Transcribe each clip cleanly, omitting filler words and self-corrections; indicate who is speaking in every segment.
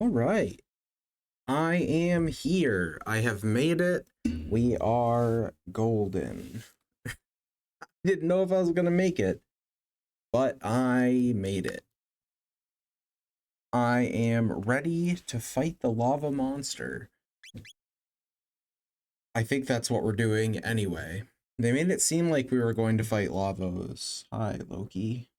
Speaker 1: All right. I am here. I have made it. We are golden. Didn't know if I was going to make it, but I made it. I am ready to fight the lava monster. I think that's what we're doing anyway. They made it seem like we were going to fight Lavos. Hi, Loki.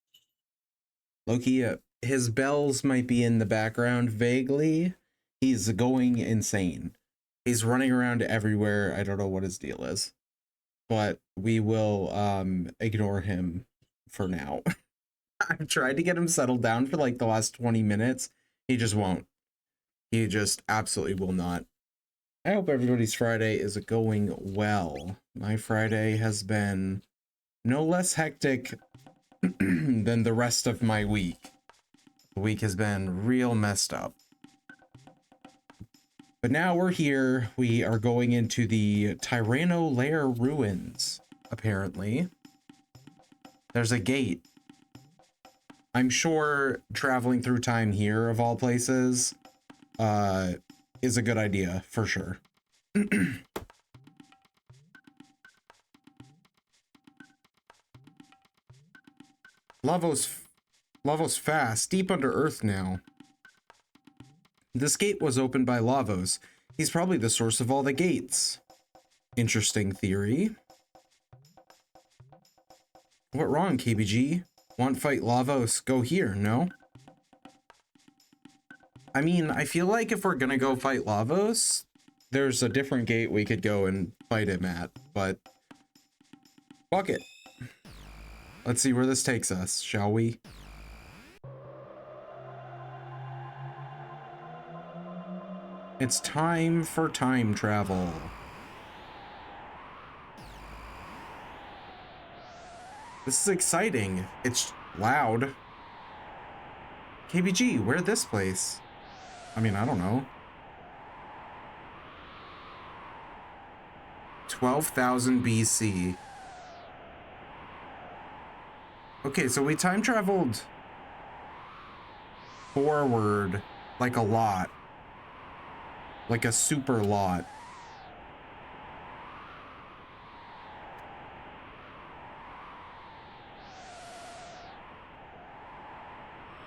Speaker 1: Loki, his bells might be in the background vaguely. He's going insane. He's running around everywhere. I don't know what his deal is, but we will ignore him for now. I've tried to get him settled down for like the last 20 minutes. He just won't. He just absolutely will not. I hope everybody's Friday is going well. My Friday has been no less hectic than the rest of my week. The week has been real messed up. But now we're here. We are going into the Tyranno Lair ruins, apparently. There's a gate. I'm sure traveling through time here, of all places, is a good idea, for sure. Lavos fast, deep under earth now. This gate was opened by Lavos. He's probably the source of all the gates. Interesting theory. What wrong, KBG? Want fight Lavos? Go here, no? I mean, I feel like if we're gonna go fight Lavos, there's a different gate we could go and fight him at, but fuck it. Let's see where this takes us, shall we? It's time for time travel. This is exciting. It's loud. KBG, where this place? I mean, I don't know. 12,000 BC. Okay, so we time traveled forward like a lot. Like a super lot.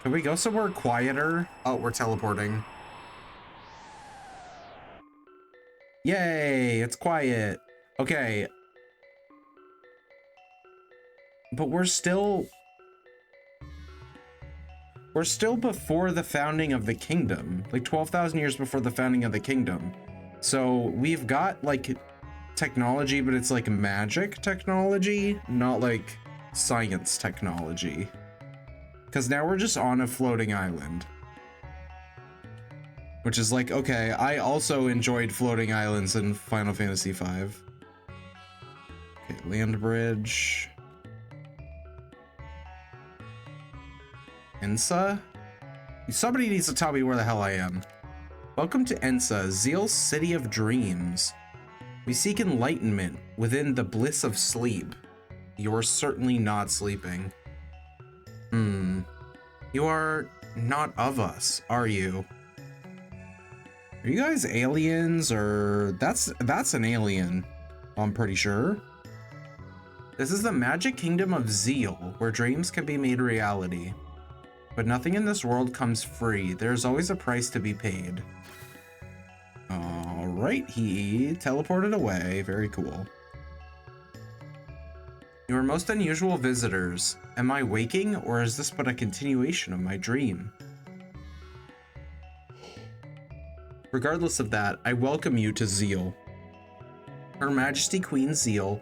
Speaker 1: Can we go somewhere quieter? Oh, we're teleporting. Yay, it's quiet. Okay. But we're still before the founding of the kingdom, like 12,000 years before the founding of the kingdom. So we've got like technology, but it's like magic technology, not like science technology. Because now we're just on a floating island. Which is like, okay, I also enjoyed floating islands in Final Fantasy V. Okay, land bridge. Ensa? Somebody needs to tell me where the hell I am. Welcome to Ensa, Zeal's City of Dreams. We seek enlightenment within the bliss of sleep. You're certainly not sleeping. You are not of us, are you? Are you guys aliens, or that's an alien, I'm pretty sure. This is the magic kingdom of Zeal, where dreams can be made reality. But nothing in this world comes free. There's always a price to be paid. All right, he teleported away. Very cool. You are most unusual visitors. Am I waking, or is this but a continuation of my dream? Regardless of that, I welcome you to Zeal. Her Majesty Queen Zeal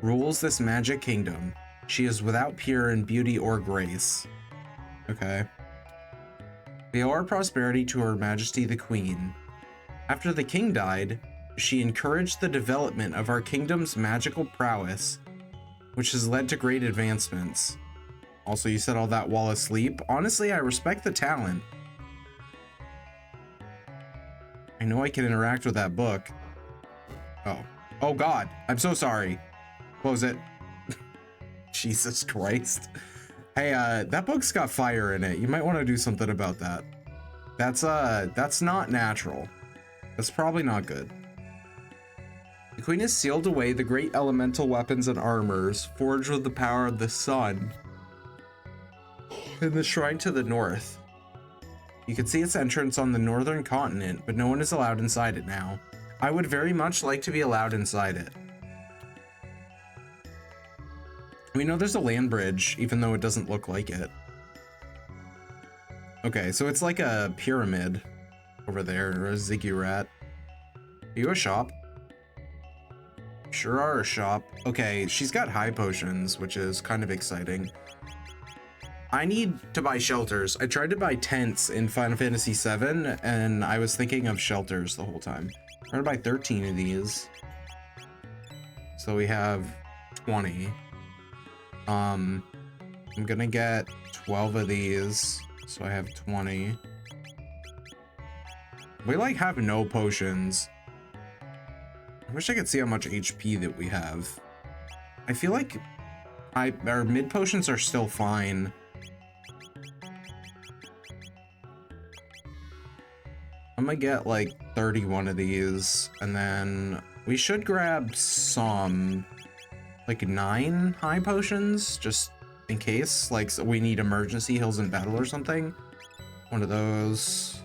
Speaker 1: rules this magic kingdom. She is without peer in beauty or grace. Okay. We owe our prosperity to Her Majesty the Queen. After the king died, she encouraged the development of our kingdom's magical prowess, which has led to great advancements. Also, you said all that while asleep. Honestly, I respect the talent. I know I can interact with that book. Oh God, I'm so sorry. Close it. Jesus Christ. Hey, that book's got fire in it. You might want to do something about that. That's not natural. That's probably not good. The queen has sealed away the great elemental weapons and armors forged with the power of the sun in the shrine to the north. You can see its entrance on the northern continent, but no one is allowed inside it now. I would very much like to be allowed inside it. We know there's a land bridge, even though it doesn't look like it. Okay, so it's like a pyramid over there, or a ziggurat. Are you a shop? Sure are a shop. Okay, she's got high potions, which is kind of exciting. I need to buy shelters. I tried to buy tents in Final Fantasy VII, and I was thinking of shelters the whole time. I'm gonna buy 13 of these. So we have 20. I'm gonna get 12 of these, so I have 20. We like have no potions. I wish I could see how much HP that we have. I feel like our mid potions are still fine. I'm gonna get like 31 of these, and then we should grab some, like 9 high potions, just in case, like so we need emergency heals in battle or something. One of those.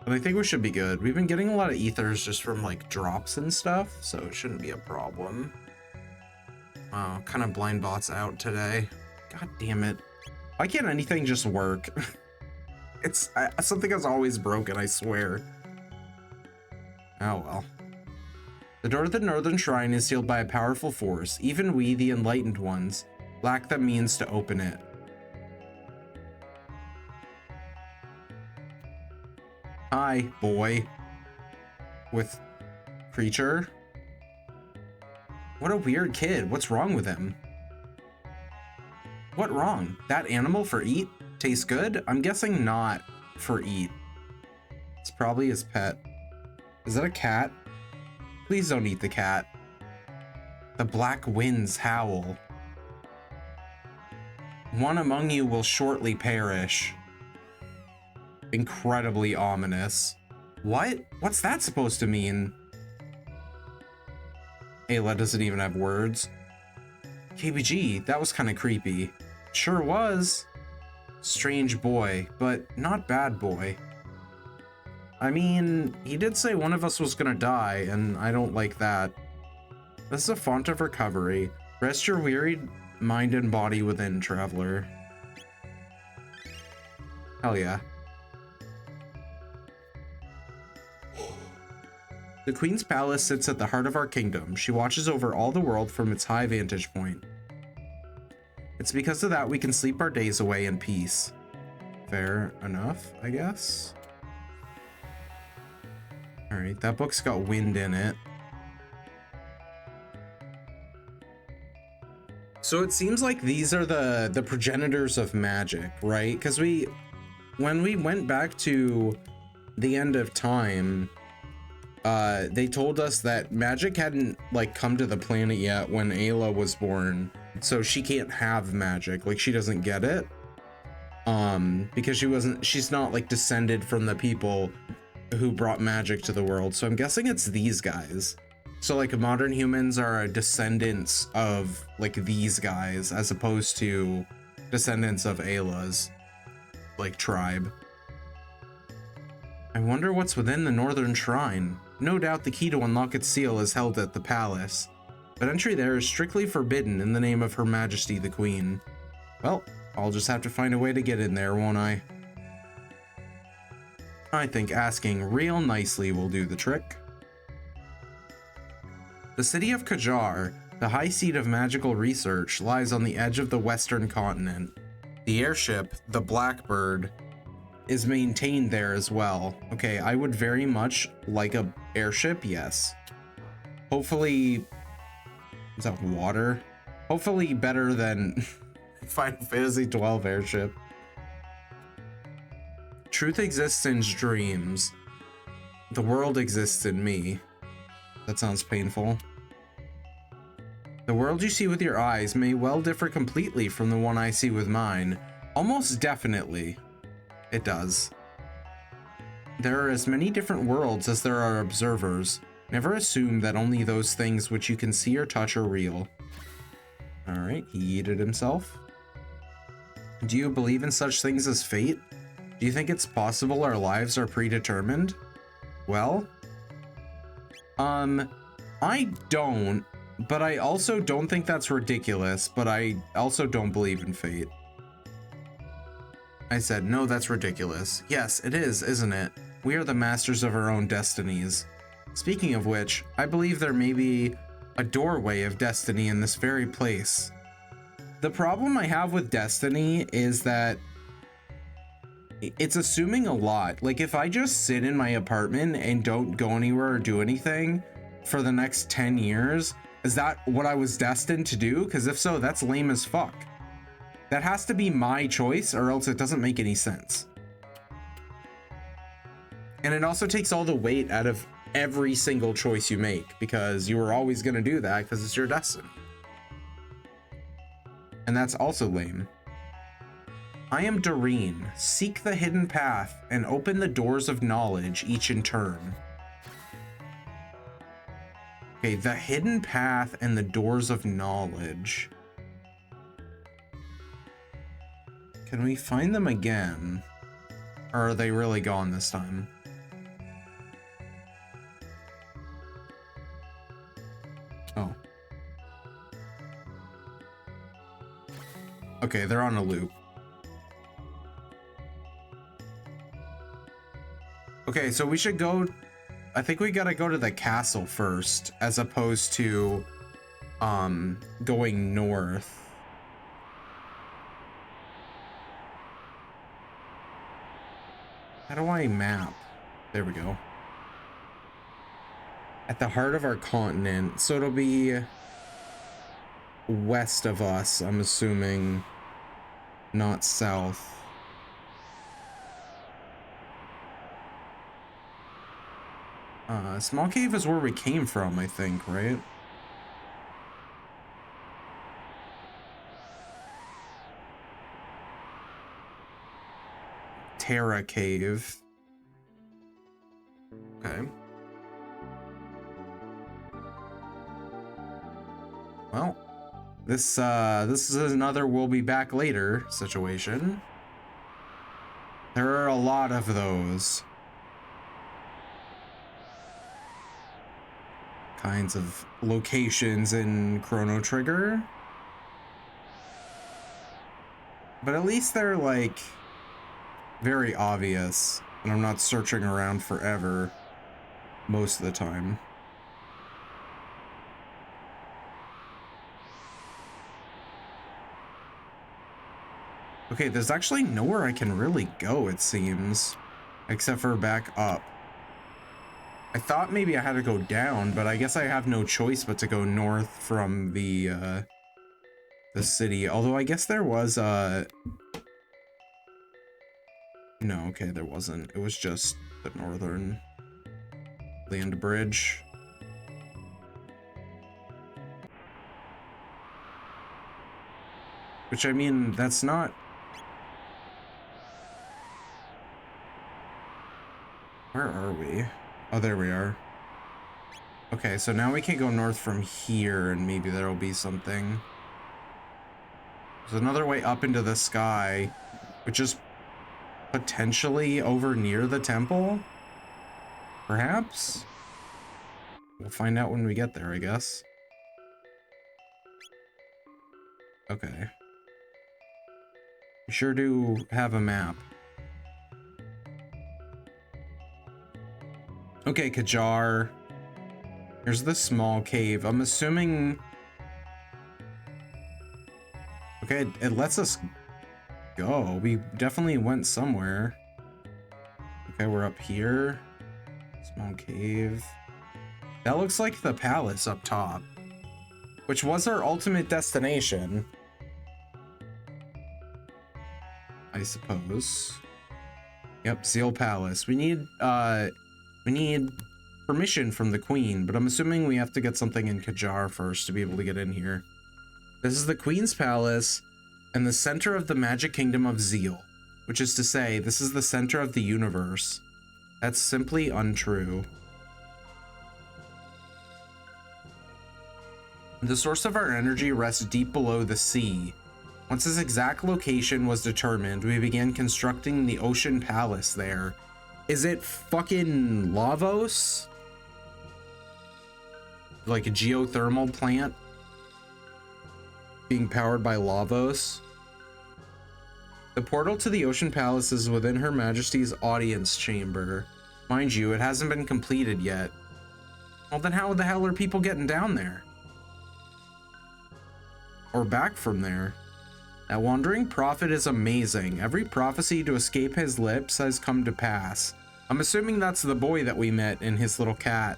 Speaker 1: And I think we should be good. We've been getting a lot of ethers just from like drops and stuff, so it shouldn't be a problem. Wow, kind of blind bots out today. God damn it. Why can't anything just work? It's something is always broken, I swear. Oh well. The door to the northern shrine is sealed by a powerful force. Even we, the enlightened ones, lack the means to open it. Hi, boy. With creature. What a weird kid. What's wrong with him? What wrong? That animal for eat? Tastes good? I'm guessing not for eat. It's probably his pet. Is that a cat? Please don't eat the cat. The black winds howl. One among you will shortly perish. Incredibly ominous. What? What's that supposed to mean? Ayla doesn't even have words. KBG, that was kind of creepy. Sure was. Strange boy, but not bad boy. I mean, he did say one of us was gonna die, and I don't like that. This is a font of recovery. Rest your wearied mind and body within, traveler. Hell yeah. The Queen's Palace sits at the heart of our kingdom. She watches over all the world from its high vantage point. It's because of that we can sleep our days away in peace. Fair enough, I guess. Alright, that book's got wind in it. So it seems like these are the progenitors of magic, right? Because when we went back to the end of time, they told us that magic hadn't like come to the planet yet when Ayla was born, so she can't have magic, like she doesn't get it, because she's not like descended from the people who brought magic to the world. So I'm guessing it's these guys. So like modern humans are descendants of like these guys as opposed to descendants of Ayla's like tribe. I wonder what's within the northern shrine. No doubt the key to unlock its seal is held at the palace, but entry there is strictly forbidden in the name of Her Majesty the Queen. Well, I'll just have to find a way to get in there, won't I? I think asking real nicely will do the trick. The city of Kajar, the high seat of magical research, lies on the edge of the western continent. The airship, the Blackbird, is maintained there as well. Okay, I would very much like a airship, yes. Hopefully, is that water? Hopefully better than Final Fantasy XII airship. Truth exists in dreams. The world exists in me. That sounds painful. The world you see with your eyes may well differ completely from the one I see with mine. Almost definitely. It does. There are as many different worlds as there are observers. Never assume that only those things which you can see or touch are real. Alright, he yeeted himself. Do you believe in such things as fate? Do you think it's possible our lives are predetermined? Well, I don't, but I also don't think that's ridiculous, but I also don't believe in fate. I said, no, that's ridiculous. Yes, it is, isn't it? We are the masters of our own destinies. Speaking of which, I believe there may be a doorway of destiny in this very place. The problem I have with destiny is that it's assuming a lot. Like, if I just sit in my apartment and don't go anywhere or do anything for the next 10 years, is that what I was destined to do? Because if so, that's lame as fuck. That has to be my choice, or else it doesn't make any sense. And it also takes all the weight out of every single choice you make, because you were always going to do that because it's your destiny. And that's also lame. I am Doreen. Seek the hidden path and open the doors of knowledge, each in turn. Okay, the hidden path and the doors of knowledge. Can we find them again? Or are they really gone this time? Oh. Okay, they're on a loop. Okay, so we should go... I think we gotta go to the castle first, as opposed to going north. How do I map? There we go. At the heart of our continent, so it'll be west of us, I'm assuming, not south. Small Cave is where we came from, I think, right? Terra Cave. Okay. Well, this is another we'll be back later situation. There are a lot of those kinds of locations in Chrono Trigger. But at least they're like very obvious, and I'm not searching around forever most of the time. Okay, there's actually nowhere I can really go, it seems, except for back up. I thought maybe I had to go down, but I guess I have no choice but to go north from the city. Although I guess there was no, okay, there wasn't. It was just the northern land bridge. Which, I mean, that's not... Where are we? Oh, there we are. Okay, so now we can go north from here, and maybe there'll be something. There's another way up into the sky, which is potentially over near the temple? Perhaps? We'll find out when we get there, I guess. Okay. We sure do have a map. Okay, Kajar. Here's the small cave. I'm assuming... Okay, it lets us go. We definitely went somewhere. Okay, we're up here. Small cave. That looks like the palace up top, which was our ultimate destination, I suppose. Yep, Seal Palace. We need permission from the Queen, but I'm assuming we have to get something in Kajar first to be able to get in here. This is the Queen's Palace and the center of the Magic Kingdom of Zeal, which is to say, this is the center of the universe. That's simply untrue. The source of our energy rests deep below the sea. Once its exact location was determined, we began constructing the Ocean Palace there. Is it fucking Lavos? Like a geothermal plant being powered by Lavos? The portal to the Ocean Palace is within Her Majesty's audience chamber. Mind you, it hasn't been completed yet. Well, then how the hell are people getting down there? Or back from there? That wandering prophet is amazing. Every prophecy to escape his lips has come to pass. I'm assuming that's the boy that we met in his little cat.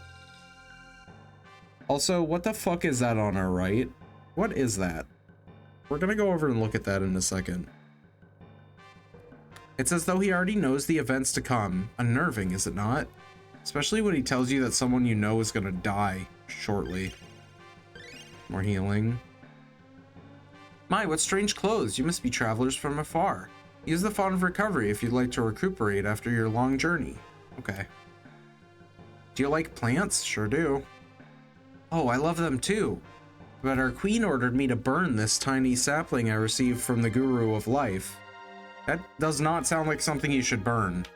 Speaker 1: Also, what the fuck is that on our right? What is that? We're gonna go over and look at that in a second. It's as though he already knows the events to come. Unnerving, is it not? Especially when he tells you that someone you know is gonna die shortly. More healing. My, what strange clothes. You must be travelers from afar. Use the Font of Recovery if you'd like to recuperate after your long journey. Okay. Do you like plants? Sure do. Oh, I love them too. But our queen ordered me to burn this tiny sapling I received from the Guru of Life. That does not sound like something you should burn.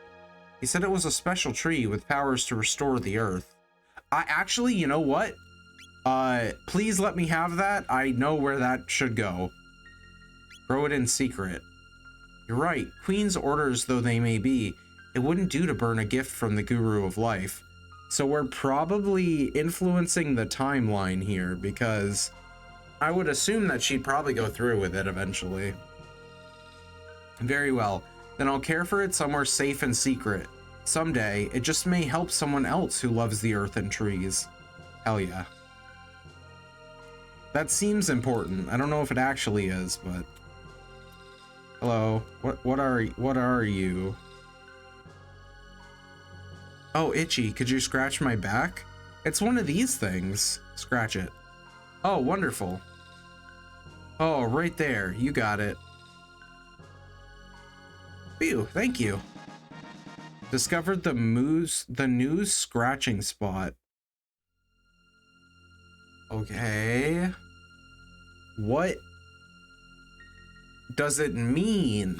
Speaker 1: He said it was a special tree with powers to restore the earth. I actually, you know what? Please let me have that. I know where that should go. Grow it in secret. You're right. Queen's orders though they may be, it wouldn't do to burn a gift from the Guru of Life. So we're probably influencing the timeline here, because I would assume that she'd probably go through with it eventually. Very well. Then I'll care for it somewhere safe and secret. Someday, it just may help someone else who loves the earth and trees. Hell yeah. That seems important. I don't know if it actually is, but... Hello. What are you? Oh, itchy. Could you scratch my back? It's one of these things. Scratch it. Oh, wonderful. Oh, right there. You got it. Phew, thank you. Discovered the new scratching spot. Okay. What does it mean?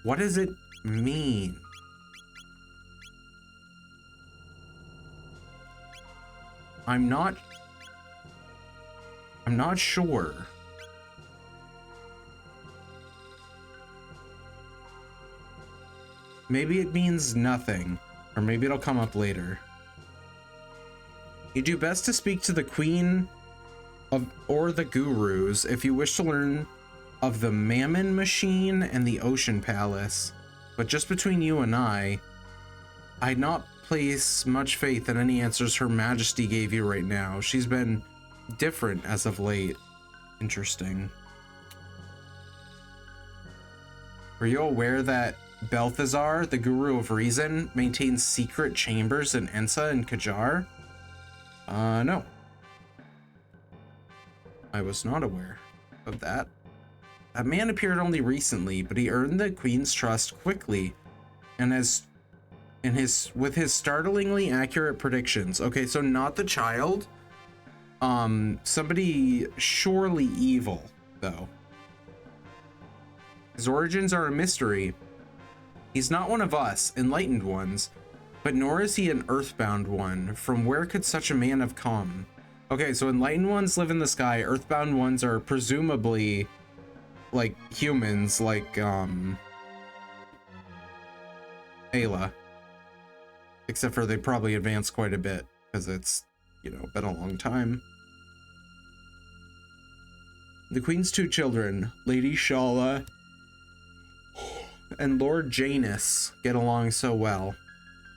Speaker 1: What does it mean? I'm not sure. Maybe it means nothing, or maybe it'll come up later. You do best to speak to the Queen or the Gurus if you wish to learn of the Mammon Machine and the Ocean Palace. But just between you and I'd not place much faith in any answers Her Majesty gave you right now. She's been different as of late. Interesting. Were you aware that Balthazar, the Guru of Reason, maintains secret chambers in Ensa and Kajar? No. I was not aware of that. That man appeared only recently, but he earned the Queen's trust quickly, and with his startlingly accurate predictions. Okay, so not the child. Somebody surely evil, though. His origins are a mystery. He's not one of us, enlightened ones, but nor is he an earthbound one. From where could such a man have come? Okay, so enlightened ones live in the sky. Earthbound ones are presumably like humans, like Ayla. Except for they probably advanced quite a bit because it's, you know, been a long time. The Queen's two children, Lady Shala and Lord Janus, get along so well.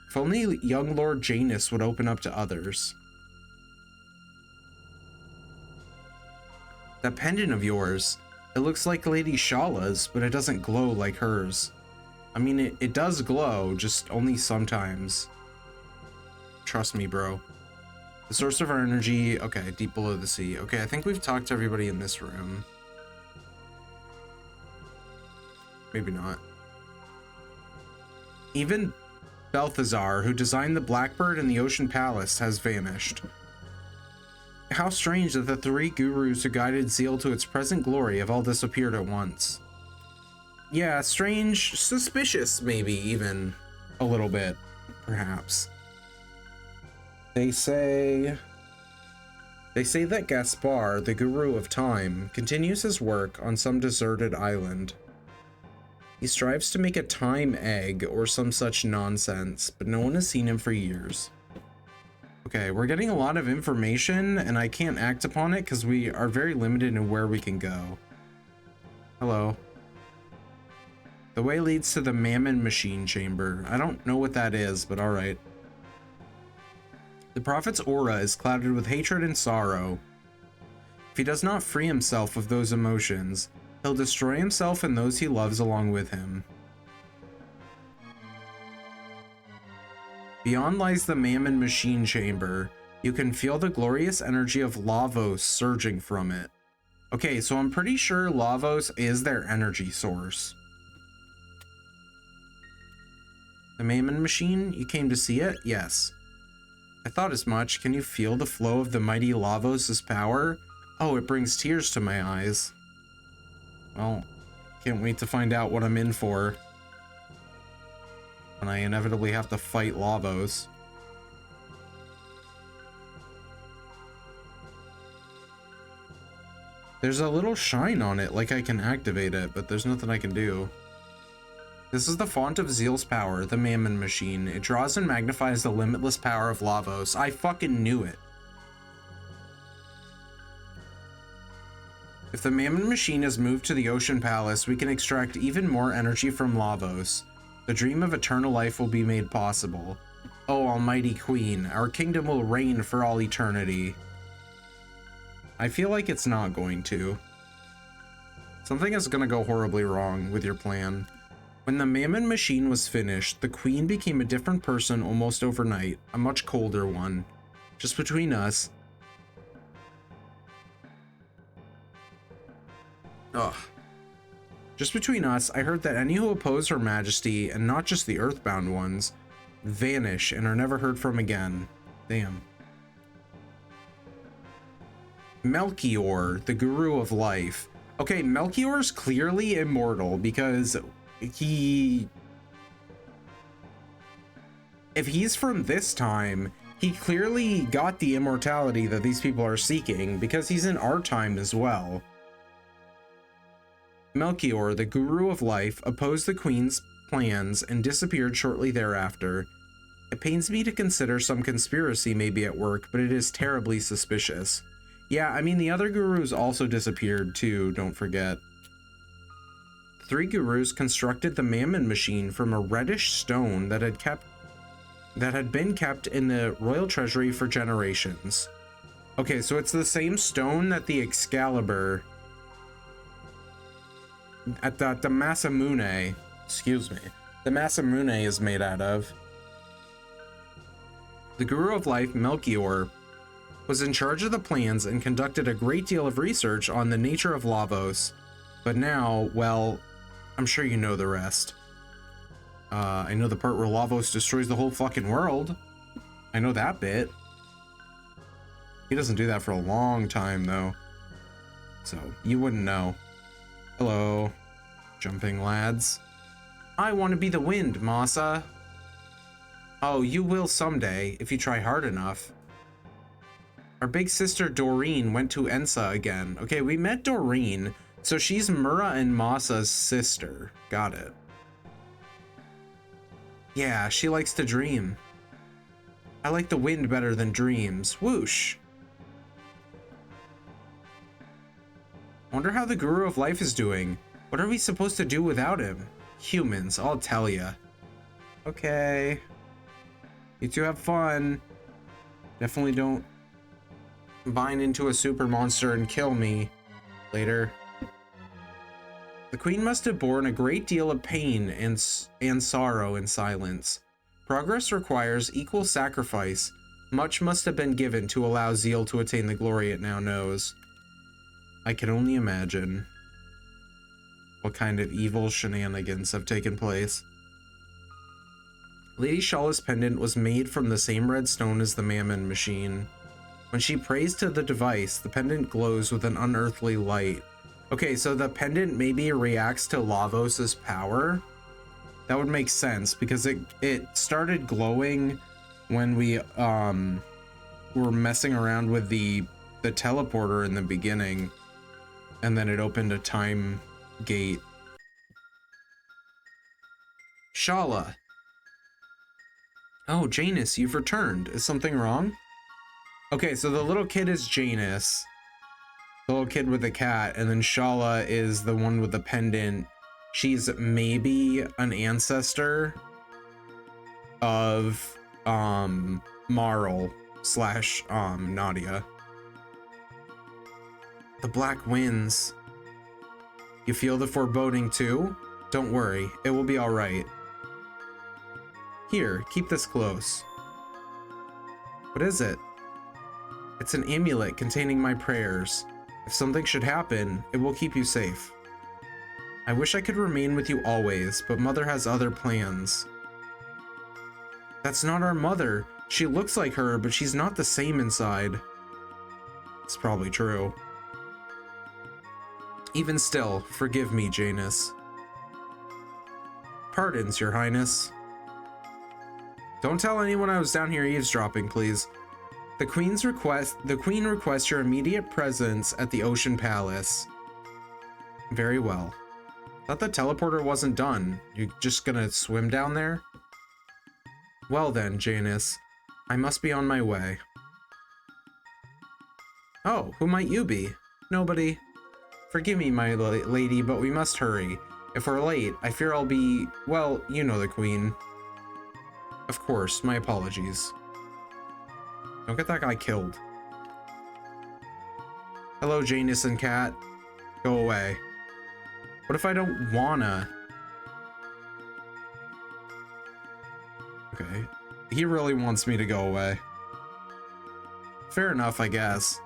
Speaker 1: If only young Lord Janus would open up to others. That pendant of yours, it looks like Lady Shala's, but it doesn't glow like hers. I mean, it does glow, just only sometimes. Trust me, bro. The source of our energy, okay, deep below the sea. Okay, I think we've talked to everybody in this room. Maybe not. Even Balthazar, who designed the Blackbird and the Ocean Palace, has vanished. How strange that the three gurus who guided Zeal to its present glory have all disappeared at once. Yeah, strange, suspicious, maybe even a little bit, perhaps. They say that Gaspar, the Guru of Time, continues his work on some deserted island. He strives to make a time egg or some such nonsense, but no one has seen him for years. Okay, we're getting a lot of information, and I can't act upon it because we are very limited in where we can go. Hello. The way leads to the Mammon Machine Chamber. I don't know what that is, but alright. The Prophet's aura is clouded with hatred and sorrow. If he does not free himself of those emotions, he'll destroy himself and those he loves along with him. Beyond lies the Mammon Machine Chamber. You can feel the glorious energy of Lavos surging from it. Okay, so I'm pretty sure Lavos is their energy source. The Mammon Machine? You came to see it? Yes. I thought as much. Can you feel the flow of the mighty Lavos' power? Oh, it brings tears to my eyes. Well, can't wait to find out what I'm in for when I inevitably have to fight Lavos. There's a little shine on it, like I can activate it, but there's nothing I can do. This is the font of Zeal's power, the Mammon Machine. It draws and magnifies the limitless power of Lavos. I fucking knew it. If the Mammon Machine is moved to the Ocean Palace, we can extract even more energy from Lavos. The dream of eternal life will be made possible. Oh, Almighty Queen, our kingdom will reign for all eternity. I feel like it's not going to. Something is gonna go horribly wrong with your plan. When the Mammon Machine was finished, the Queen became a different person almost overnight, a much colder one. Just between us. Ugh. Just between us, I heard that any who oppose Her Majesty, and not just the Earthbound ones, vanish and are never heard from again. Damn. Melchior, the Guru of Life. Okay, Melchior's clearly immortal because if he's from this time, he clearly got the immortality that these people are seeking because he's in our time as well. Melchior, the Guru of Life, opposed the Queen's plans and disappeared shortly thereafter. It pains me to consider some conspiracy may be at work, but it is terribly suspicious. Yeah, I mean, the other gurus also disappeared too, don't forget. The three gurus constructed the Mammon Machine from a reddish stone that had been kept in the royal treasury for generations. Okay, so it's the same stone that the Excalibur at the Masamune, excuse me, the Masamune is made out of. The Guru of Life, Melchior, was in charge of the plans and conducted a great deal of research on the nature of Lavos. But now, well, I'm sure you know the rest. I know the part where Lavos destroys the whole fucking world. I know that bit. He doesn't do that for a long time, though. So, you wouldn't know. Hello, jumping lads. I want to be the wind, Masa. Oh, you will someday, if you try hard enough. Our big sister Doreen went to Ensa again. Okay, we met Doreen, so she's Mura and Masa's sister. Got it. Yeah, she likes to dream. I like the wind better than dreams. Whoosh. Wonder how the Guru of Life is doing. What are we supposed to do without him? Humans, I'll tell ya. Okay. You two have fun. Definitely don't bind into a super monster and kill me later. The Queen must have borne a great deal of pain and sorrow in silence. Progress requires equal sacrifice. Much must have been given to allow Zeal to attain the glory it now knows. I can only imagine what kind of evil shenanigans have taken place. Lady Shala's pendant was made from the same red stone as the Mammon machine. When she prays to the device, the pendant glows with an unearthly light. Okay, so the pendant maybe reacts to Lavos's power. That would make sense because it started glowing when we were messing around with the teleporter in the beginning, and then it opened a time gate. Shala. Oh, Janus, you've returned. Is something wrong? Okay, so the little kid is Janus, the little kid with the cat, and then Shala is the one with the pendant. She's maybe an ancestor of Marl / Nadia. The black winds. You feel the foreboding too? Don't worry, it will be all right. Here, keep this close. What is it? It's an amulet containing my prayers. If something should happen, it will keep you safe. I wish I could remain with you always, but Mother has other plans. That's not our mother. She looks like her, but she's not the same inside. It's probably true. Even still, forgive me, Janus. Pardons, Your Highness. Don't tell anyone I was down here eavesdropping, please. The Queen requests your immediate presence at the Ocean Palace. Very well. Thought the teleporter wasn't done. You just gonna swim down there? Well then, Janus. I must be on my way. Oh, who might you be? Nobody. Forgive me, my lady, but we must hurry. If we're late, I fear I'll be... well, you know the Queen. Of course, my apologies. Don't get that guy killed. Hello, Janus and Cat. Go away. What if I don't wanna? Okay. He really wants me to go away. Fair enough, I guess.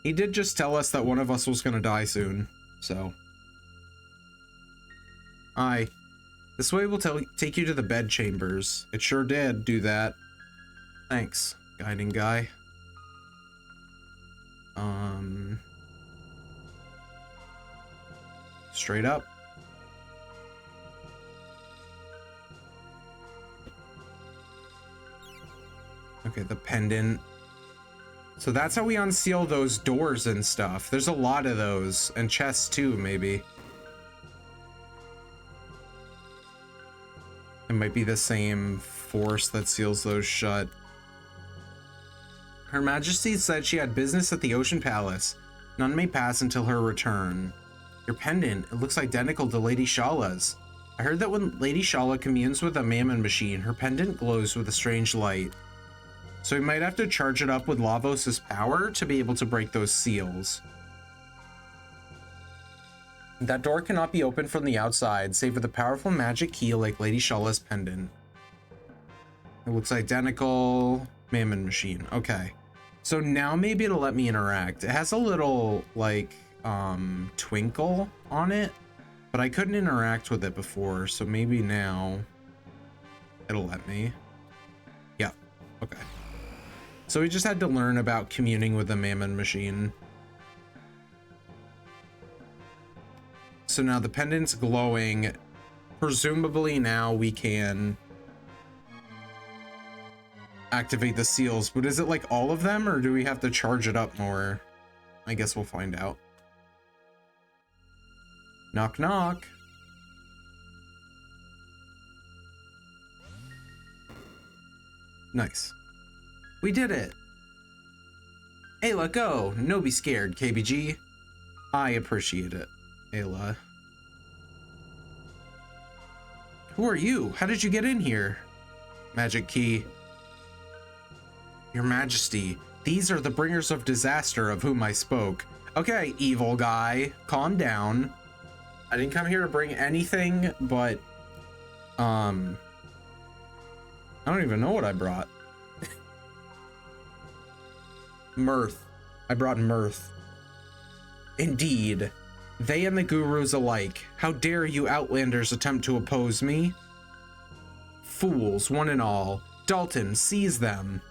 Speaker 1: He did just tell us that one of us was gonna die soon, so. Aye. This way will take you to the bed chambers. It sure did do that. Thanks, guiding guy. Straight up. Okay, the pendant. So that's how we unseal those doors and stuff. There's a lot of those, and chests too, maybe. It might be the same force that seals those shut. Her Majesty said she had business at the Ocean Palace. None may pass until her return. Your pendant, it looks identical to Lady Shala's. I heard that when Lady Shala communes with a Mammon machine, her pendant glows with a strange light. So we might have to charge it up with Lavos's power to be able to break those seals. That door cannot be opened from the outside, save with a powerful magic key like Lady Shala's pendant. It looks identical. Mammon machine. Okay. So now maybe it'll let me interact. It has a little, like, twinkle on it, but I couldn't interact with it before, so maybe now it'll let me. Yeah. Okay. So we just had to learn about communing with the Mammon machine. So now the pendant's glowing. Presumably now we can activate the seals, but is it like all of them, or do we have to charge it up more? I guess we'll find out. Knock knock. Nice. We did it. Ayla, go. No be scared, KBG. I appreciate it, Ayla. Who are you? How did you get in here? Magic key. Your Majesty, these are the bringers of disaster of whom I spoke. Okay, evil guy, calm down. I didn't come here to bring anything but, I don't even know what I brought. Mirth. I brought mirth. Indeed. They and the gurus alike. How dare you outlanders attempt to oppose me? Fools, one and all. Dalton, seize them.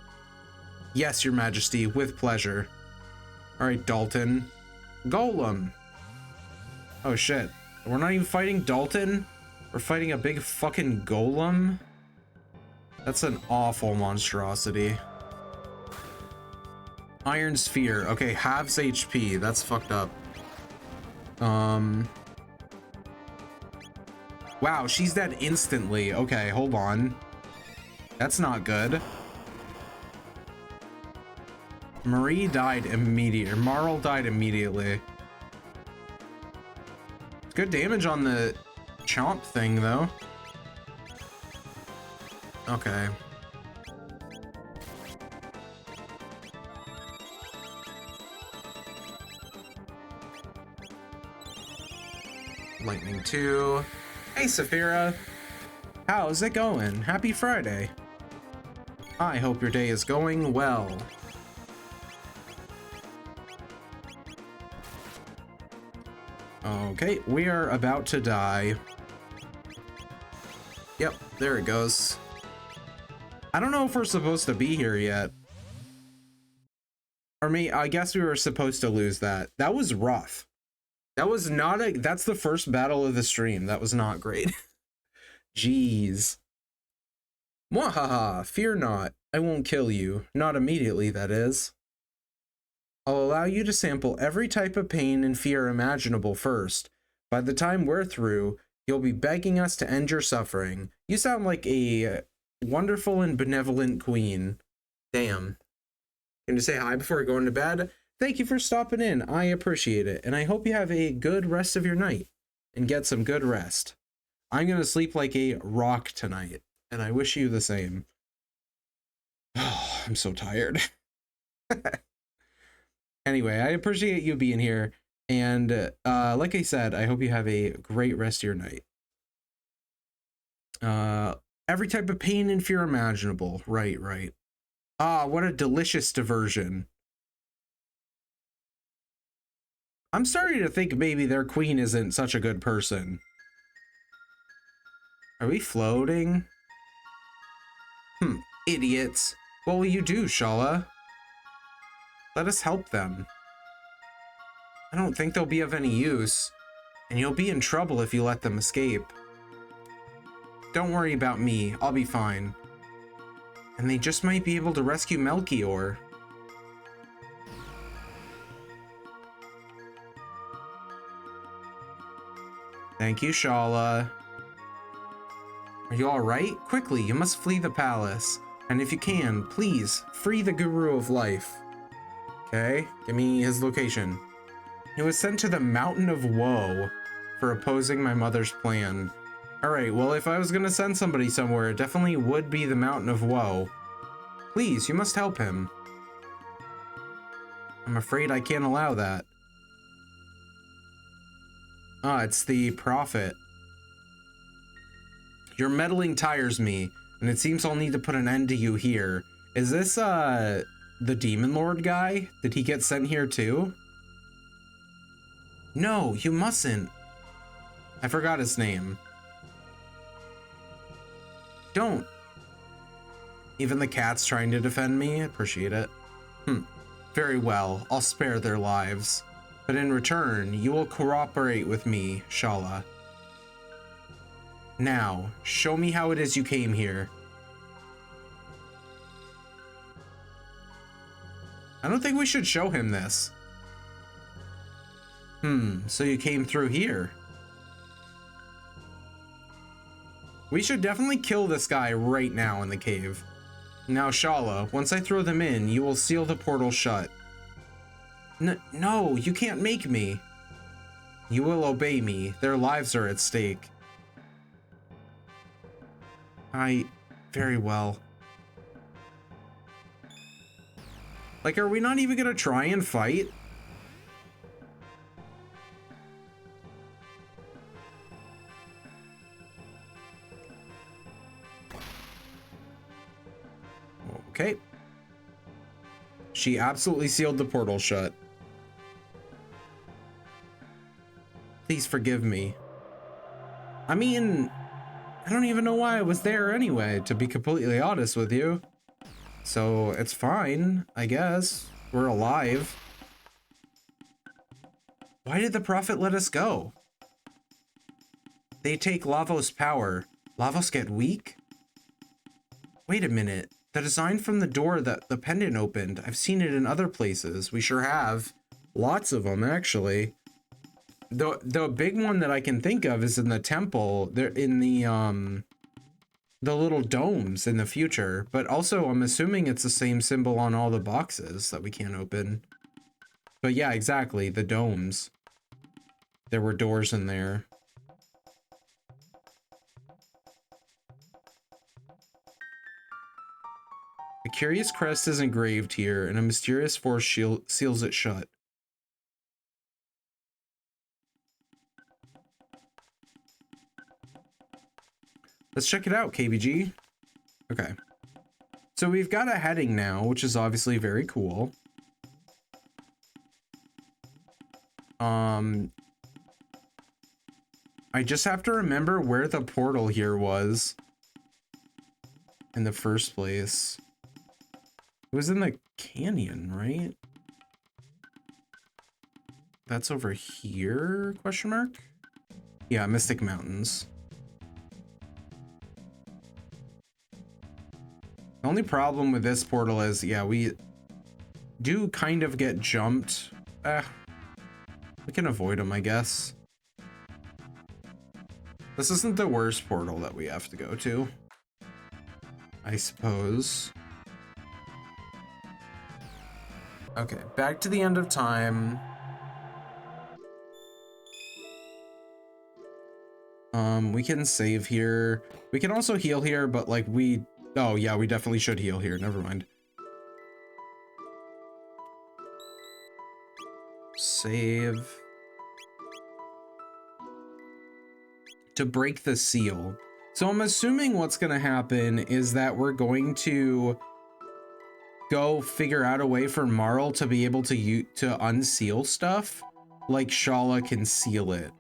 Speaker 1: Yes, your majesty, with pleasure. All right, Dalton. Golem. Oh shit. We're not even fighting Dalton? We're fighting a big fucking golem? That's an awful monstrosity. Iron Sphere. Okay, halves HP. That's fucked up. Wow, she's dead instantly. Okay, hold on. That's not good. Marie died immediately. Marl died immediately. Good damage on the chomp thing, though. Okay. Lightning 2. Hey, Saphira. How's it going? Happy Friday. I hope your day is going well. Okay, we are about to die. Yep, there it goes. I don't know if we're supposed to be here yet. Or I guess we were supposed to lose that. That was rough. That was not a... That's the first battle of the stream. That was not great. Jeez. Mwahaha, fear not. I won't kill you. Not immediately, that is. I'll allow you to sample every type of pain and fear imaginable first. By the time we're through, you'll be begging us to end your suffering. You sound like a wonderful and benevolent queen. Damn. Can you say hi before going to bed? Thank you for stopping in. I appreciate it. And I hope you have a good rest of your night and get some good rest. I'm going to sleep like a rock tonight. And I wish you the same. Oh, I'm so tired. Anyway, I appreciate you being here. And like I said, I hope you have a great rest of your night. Every type of pain and fear imaginable. Right, right. Ah, what a delicious diversion. I'm starting to think maybe their queen isn't such a good person. Are we floating? Idiots. What will you do, Shala? Let us help them. I don't think they'll be of any use, and you'll be in trouble if you let them escape. Don't worry about me, I'll be fine. And they just might be able to rescue Melchior. Thank you, Shala. Are you alright? Quickly, you must flee the palace. And if you can, please, free the Guru of Life. Okay, give me his location. He was sent to the Mountain of Woe for opposing my mother's plan. Alright, well, if I was gonna send somebody somewhere, it definitely would be the Mountain of Woe. Please, you must help him. I'm afraid I can't allow that. Ah, it's the Prophet. Your meddling tires me, and it seems I'll need to put an end to you here. Is this, the Demon Lord guy? Did he get sent here too? No, you mustn't. I forgot his name. Don't. Even the cat's trying to defend me? Appreciate it. Very well, I'll spare their lives. But in return, you will cooperate with me, Shala. Now, show me how it is you came here. I don't think we should show him this. So you came through here. We should definitely kill this guy right now in the cave. Now, Shala, once I throw them in, you will seal the portal shut. No, you can't make me. You will obey me. Their lives are at stake. Very well. Like, are we not even gonna try and fight? Okay. She absolutely sealed the portal shut. Please forgive me. I mean, I don't even know why I was there anyway, to be completely honest with you. So it's fine, I guess. We're alive. Why did the Prophet let us go? They take Lavos' power. Lavos get weak? Wait a minute. The design from the door that the pendant opened, I've seen it in other places. We sure have. Lots of them, actually. The big one that I can think of is in the temple. They're in the little domes in the future. But also, I'm assuming it's the same symbol on all the boxes that we can't open. But yeah, exactly. The domes. There were doors in there. A curious crest is engraved here, and a mysterious force seals it shut. Let's check it out, KBG. Okay. So we've got a heading now, which is obviously very cool. I just have to remember where the portal here was in the first place. It was in the canyon, right? That's over here, question mark? Yeah, Mystic Mountains. The only problem with this portal is, yeah, we do kind of get jumped. We can avoid them, I guess. This isn't the worst portal that we have to go to, I suppose. Okay, back to the end of time. We can save here. We can also heal here, but like oh yeah, we definitely should heal here. Never mind. Save. To break the seal. So I'm assuming what's gonna happen is that we're going to go figure out a way for Marl to be able to unseal stuff like Shala can seal it.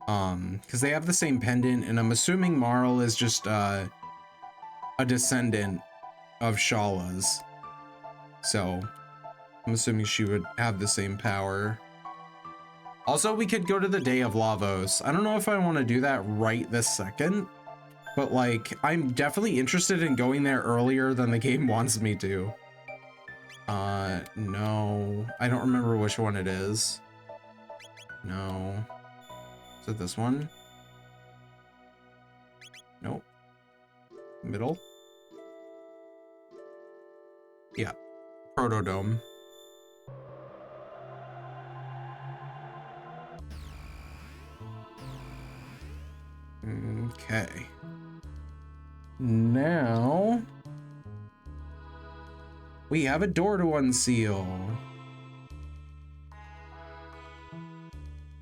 Speaker 1: Because they have the same pendant, and I'm assuming Marl is just a descendant of Shala's. So I'm assuming she would have the same power. Also, we could go to the Day of Lavos. I don't know if I want to do that right this second, but like, I'm definitely interested in going there earlier than the game wants me to. No. I don't remember which one it is. No. Is it this one? Nope. Middle? Yeah. Protodome. Okay. Now we have a door to unseal.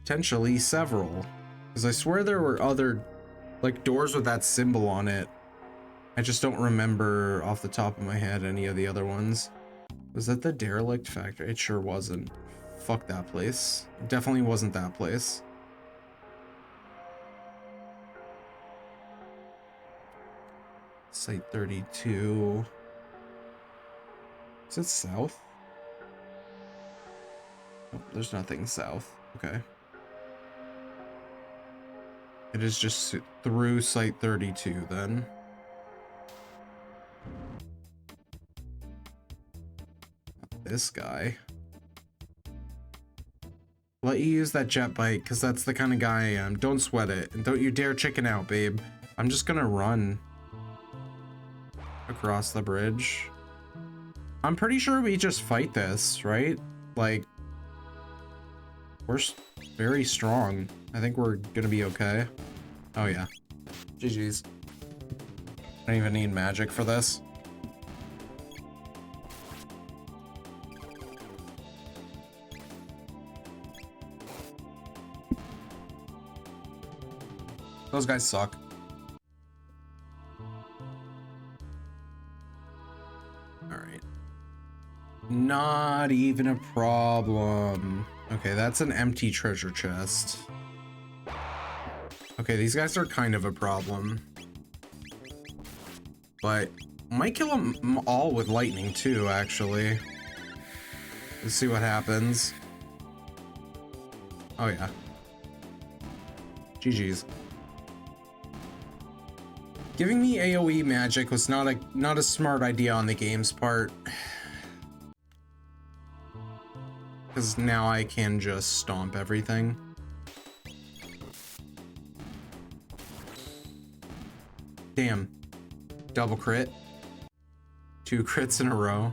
Speaker 1: Potentially several. Because I swear there were other like doors with that symbol on it. I just don't remember off the top of my head any of the other ones. Was that the derelict factory? It sure wasn't. Fuck that place. It definitely wasn't that place. Site 32. Is it south? Oh, there's nothing south. Okay. It is just through Site 32 then. This guy. Let you use that jet bike, because that's the kind of guy I am. Don't sweat it. And don't you dare chicken out, babe. I'm just gonna run across the bridge. I'm pretty sure we just fight this, right? Like, we're very strong. I think we're gonna be okay. Oh yeah. GG's. I don't even need magic for this. Those guys suck. Alright. Not even a problem. Okay, that's an empty treasure chest. Okay, these guys are kind of a problem. But might kill them all with lightning too, actually. Let's see what happens. Oh yeah. GG's. Giving me AoE magic was not a smart idea on the game's part. Because now I can just stomp everything. Damn. Double crit. 2 crits in a row.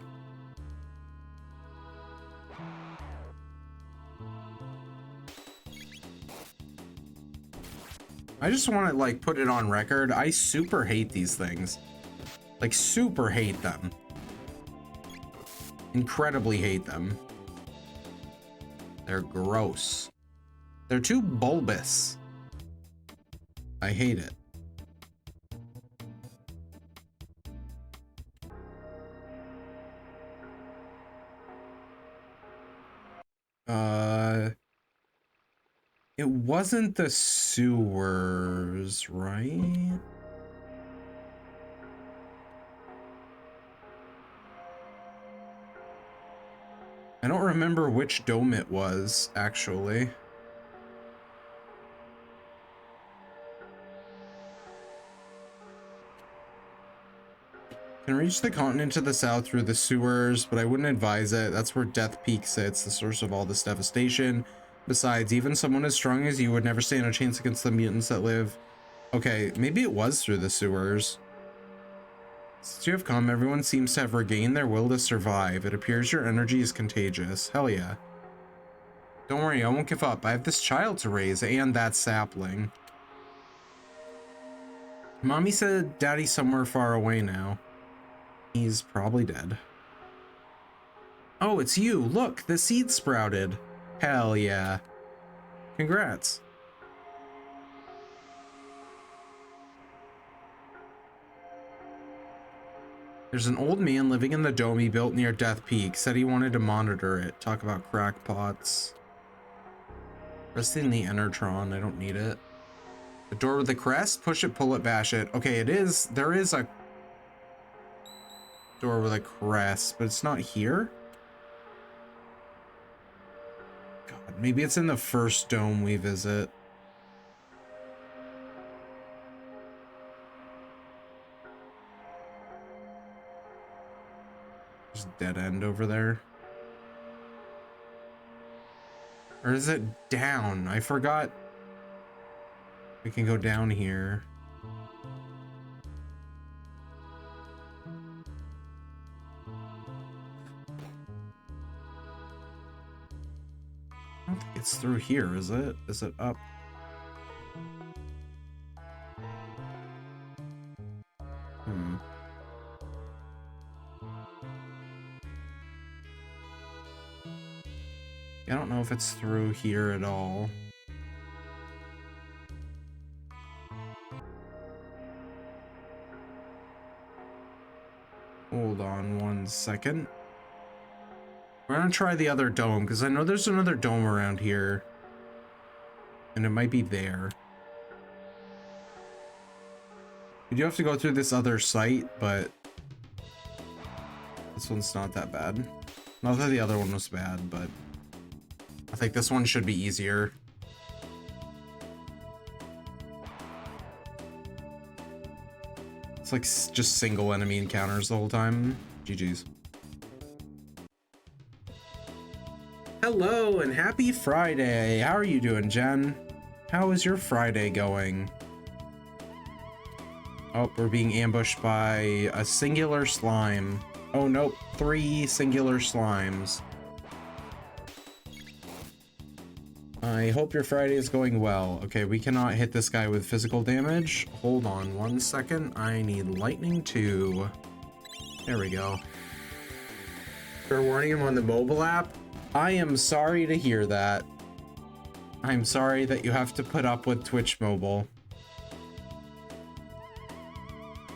Speaker 1: I just want to like put it on record. I super hate these things. Like super hate them. Incredibly hate them. They're gross. They're too bulbous. I hate it. It wasn't the sewers, right? I don't remember which dome it was, actually. Can reach the continent to the south through the sewers, but I wouldn't advise it. That's where Death Peak sits, the source of all this devastation. Besides, even someone as strong as you would never stand a chance against the mutants that live. Okay, maybe it was through the sewers. Since you have come, everyone seems to have regained their will to survive. It appears your energy is contagious. Hell yeah. Don't worry, I won't give up. I have this child to raise, and that sapling. Mommy said Daddy's somewhere far away now. He's probably dead. Oh, it's you. Look, the seed sprouted. Hell yeah. Congrats. There's an old man living in the dome he built near Death Peak. Said he wanted to monitor it. Talk about crackpots. Resting the Enertron. I don't need it. The door with the crest. Push it, pull it, bash it. Okay, it is. There is a door with a crest, but it's not here. God, maybe it's in the first dome we visit. There's a dead end over there. Or is it down? I forgot. We can go down here. I don't think it's through here, is it? Is it up? I don't know if it's through here at all. Hold on 1 second. We're gonna try the other dome, because I know there's another dome around here. And it might be there. We do have to go through this other site, but this one's not that bad. Not that the other one was bad, but I think this one should be easier. It's like just single enemy encounters the whole time. GG's. Hello and happy Friday. How are you doing, Jen? How is your Friday going? Oh, we're being ambushed by a singular slime. Oh, nope. 3 singular slimes. I hope your Friday is going well. Okay, we cannot hit this guy with physical damage. Hold on 1 second. I need lightning too. There we go. We're warning him on the mobile app. I am sorry to hear that. I'm sorry that you have to put up with Twitch Mobile.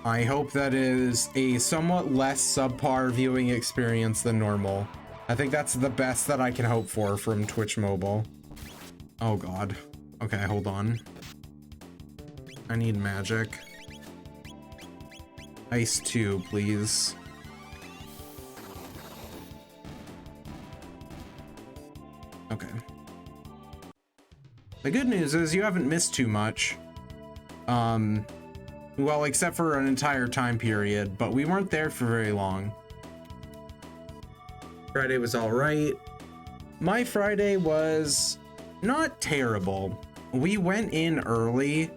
Speaker 1: I hope that is a somewhat less subpar viewing experience than normal. I think that's the best that I can hope for from Twitch Mobile. Oh god. Okay, hold on. I need magic. Ice 2, please. Okay. The good news is you haven't missed too much. Well, except for an entire time period, but we weren't there for very long. Friday was all right. My Friday was not terrible. We went in early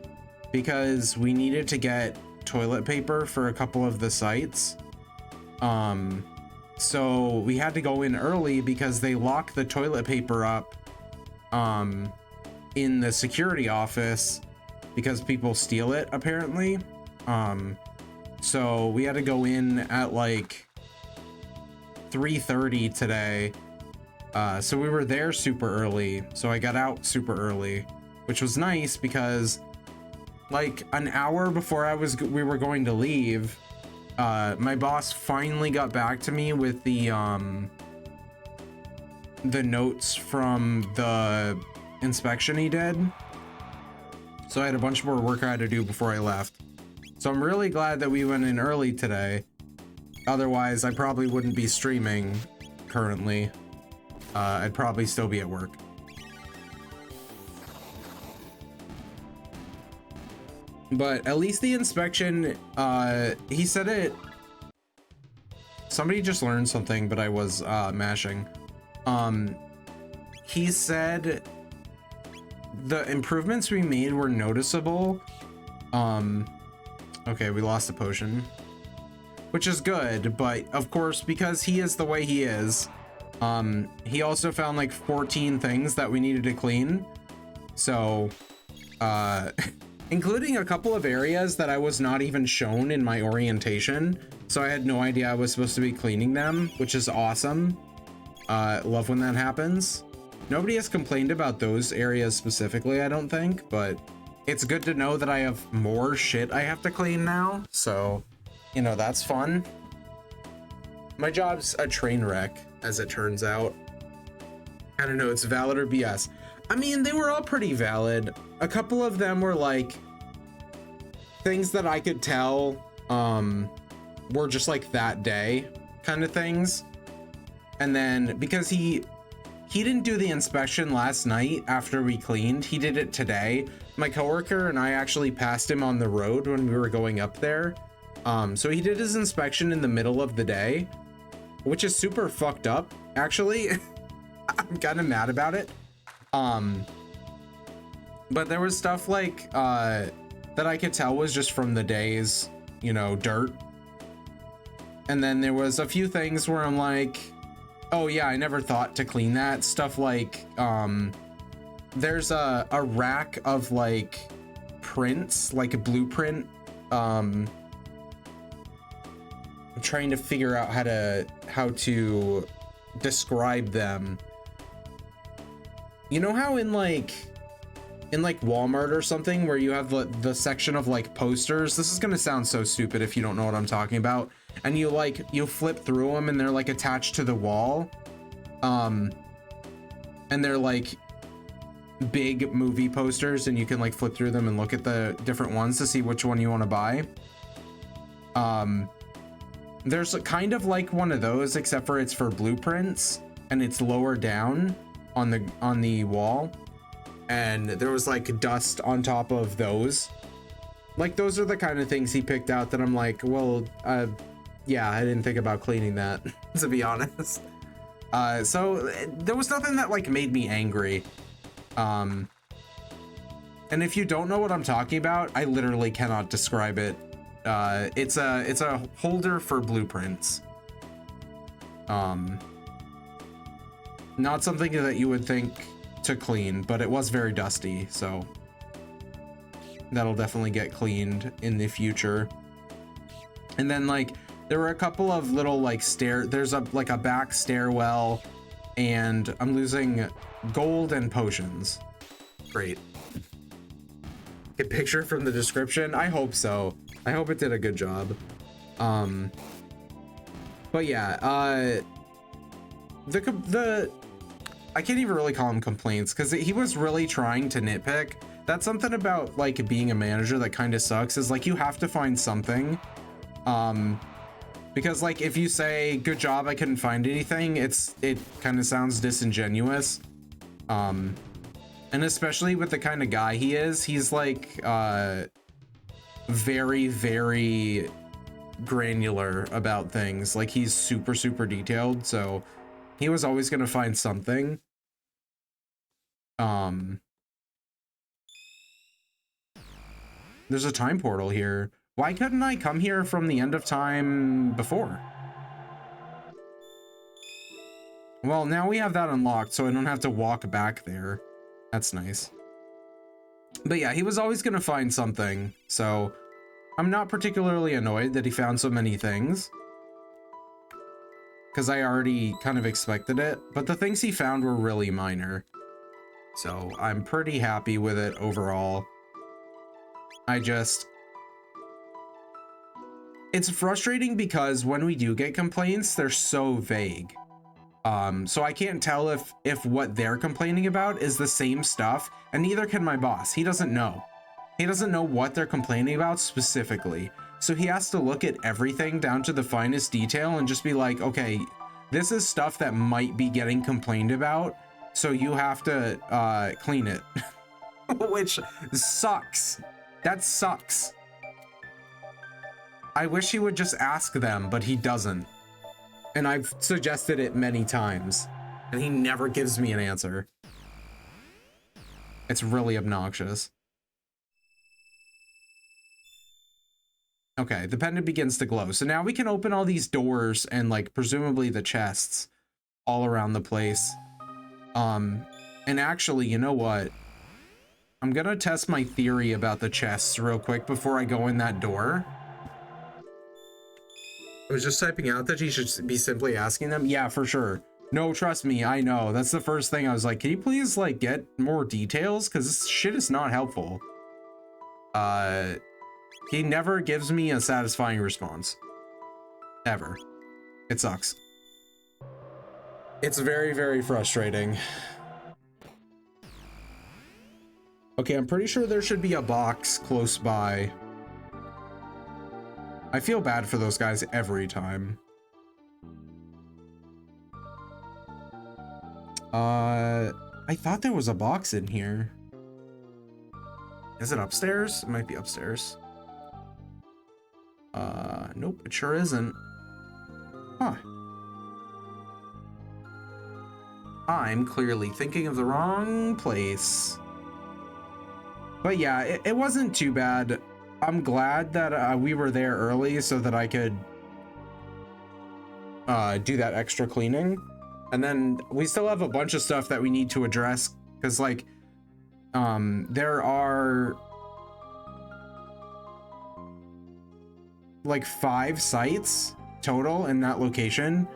Speaker 1: because we needed to get toilet paper for a couple of the sites. So we had to go in early because they lock the toilet paper up in the security office because people steal it apparently. So we had to go in at like 3:30 today. So we were there super early. So I got out super early, which was nice because like an hour before we were going to leave, my boss finally got back to me with the notes from the inspection he did. So I had a bunch more work I had to do before I left. So I'm really glad that we went in early today. Otherwise, I probably wouldn't be streaming currently. I'd probably still be at work. But at least the inspection, he said it. Somebody just learned something, but I was mashing. He said the improvements we made were noticeable. Okay, we lost a potion, which is good, but of course, because he is the way he is, he also found like 14 things that we needed to clean. So, including a couple of areas that I was not even shown in my orientation. So I had no idea I was supposed to be cleaning them, which is awesome. Love when that happens. Nobody has complained about those areas specifically, I don't think, but it's good to know that I have more shit I have to clean now. So, you know, that's fun. My job's a train wreck, as it turns out. I don't know, it's valid or BS. I mean, they were all pretty valid. A couple of them were like things that I could tell were just like that day kind of things. And then because he didn't do the inspection last night after we cleaned, he did it today. My coworker and I actually passed him on the road when we were going up there. So he did his inspection in the middle of the day, which is super fucked up, actually. I'm kind of mad about it. But there was stuff like that I could tell was just from the day's, you know, dirt. And then there was a few things where I'm like, oh yeah, I never thought to clean that. Stuff like there's a rack of like prints, like a blueprint. I'm trying to figure out how to describe them. You know how in like Walmart or something where you have the section of like posters? This is gonna sound so stupid if you don't know what I'm talking about. And you flip through them and they're like attached to the wall. And they're like big movie posters and you can like flip through them and look at the different ones to see which one you want to buy. There's kind of like one of those, except for it's for blueprints and it's lower down on the wall. And there was like dust on top of those. Like those are the kind of things he picked out that I'm like, well, yeah, I didn't think about cleaning that, to be honest. So there was nothing that like made me angry. And if you don't know what I'm talking about, I literally cannot describe it. It's a holder for blueprints. Not something that you would think to clean, but it was very dusty, so that'll definitely get cleaned in the future. And then like there were a couple of little like there's a back stairwell, and I'm losing gold and potions. Great. A picture from the description. I hope so. I hope it did a good job. But yeah, the I can't even really call him complaints because he was really trying to nitpick. That's something about like being a manager that kind of sucks, is like you have to find something Because like if you say good job, I couldn't find anything, it kind of sounds disingenuous. And especially with the kind of guy he is, he's like very, very granular about things. Like he's super, super detailed, so he was always gonna find something. There's a time portal here. Why couldn't I come here from the end of time before? Well, now we have that unlocked, so I don't have to walk back there. That's nice. But yeah, he was always gonna find something, so I'm not particularly annoyed that he found so many things, because I already kind of expected it, but the things he found were really minor. So I'm pretty happy with it overall. It's frustrating because when we do get complaints, they're so vague. So I can't tell if what they're complaining about is the same stuff, and neither can my boss. He doesn't know. He doesn't know what they're complaining about specifically. So he has to look at everything down to the finest detail and just be like, okay, this is stuff that might be getting complained about, so you have to clean it. Which sucks. That sucks. I wish he would just ask them, but he doesn't. And I've suggested it many times, and he never gives me an answer. It's really obnoxious. Okay, the pendant begins to glow. So now we can open all these doors and like presumably the chests all around the place. And actually, you know what? I'm gonna test my theory about the chests real quick before I go in that door. I was just typing out that he should be simply asking them. Yeah, for sure. No, trust me, I know. That's the first thing I was like, can you please like get more details? Because this shit is not helpful. He never gives me a satisfying response. Ever. It sucks. It's very, very frustrating. Okay, I'm pretty sure there should be a box close by. I feel bad for those guys every time. I thought there was a box in here. Is it upstairs? It might be upstairs. Nope, it sure isn't. Huh. I'm clearly thinking of the wrong place. But yeah, it wasn't too bad. I'm glad that we were there early so that I could do that extra cleaning. And then we still have a bunch of stuff that we need to address, because like there are like 5 sites total in that location,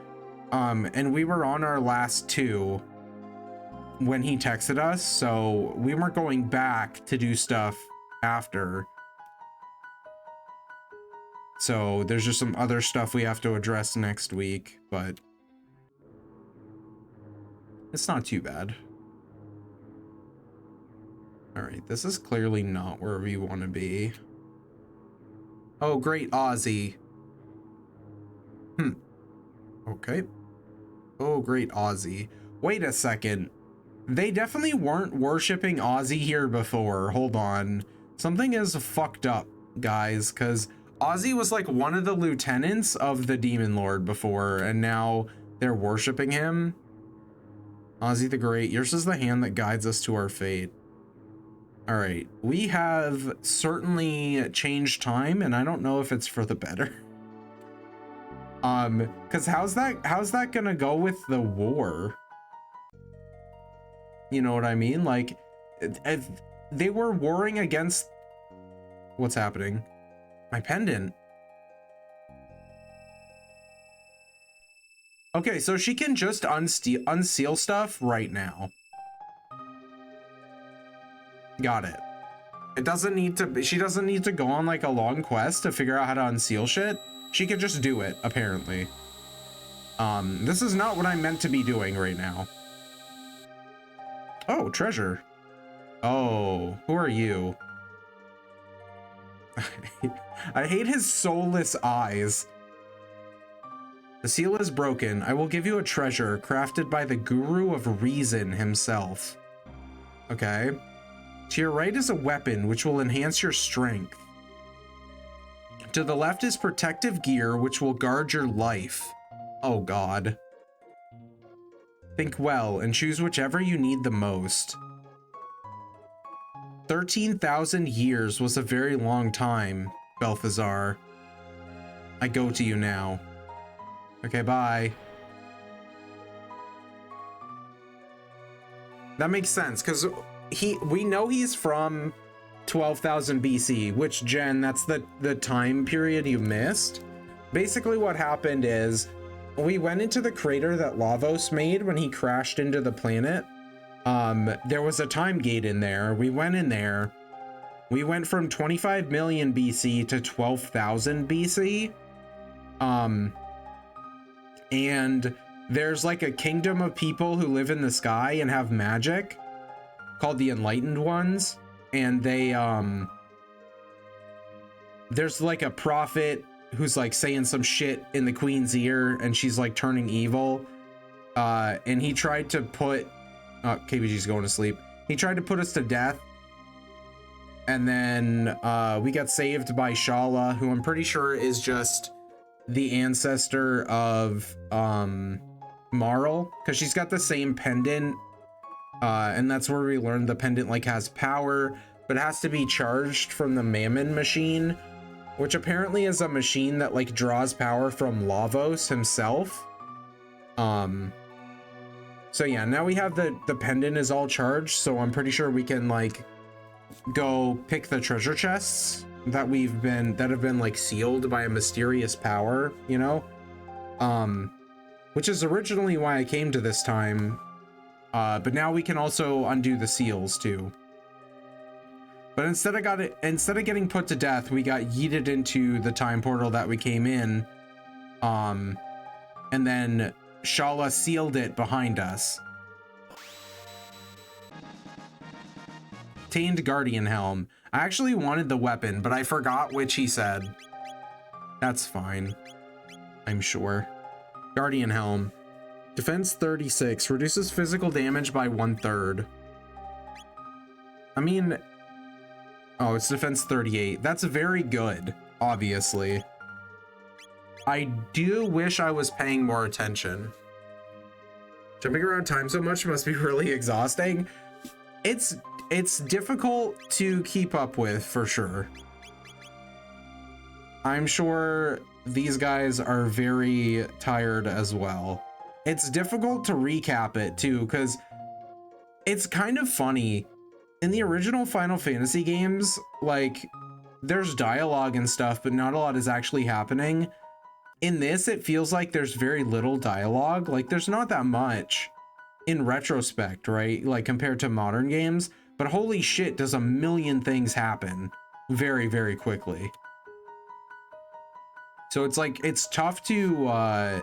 Speaker 1: and we were on our last 2 when he texted us, so we weren't going back to do stuff after. So there's just some other stuff we have to address next week, but it's not too bad. All right, this is clearly not where we want to be. Oh, great, Ozzy. Okay. Oh, great, Ozzy. Wait a second. They definitely weren't worshiping Ozzy here before. Hold on. Something is fucked up, guys, because Ozzy was like one of the lieutenants of the Demon Lord before, and now they're worshiping him. Ozzy the Great, yours is the hand that guides us to our fate. All right, we have certainly changed time, and I don't know if it's for the better. Because how's that gonna go with the war? You know what I mean? Like, if they were warring against... What's happening? My pendant. Okay, so she can just unseal stuff right now. Got it. It doesn't need to, she doesn't need to go on like a long quest to figure out how to unseal shit. She can just do it, apparently. This is not what I'm meant to be doing right now. Oh, treasure. Oh, who are you? I hate his soulless eyes. The seal is broken. I will give you a treasure crafted by the Guru of Reason himself. Okay. To your right is a weapon which will enhance your strength. To the left is protective gear which will guard your life. Oh God. Think well and choose whichever you need the most. 13,000 years was a very long time, Balthazar. I go to you now. Okay, bye. That makes sense, because we know he's from 12,000 BC, which, Jen, that's the time period you missed. Basically what happened is we went into the crater that Lavos made when he crashed into the planet. There was a time gate in there. We went in there. We went from 25 million BC to 12,000 BC. And there's like a kingdom of people who live in the sky and have magic called the Enlightened Ones. And they, there's like a prophet who's like saying some shit in the queen's ear and she's like turning evil. And he tried to put, KBG's going to sleep. He tried to put us to death. And then we got saved by Shala, who I'm pretty sure is just the ancestor of Marl, because she's got the same pendant. And that's where we learned the pendant like has power, but has to be charged from the Mammon machine, which apparently is a machine that like draws power from Lavos himself. So yeah, now we have the pendant is all charged, so I'm pretty sure we can like go pick the treasure chests that have been like sealed by a mysterious power, you know? Which is originally why I came to this time. But now we can also undo the seals too. But instead of getting put to death, we got yeeted into the time portal that we came in. And then Shala sealed it behind us. Tained Guardian Helm. I actually wanted the weapon, but I forgot which he said. That's fine, I'm sure. Guardian Helm. Defense 36. Reduces physical damage by 1/3. I mean... Oh, it's defense 38. That's very good, obviously. I do wish I was paying more attention. Jumping around time so much must be really exhausting. It's difficult to keep up with, for sure. I'm sure these guys are very tired as well. It's difficult to recap it too, because it's kind of funny. In the original Final Fantasy games, like, there's dialogue and stuff, but not a lot is actually happening. In this, it feels like there's very little dialogue. Like, there's not that much in retrospect, right? Like, compared to modern games. But holy shit, does a million things happen very, very quickly. So it's like, it's tough to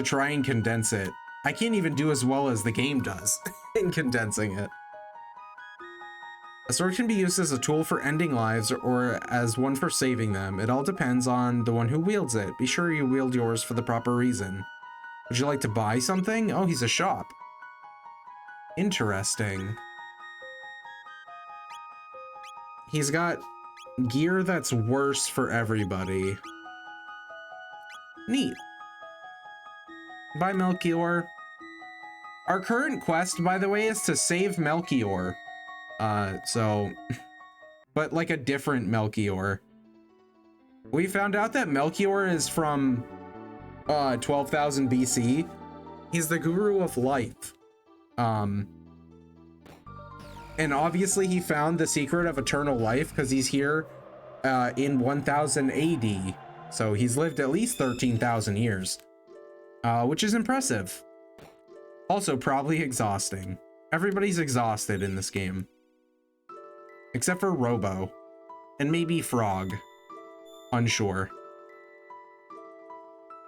Speaker 1: try and condense it. I can't even do as well as the game does in condensing it. A sword can be used as a tool for ending lives or as one for saving them. It all depends on the one who wields it. Be sure you wield yours for the proper reason. Would you like to buy something? Oh, he's a shop. Interesting. He's got gear that's worse for everybody. Neat. Bye, Melchior. Our current quest, by the way, is to save Melchior. But like a different Melchior. We found out that Melchior is from 12,000 BC. He's the guru of life. And obviously he found the secret of eternal life because he's here in 1000 AD. So he's lived at least 13,000 years, which is impressive. Also probably exhausting. Everybody's exhausted in this game. Except for Robo. And maybe Frog. Unsure.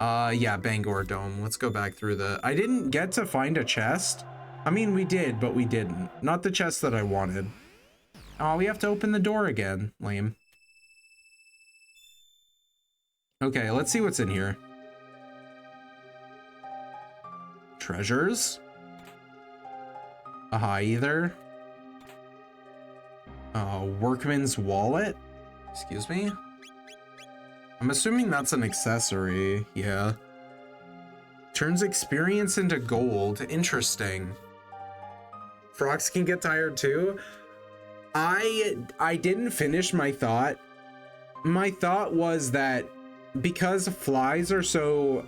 Speaker 1: Yeah, Bangor Dome. Let's go back through the... I didn't get to find a chest. I mean, we did, but we didn't. Not the chest that I wanted. Oh, we have to open the door again. Lame. Okay, let's see what's in here. Treasures. Either. Workman's wallet. Excuse me? I'm assuming that's an accessory. Yeah. Turns experience into gold. Interesting. Frogs can get tired too. I didn't finish my thought. My thought was that because flies are so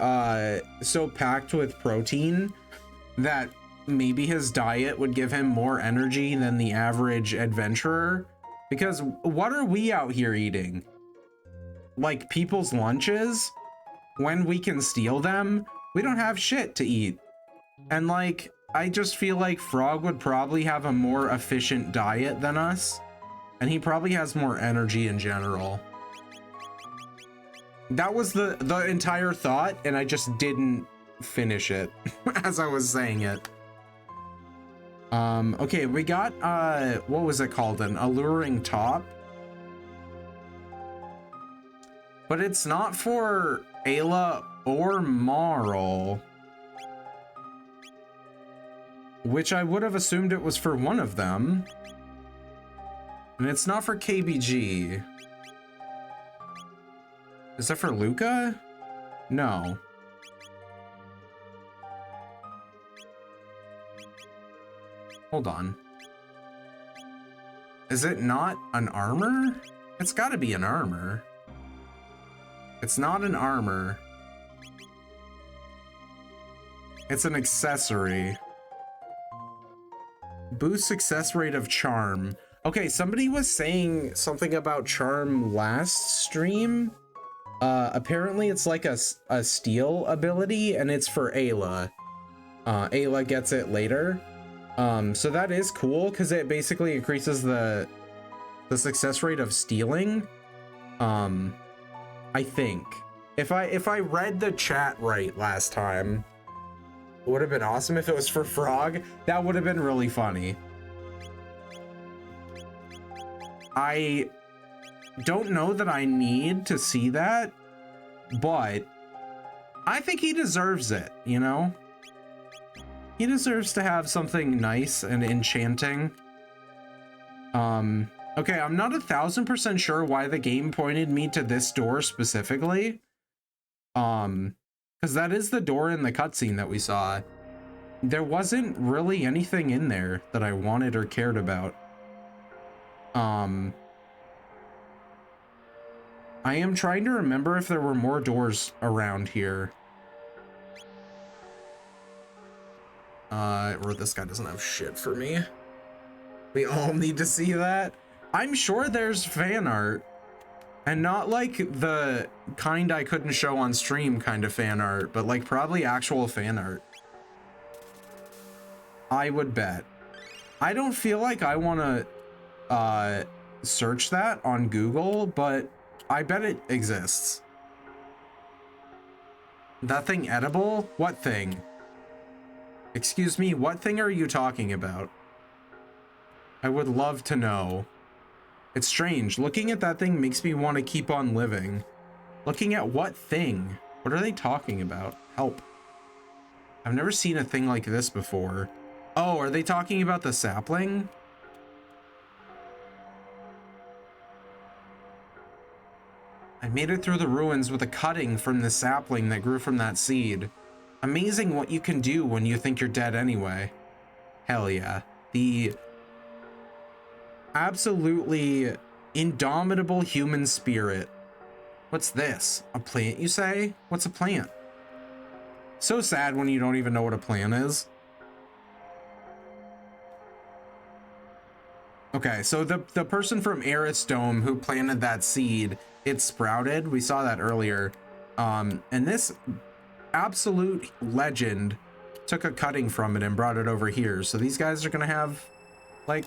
Speaker 1: packed with protein, that maybe his diet would give him more energy than the average adventurer. Because what are we out here eating? Like people's lunches? When we can steal them? We don't have shit to eat. And like, I just feel like Frog would probably have a more efficient diet than us. And he probably has more energy in general. That was the entire thought, and I just didn't finish it as I was saying it. Okay, we got, what was it called? An alluring top. But it's not for Ayla or Marl. Which I would have assumed it was for one of them. And it's not for KBG. Is that for Luca? No. Hold on. Is it not an armor? It's gotta be an armor. It's not an armor. It's an accessory. Boost success rate of charm. Okay, somebody was saying something about charm last stream. Apparently it's like a steal ability, and it's for Ayla. Ayla gets it later. So that is cool, because it basically increases the success rate of stealing. I think. If I read the chat right last time, it would have been awesome if it was for Frog. That would have been really funny. I don't know that I need to see that, but I think he deserves it, you know? He deserves to have something nice and enchanting. Okay, I'm not 1000% sure why the game pointed me to this door specifically. Because that is the door in the cutscene that we saw. There wasn't really anything in there that I wanted or cared about. I am trying to remember if there were more doors around here. Or this guy doesn't have shit for me. We all need to see that. I'm sure there's fan art. And not like the kind I couldn't show on stream kind of fan art, but like probably actual fan art. I would bet. I don't feel like I want to search that on Google, but I bet it exists. That thing edible? What thing? Excuse me, what thing are you talking about? I would love to know. It's strange. Looking at that thing makes me want to keep on living. Looking at what thing? What are they talking about? Help. I've never seen a thing like this before. Oh, are they talking about the sapling? I made it through the ruins with a cutting from the sapling that grew from that seed. Amazing what you can do when you think you're dead anyway. Hell yeah. The absolutely indomitable human spirit. What's this? A plant, you say? What's a plant? So sad when you don't even know what a plant is. Okay, so the person from Aristome who planted that seed, it sprouted. We saw that earlier. And this absolute legend took a cutting from it and brought it over here. So these guys are gonna have like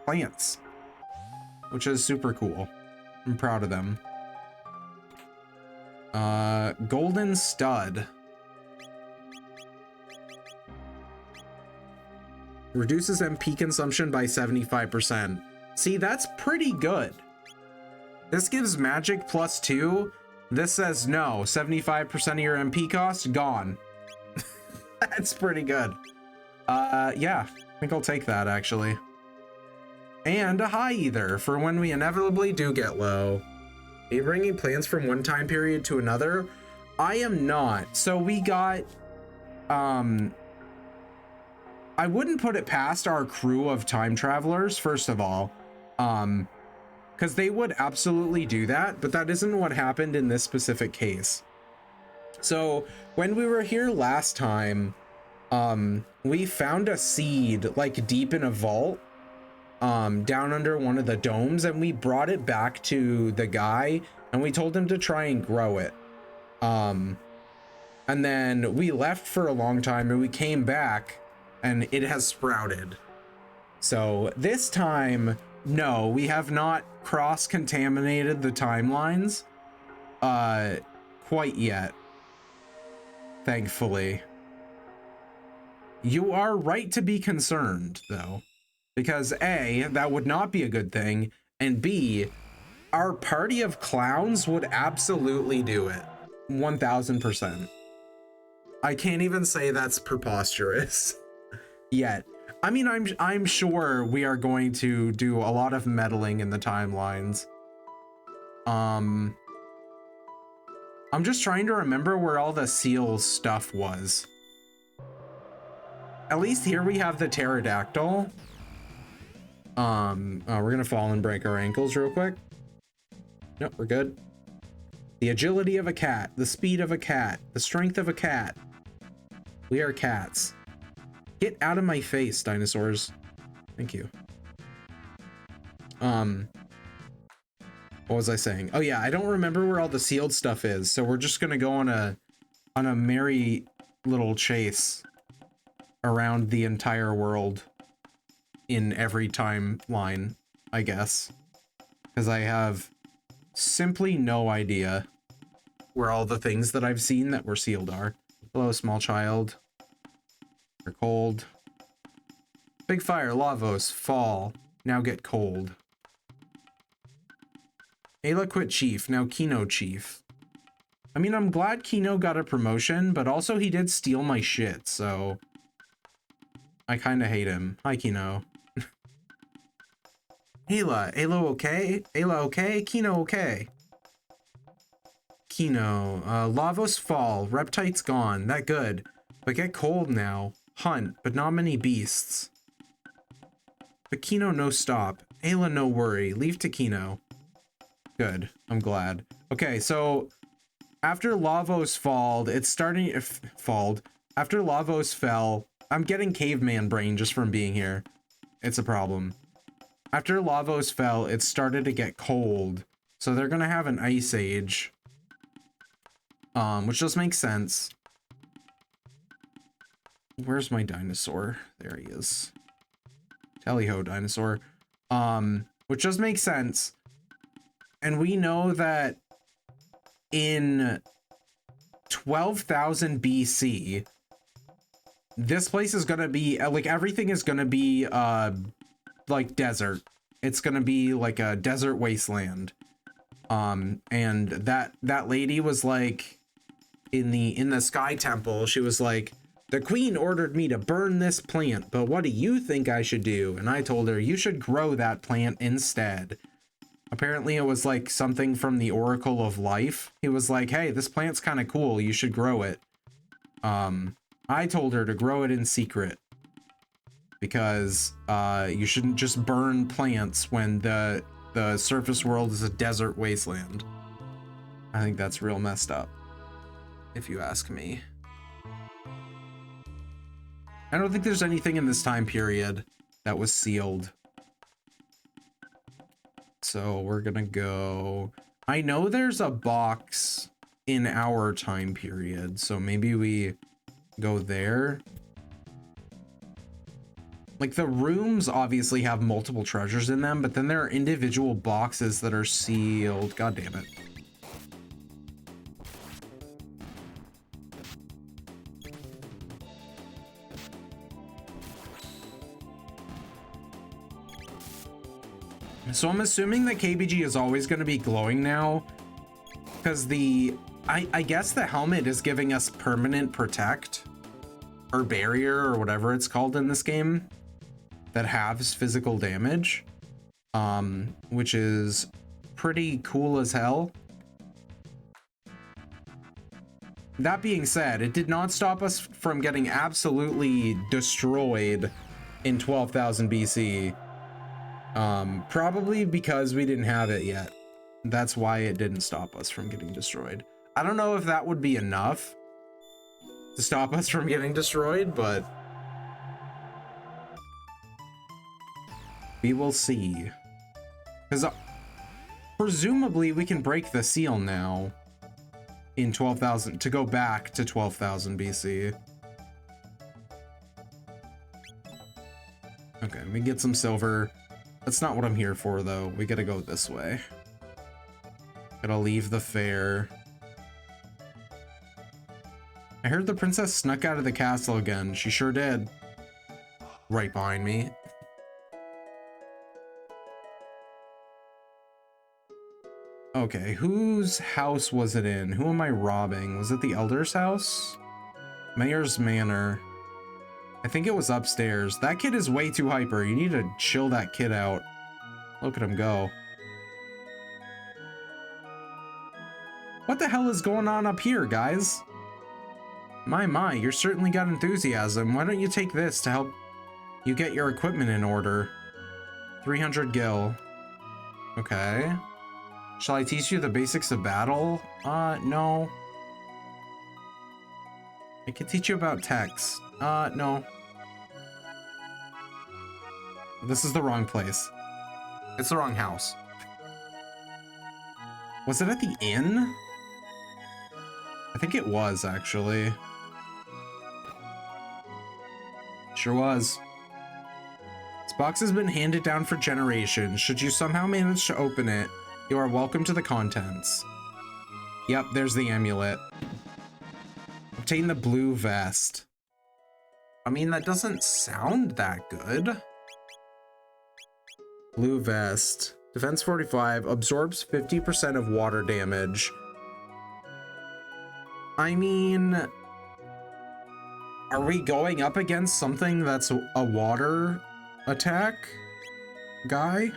Speaker 1: plants, which is super cool. I'm proud of them. Golden stud. Reduces MP consumption by 75%. See, that's pretty good. This gives magic +2, This says no. 75% of your MP cost gone. That's pretty good. Yeah, I think I'll take that actually. And a high ether for when we inevitably do get low. Are you bringing plans from one time period to another? I am not. So we got, I wouldn't put it past our crew of time travelers, first of all, because they would absolutely do that, but that isn't what happened in this specific case. So when we were here last time, we found a seed like deep in a vault, down under one of the domes, and we brought it back to the guy and we told him to try and grow it. And then we left for a long time and we came back and it has sprouted. So this time, no, we have not cross-contaminated the timelines quite yet, thankfully. You are right to be concerned, though, because A, that would not be a good thing, and B, our party of clowns would absolutely do it. 1000%. I can't even say that's preposterous yet. I mean, I'm sure we are going to do a lot of meddling in the timelines. I'm just trying to remember where all the seal stuff was. At least here we have the pterodactyl. We're gonna fall and break our ankles real quick. Nope, we're good. The agility of a cat, the speed of a cat, the strength of a cat. We are cats. Get out of my face, dinosaurs. Thank you. What was I saying? Oh yeah, I don't remember where all the sealed stuff is, so we're just gonna go on a merry little chase around the entire world in every timeline, I guess, because I have simply no idea where all the things that I've seen that were sealed are. Hello, small child. You're cold. Big fire, Lavos, fall. Now get cold. Ayla quit chief, now Kino chief. I mean, I'm glad Kino got a promotion, but also he did steal my shit, so I kind of hate him. Hi, Kino. Ayla okay? Ayla okay? Kino okay? Kino, Lavos fall, Reptite's gone, that good. But get cold now. Hunt, but not many beasts. But Kino no stop. Ayla no worry, leave to Kino. Good, I'm glad. Okay, so after Lavos falled, it's starting, after Lavos fell, I'm getting caveman brain just from being here. It's a problem. After Lavos fell, it started to get cold, so they're gonna have an ice age. Which just makes sense. Where's my dinosaur? There he is. Tally-ho, dinosaur. Which just makes sense. And we know that in 12,000 BC, this place is gonna be, like, everything is gonna be, like, desert. It's gonna be like a desert wasteland. And that lady was like, in the Sky Temple, she was like, the queen ordered me to burn this plant, but what do you think I should do? And I told her, you should grow that plant instead. Apparently it was like something from the Oracle of Life. He was like, hey, this plant's kind of cool, you should grow it. I told her to grow it in secret, because you shouldn't just burn plants when the surface world is a desert wasteland. I think that's real messed up, if you ask me. I don't think there's anything in this time period that was sealed. So we're gonna go... I know there's a box in our time period, so maybe we go there. Like, the rooms obviously have multiple treasures in them, but then there are individual boxes that are sealed. God damn it. So I'm assuming that KBG is always going to be glowing now, Because I guess the helmet is giving us permanent protect or barrier or whatever it's called in this game that halves physical damage, which is pretty cool as hell. That being said, it did not stop us from getting absolutely destroyed in 12,000 BC. Probably because we didn't have it yet. That's why it didn't stop us from getting destroyed. I don't know if that would be enough to stop us from getting destroyed, but we will see. Because presumably we can break the seal now in 12,000 to go back to 12,000 BC. Okay, we get some silver. That's not what I'm here for, though. We gotta go this way. Gotta leave the fair. I heard the princess snuck out of the castle again. She sure did. Right behind me. Okay, whose house was it in? Who am I robbing? Was it the elder's house? Mayor's Manor. I think it was upstairs. That kid is way too hyper. You need to chill that kid out. Look at him go. What the hell is going on up here, guys? My, you're certainly got enthusiasm. Why don't you take this to help you get your equipment in order? 300 gil. Okay. Shall I teach you the basics of battle? No. I can teach you about text. No. This is the wrong place. It's the wrong house. Was it at the inn? I think it was, actually. Sure was. This box has been handed down for generations. Should you somehow manage to open it, you are welcome to the contents. Yep, there's the amulet. Obtain the blue vest. I mean, that doesn't sound that good. Blue vest. Defense 45. Absorbs 50% of water damage. I mean, are we going up against something that's a water attack guy?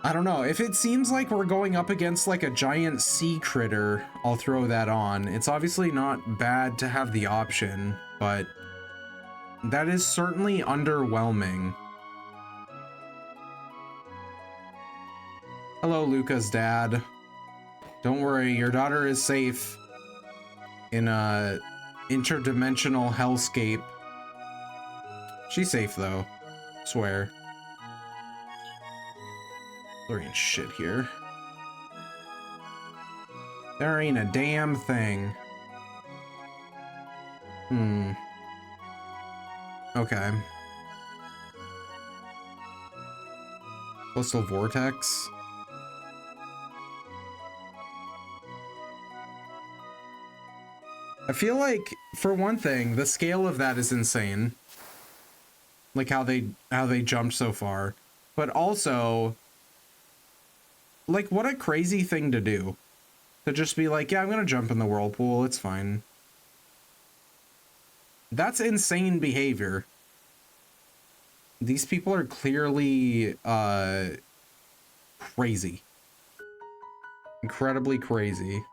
Speaker 1: I don't know. If it seems like we're going up against like a giant sea critter, I'll throw that on. It's obviously not bad to have the option, but that is certainly underwhelming. Hello, Luca's dad. Don't worry, your daughter is safe in a interdimensional hellscape. She's safe though, swear. There ain't shit here. There ain't a damn thing. Okay. Coastal vortex. I feel like, for one thing, the scale of that is insane. Like how they jumped so far. But also, like, what a crazy thing to do. To just be like, yeah, I'm gonna jump in the whirlpool, it's fine. That's insane behavior. These people are clearly, crazy. Incredibly crazy.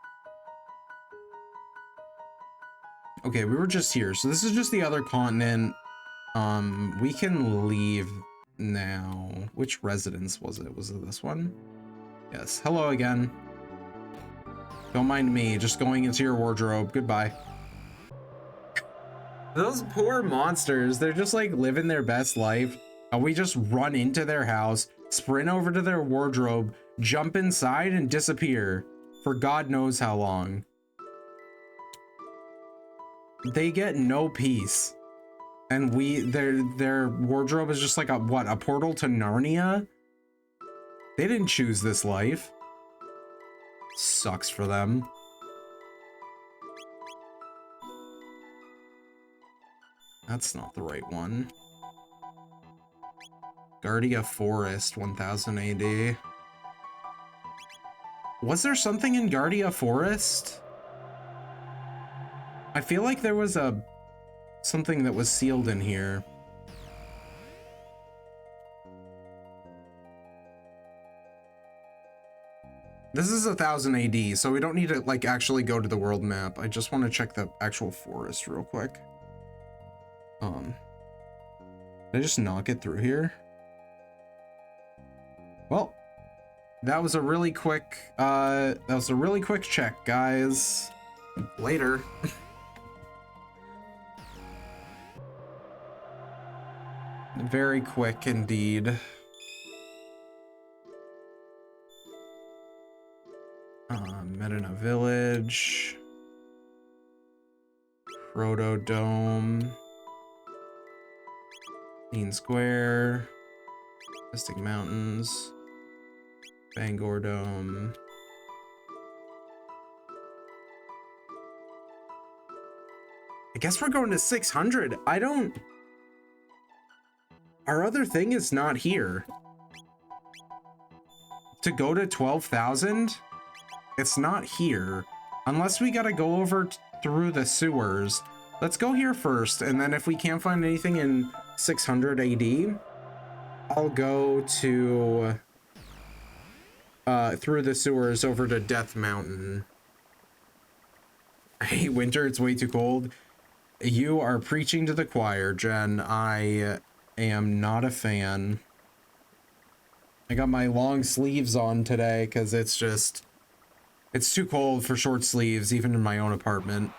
Speaker 1: Okay, we were just here, so this is just the other continent. We can leave now. Which residence was it? Was it this one? Yes. Hello again. Don't mind me, just going into your wardrobe. Goodbye. Those poor monsters, they're just like living their best life. And we just run into their house, sprint over to their wardrobe, jump inside and disappear for God knows how long. They get no peace. And their wardrobe is just like a portal to Narnia? They didn't choose this life. Sucks for them. That's not the right one. Guardia Forest, 1000 AD. Was there something in Guardia Forest? I feel like there was something that was sealed in here. This is 1000 AD, so we don't need to like actually go to the world map. I just want to check the actual forest real quick. Did I just not get through here? Well, that was a really quick check, guys. Later. Very quick indeed. Medina Village. Protodome. Dean Square. Mystic Mountains. Bangor Dome. I guess we're going to 600. Our other thing is not here. To go to 12,000, it's not here. Unless we gotta go over through the sewers. Let's go here first, and then if we can't find anything in 600 AD, I'll go to through the sewers over to Death Mountain. I hate winter, it's way too cold. You are preaching to the choir, Jen. I am not a fan. I got my long sleeves on today because it's too cold for short sleeves, even in my own apartment.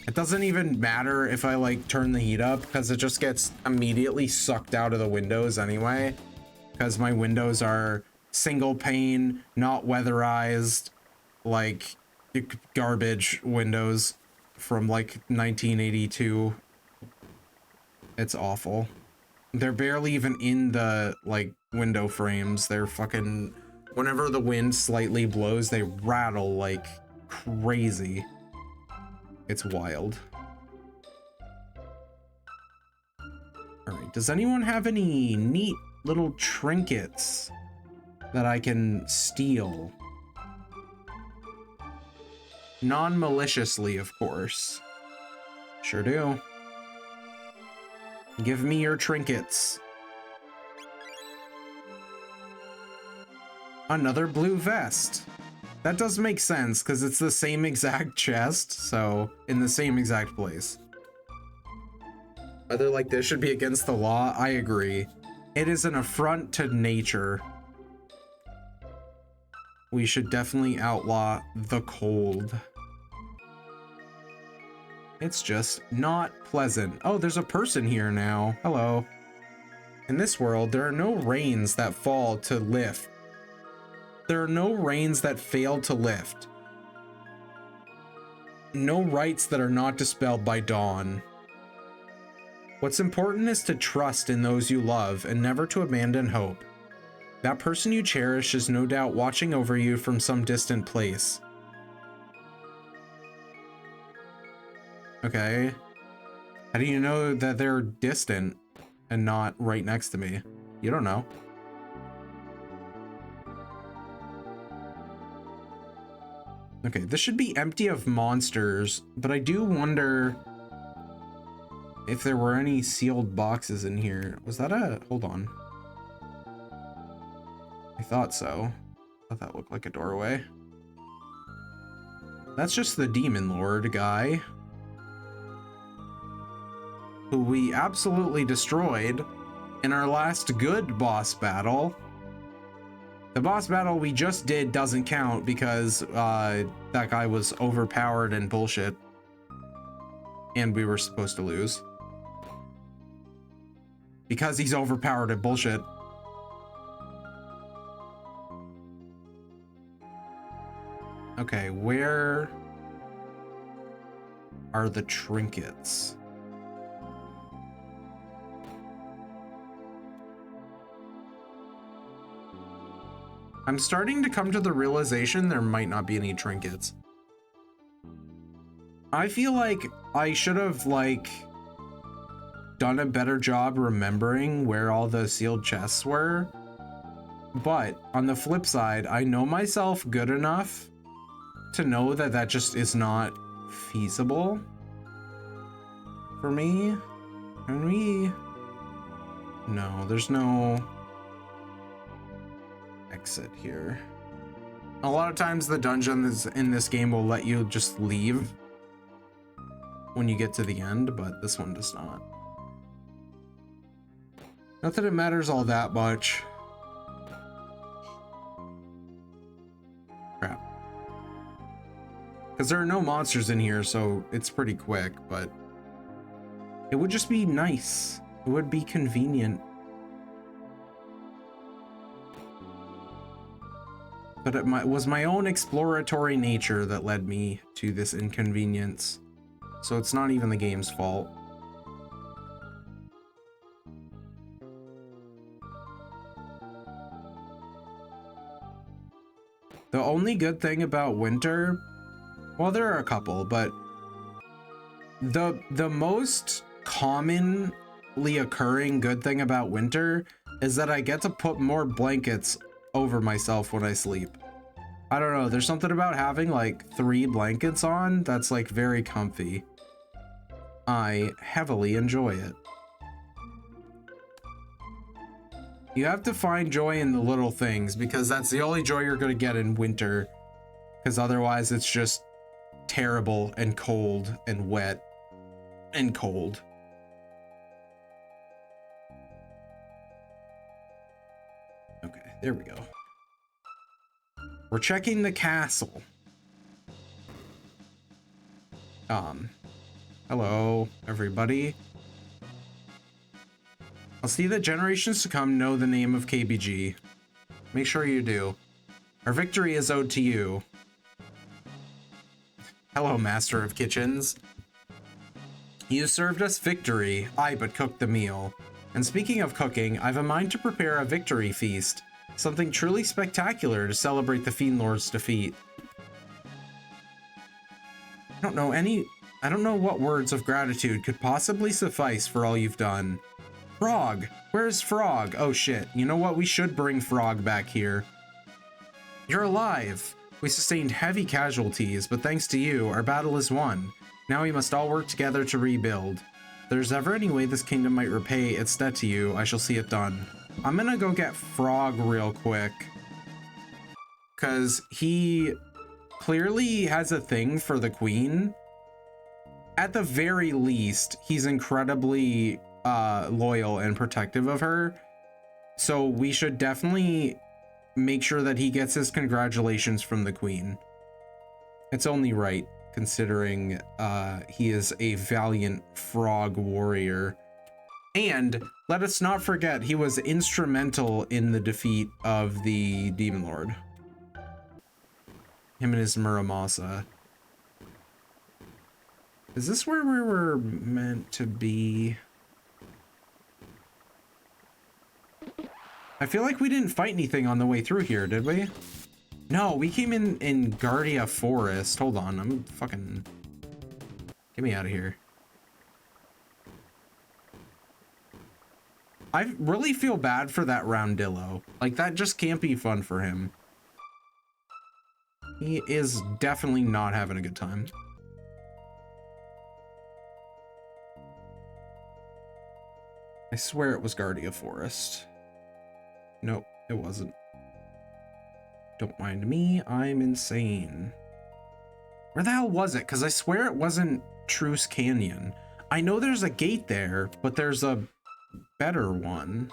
Speaker 1: It doesn't even matter if I like turn the heat up because it just gets immediately sucked out of the windows anyway, because my windows are single pane, not weatherized, like garbage windows from like 1982. It's awful. They're barely even in the like window frames. They're fucking, whenever the wind slightly blows, they rattle like crazy. It's wild. All right, does anyone have any neat little trinkets that I can steal? Non-maliciously, of course. Sure do. Give me your trinkets. Another blue vest. That does make sense because it's the same exact chest, so in the same exact place. Other like this should be against the law. I agree. It is an affront to nature. We should definitely outlaw the cold. It's just not pleasant. Oh, there's a person here now. Hello. In this world, there are no rains that fall to lift. There are no rains that fail to lift. No rights that are not dispelled by dawn. What's important is to trust in those you love and never to abandon hope. That person you cherish is no doubt watching over you from some distant place. Okay. How do you know that they're distant and not right next to me? You don't know. Okay, this should be empty of monsters, but I do wonder if there were any sealed boxes in here. Was that a... Hold on. I thought so. I thought that looked like a doorway. That's just the Demon Lord guy, who we absolutely destroyed in our last good boss battle. The boss battle we just did doesn't count because that guy was overpowered and bullshit. And we were supposed to lose. Because he's overpowered and bullshit. Okay, where are the trinkets? I'm starting to come to the realization there might not be any trinkets. I feel like I should have like done a better job remembering where all the sealed chests were. But on the flip side, I know myself good enough to know that that just is not feasible for me. Can we? No, there's no exit here. A lot of times the dungeons in this game will let you just leave when you get to the end, but this one does not. Not that it matters all that much. Crap. Because there are no monsters in here, so it's pretty quick, but it would just be nice. It would be convenient. But it was my own exploratory nature that led me to this inconvenience. So it's not even the game's fault. The only good thing about winter, well, there are a couple, but the most commonly occurring good thing about winter is that I get to put more blankets over myself when I sleep. I don't know, there's something about having like 3 blankets on that's like very comfy. I heavily enjoy it. You have to find joy in the little things because that's the only joy you're gonna get in winter, because otherwise it's just terrible and cold and wet and cold. Okay, there we go. We're checking the castle. Hello, everybody. I'll see that generations to come know the name of KBG. Make sure you do. Our victory is owed to you. Hello, Master of Kitchens. You served us victory, I but cooked the meal. And speaking of cooking, I've a mind to prepare a victory feast. Something truly spectacular to celebrate the Fiend Lord's defeat. I don't know what words of gratitude could possibly suffice for all you've done. Frog! Where's Frog? Oh shit, you know what? We should bring Frog back here. You're alive! We sustained heavy casualties, but thanks to you, our battle is won. Now we must all work together to rebuild. If there's ever any way this kingdom might repay its debt to you, I shall see it done. I'm gonna go get Frog real quick, because he clearly has a thing for the queen. At the very least, he's incredibly loyal and protective of her. So we should definitely make sure that he gets his congratulations from the queen. It's only right, considering he is a valiant frog warrior. And let us not forget, he was instrumental in the defeat of the Demon Lord. Him and his Muramasa. Is this where we were meant to be? I feel like we didn't fight anything on the way through here, did we? No, we came in Guardia Forest. Hold on, I'm fucking... Get me out of here. I really feel bad for that Roundillo. Like, that just can't be fun for him. He is definitely not having a good time. I swear it was Guardia Forest. Nope, it wasn't. Don't mind me, I'm insane. Where the hell was it? Because I swear it wasn't Truce Canyon. I know there's a gate there, but there's a better one.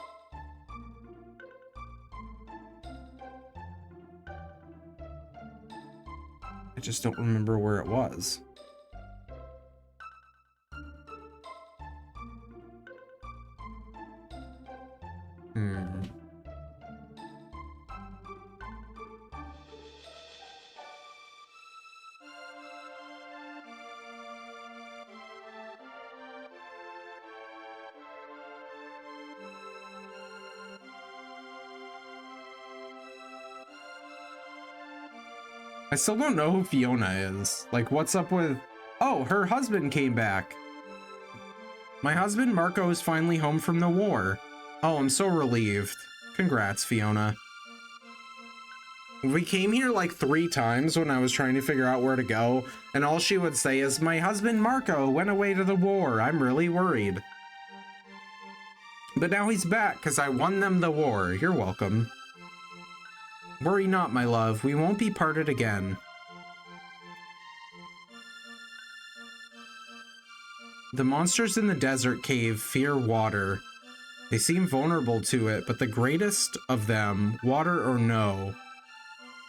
Speaker 1: I just don't remember where it was. I still don't know who Fiona is. Like, what's up with... Oh, her husband came back. My husband, Marco, is finally home from the war. Oh, I'm so relieved. Congrats, Fiona. We came here like 3 times when I was trying to figure out where to go, and all she would say is, "My husband Marco went away to the war. I'm really worried." But now he's back because I won them the war. You're welcome. Worry not, my love. We won't be parted again. The monsters in the desert cave fear water. They seem vulnerable to it, but the greatest of them, water or no,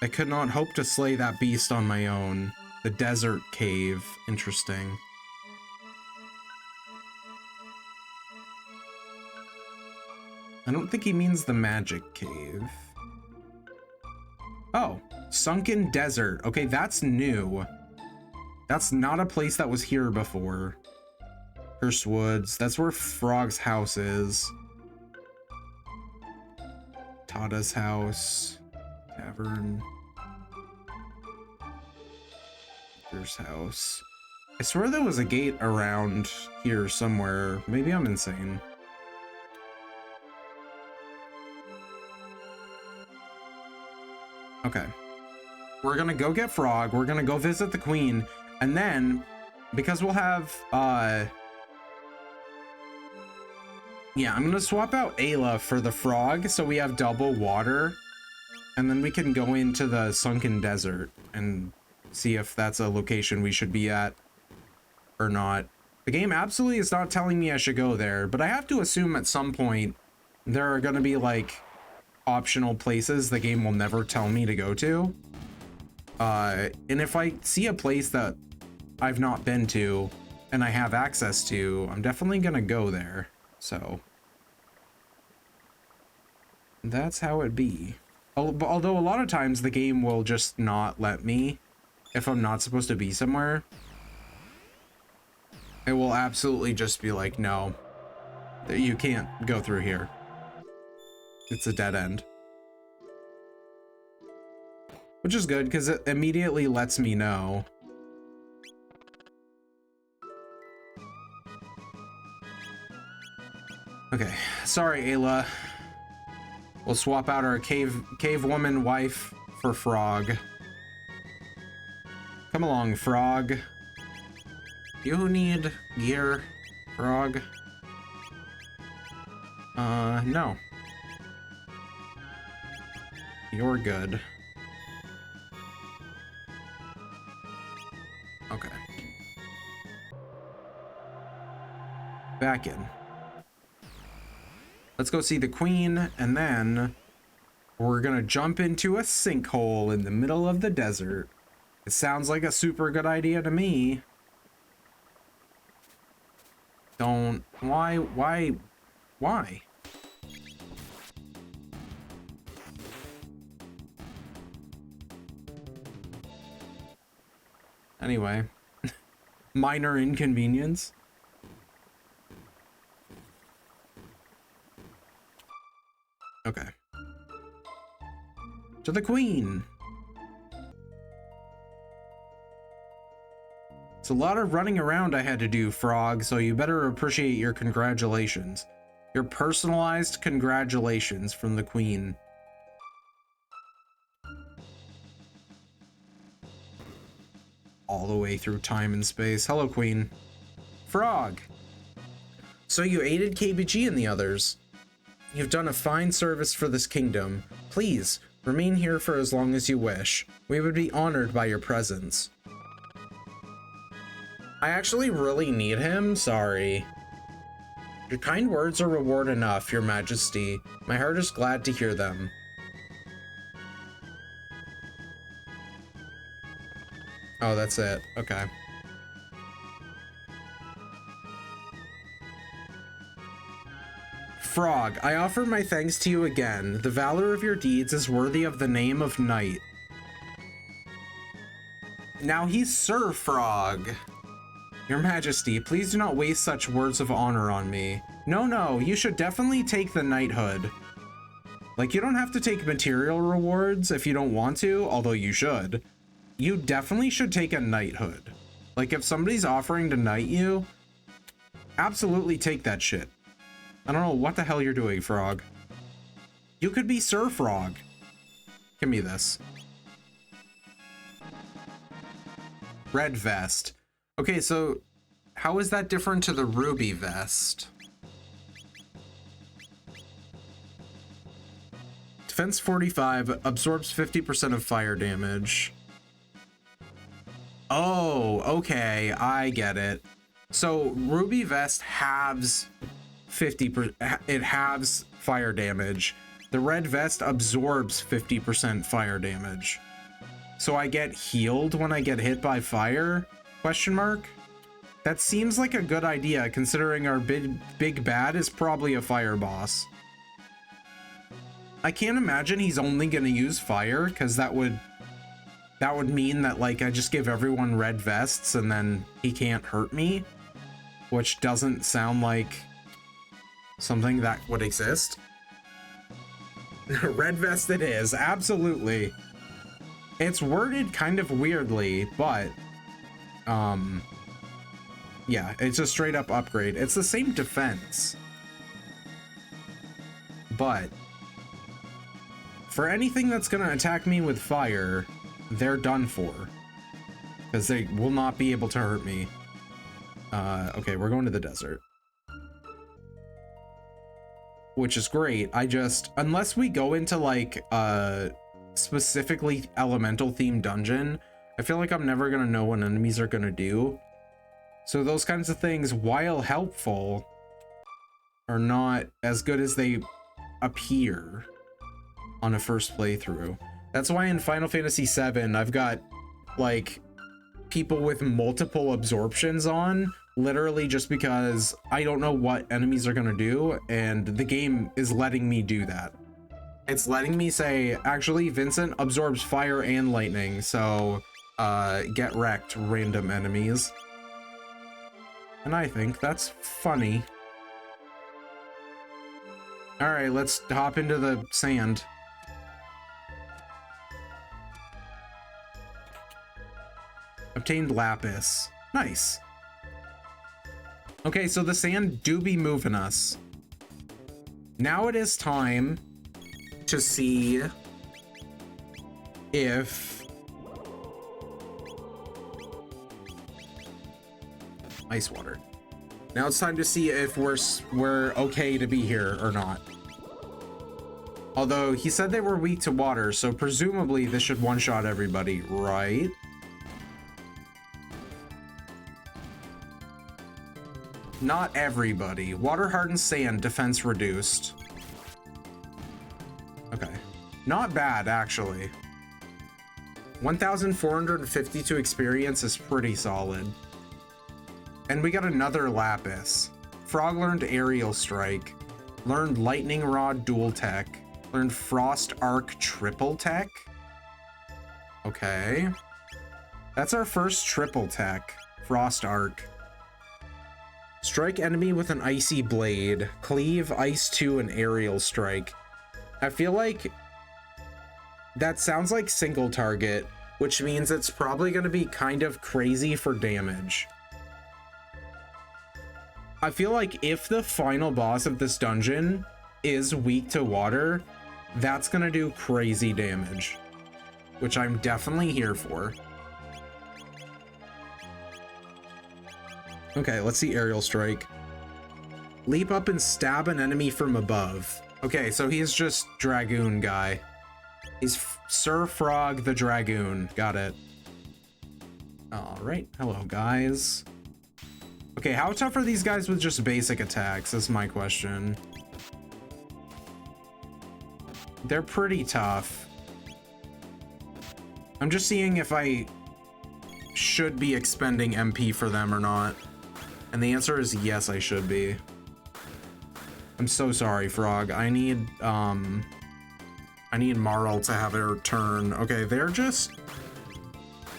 Speaker 1: I could not hope to slay that beast on my own. The desert cave. Interesting. I don't think he means the magic cave. Oh, sunken desert. Okay, that's new. That's not a place that was here before. Hearst Woods. That's where Frog's house is. Tada's house. Tavern. Here's house. I swear there was a gate around here somewhere. Maybe I'm insane. Okay. We're gonna go get Frog. We're gonna go visit the Queen. And then, because we'll have, yeah, I'm gonna swap out Ayla for the Frog so we have double water. And then we can go into the sunken desert and see if that's a location we should be at or not. The game absolutely is not telling me I should go there, but I have to assume at some point there are gonna be like optional places the game will never tell me to go to. And if I see a place that I've not been to and I have access to, I'm definitely gonna go there. So that's how it be. Although a lot of times the game will just not let me if I'm not supposed to be somewhere. It will absolutely just be like, no, you can't go through here. It's a dead end. Which is good because it immediately lets me know. Okay, sorry, Ayla. We'll swap out our cave woman wife for Frog. Come along, Frog. You need gear, Frog? No. You're good. Okay. Back in. Let's go see the Queen, and then we're gonna jump into a sinkhole in the middle of the desert. It sounds like a super good idea to me. Don't... Why? Anyway. Minor inconvenience. Okay. To the Queen. It's a lot of running around I had to do, Frog, so you better appreciate your congratulations. Your personalized congratulations from the Queen. All the way through time and space. Hello, Queen. Frog. So you aided KBG and the others. You've done a fine service for this kingdom. Please, remain here for as long as you wish. We would be honored by your presence. I actually really need him, sorry. Your kind words are reward enough, Your Majesty. My heart is glad to hear them. Oh, that's it. Okay. Frog, I offer my thanks to you again. The valor of your deeds is worthy of the name of knight. Now he's Sir Frog. Your Majesty, please do not waste such words of honor on me. No, you should definitely take the knighthood. Like, you don't have to take material rewards if you don't want to, although you should. You definitely should take a knighthood. Like, if somebody's offering to knight you, absolutely take that shit. I don't know what the hell you're doing, Frog. You could be Sir Frog. Give me this. Red vest. Okay, so how is that different to the ruby vest? Defense 45, absorbs 50% of fire damage. Oh, okay, I get it. So ruby vest halves 50%, it halves fire damage. The red vest absorbs 50% fire damage. So I get healed when I get hit by fire? Question mark? That seems like a good idea considering our big bad is probably a fire boss. I can't imagine he's only gonna use fire, because that would mean that like I just give everyone red vests and then he can't hurt me, which doesn't sound like something that would exist. Red vest it is, absolutely. It's worded kind of weirdly, but yeah, it's a straight up upgrade. It's the same defense, but for anything that's gonna attack me with fire, they're done for, because they will not be able to hurt me. Okay, we're going to the desert, which is great. Unless we go into like a specifically elemental themed dungeon, I feel like I'm never gonna know what enemies are gonna do. So those kinds of things, while helpful, are not as good as they appear on a first playthrough. That's why in Final Fantasy VII, I've got like people with multiple absorptions on, literally just because I don't know what enemies are gonna do, and the game is letting me do that. It's letting me say, actually, Vincent absorbs fire and lightning, so get wrecked, random enemies. And I think that's funny. All right, let's hop into the sand. Obtained lapis. Nice. Okay, so the sand do be moving us. Now it is time to see if ice water. Now it's time to see if we're okay to be here or not. Although he said they were weak to water, so presumably this should one-shot everybody, right? Not everybody. Water hardened sand, defense reduced. Okay. Not bad, actually. 1,452 experience is pretty solid. And we got another lapis. Frog learned aerial strike. Learned lightning rod dual tech. Learned frost arc triple tech. Okay. That's our first triple tech. Frost arc. Strike enemy with an icy blade. Cleave, ice 2, and aerial strike. I feel like that sounds like single target, which means it's probably going to be kind of crazy for damage. I feel like if the final boss of this dungeon is weak to water, that's going to do crazy damage, which I'm definitely here for. Okay, let's see aerial strike. Leap up and stab an enemy from above. Okay, so he's just Dragoon guy. He's Sir Frog the Dragoon. Got it. All right, hello guys. Okay, how tough are these guys with just basic attacks? That's my question. They're pretty tough. I'm just seeing if I should be expending MP for them or not. And the answer is yes, I should be. I'm so sorry, Frog. I need Marl to have her turn. Okay, they're just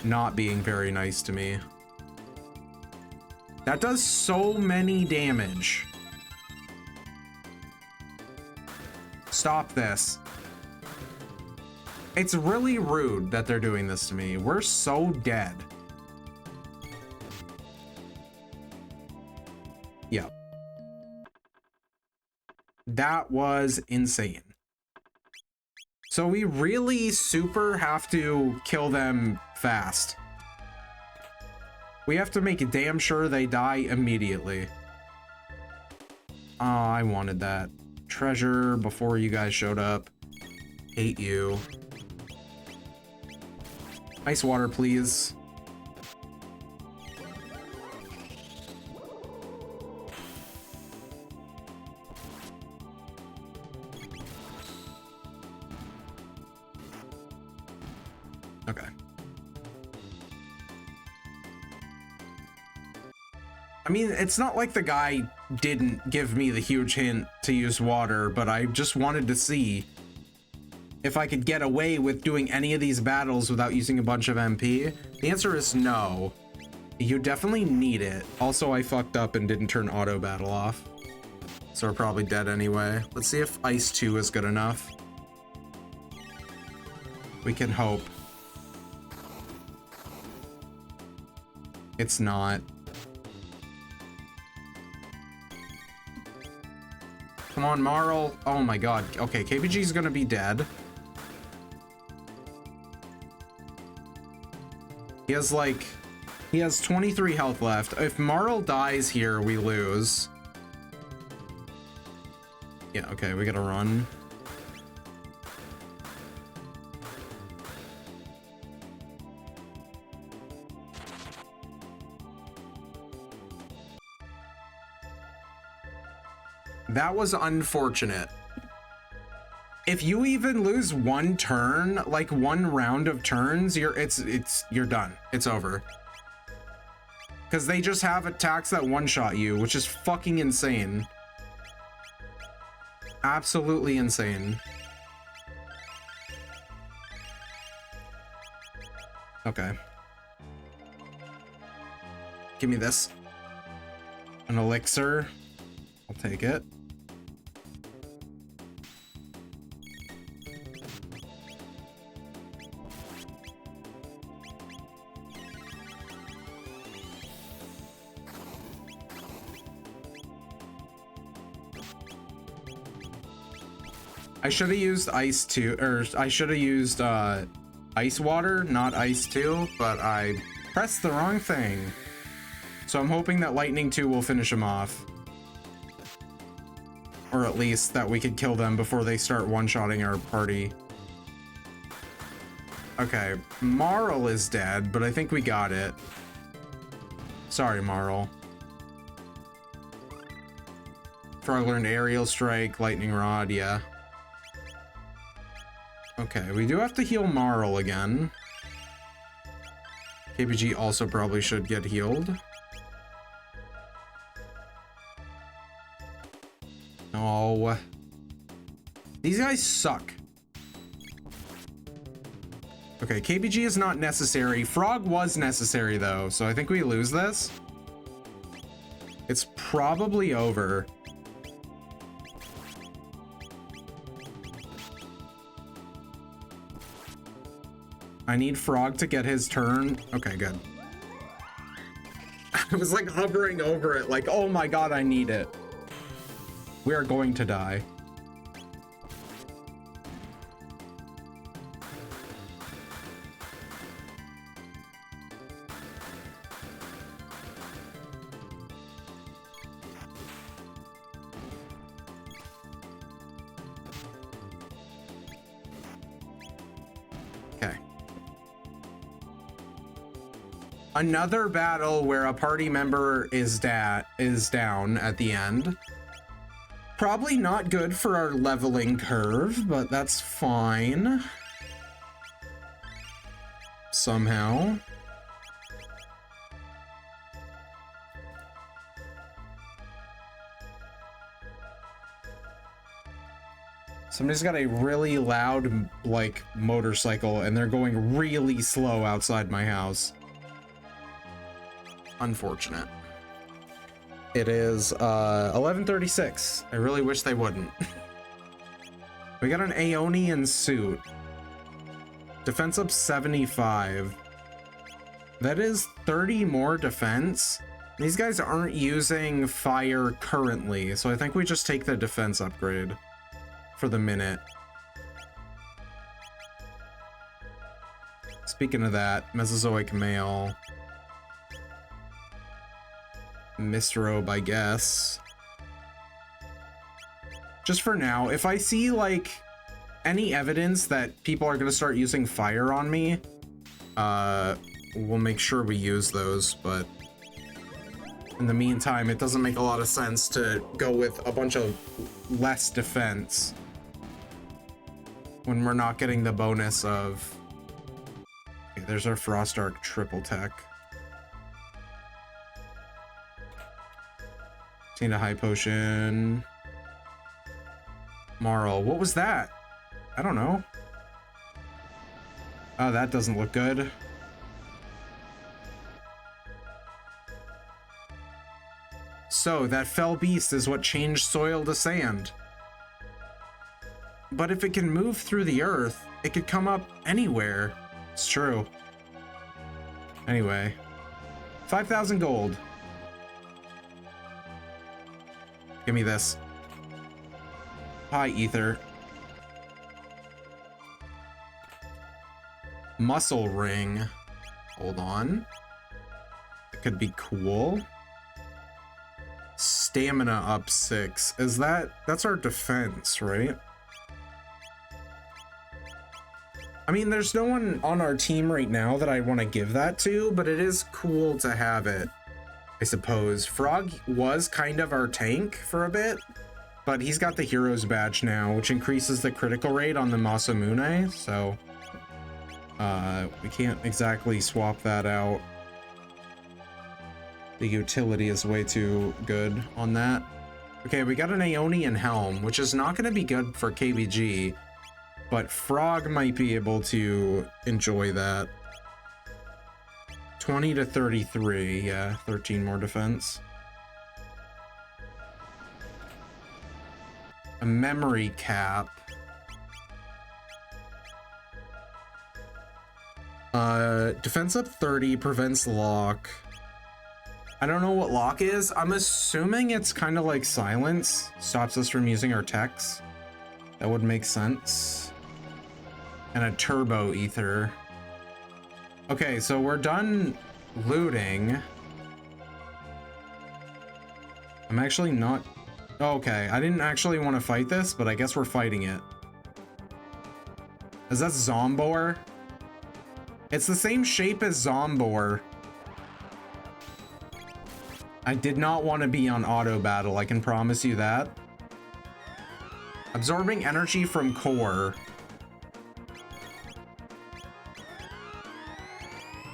Speaker 1: not being very nice to me. That does so many damage. Stop this. It's really rude that they're doing this to me. We're so dead. Yeah. That was insane. So we really super have to kill them fast. We have to make damn sure they die immediately. Oh, I wanted that. Treasure before you guys showed up. Hate you. Ice water, please. Okay. I mean, it's not like the guy didn't give me the huge hint to use water, but I just wanted to see if I could get away with doing any of these battles without using a bunch of MP. The answer is no. You definitely need it. Also, I fucked up and didn't turn auto battle off, so we're probably dead anyway. Let's see if Ice 2 is good enough. We can hope. It's not. Come on, Marl. Oh my god. Okay, KBG is gonna be dead. He has 23 health left. If Marl dies here, we lose. Yeah, okay, we gotta run. That was unfortunate. If you even lose one turn, like one round of turns, you're done. It's over. Because they just have attacks that one-shot you, which is fucking insane. Absolutely insane. Okay. Give me this. An elixir. I'll take it. I should have used ice 2, or I should have used ice water, not ice 2, but I pressed the wrong thing. So I'm hoping that lightning 2 will finish him off. Or at least that we could kill them before they start one-shotting our party. Okay, Marl is dead, but I think we got it. Sorry, Marl. Frog learned aerial strike, lightning rod, yeah. Okay, we do have to heal Marl again. KBG also probably should get healed. No. These guys suck. Okay, KBG is not necessary. Frog was necessary though, so I think we lose this. It's probably over. I need Frog to get his turn. Okay, good. I was like hovering over it, like, oh my god, I need it. We are going to die. Okay. Another battle where a party member is down at the end. Probably not good for our leveling curve, but that's fine. Somehow. Somebody's got a really loud, like, motorcycle, and they're going really slow outside my house. Unfortunate. It is 11:36. I really wish they wouldn't. We got an Aeonian suit. Defense up 75. That is 30 more defense. These guys aren't using fire currently, so I think we just take the defense upgrade for the minute. Speaking of that, Mesozoic male. Mistrobe, I guess. Just for now, if I see like any evidence that people are gonna start using fire on me, we'll make sure we use those, but in the meantime, it doesn't make a lot of sense to go with a bunch of less defense when we're not getting the bonus of... Okay, there's our Frost Arc triple tech. Need a high potion. Marl, what was that? I don't know. Oh, that doesn't look good. So, that fell beast is what changed soil to sand. But if it can move through the earth, it could come up anywhere. It's true. Anyway. 5,000 gold. Give me this. Hi, Ether. Muscle ring. Hold on. It could be cool. Stamina up 6. Is that's our defense, right? I mean, there's no one on our team right now that I want to give that to, but it is cool to have it, I suppose. Frog was kind of our tank for a bit, but he's got the hero's badge now, which increases the critical rate on the Masamune, so we can't exactly swap that out. The utility is way too good on that. Okay, we got an Aeonian Helm, which is not going to be good for KBG, but Frog might be able to enjoy that. 20 to 33, yeah, 13 more defense. A memory cap. Defense up 30, prevents lock. I don't know what lock is. I'm assuming it's kind of like silence. Stops us from using our techs. That would make sense. And a turbo ether. Okay, so we're done looting. I'm actually not... Okay, I didn't actually want to fight this, but I guess we're fighting it. Is that Zombor? It's the same shape as Zombor. I did not want to be on auto battle, I can promise you that. Absorbing energy from core.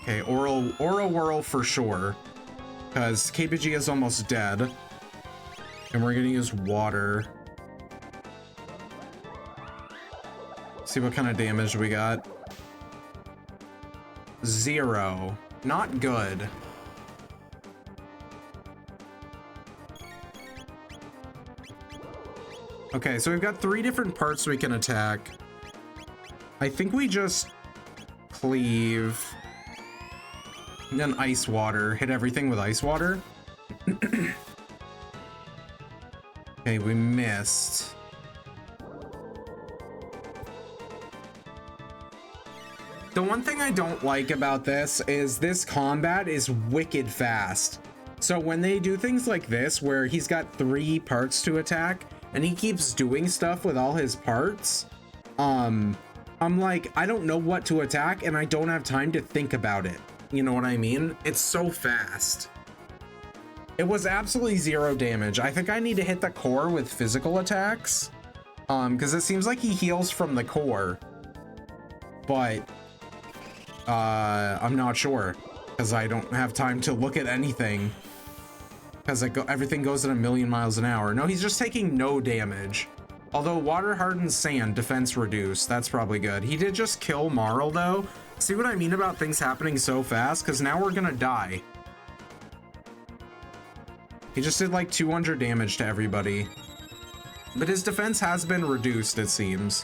Speaker 1: Okay, Aura Whirl for sure, because KBG is almost dead. And we're gonna use water. See what kind of damage we got. 0. Not good. Okay, so we've got 3 different parts we can attack. I think we just cleave. And then ice water. Hit everything with ice water. Okay, we missed. The one thing I don't like about this is this combat is wicked fast. So when they do things like this, where he's got 3 parts to attack, and he keeps doing stuff with all his parts, I'm like, I don't know what to attack, and I don't have time to think about it. You know what I mean? It's so fast. It was absolutely 0 damage. I think I need to hit the core with physical attacks, because it seems like he heals from the core, but I'm not sure, because I don't have time to look at anything, because everything goes at 1,000,000 miles an hour. No, he's just taking no damage. Although water hardened sand, defense reduced. That's probably good. He did just kill Marl though. See what I mean about things happening so fast? Because now we're gonna die. He just did like 200 damage to everybody. But his defense has been reduced, it seems.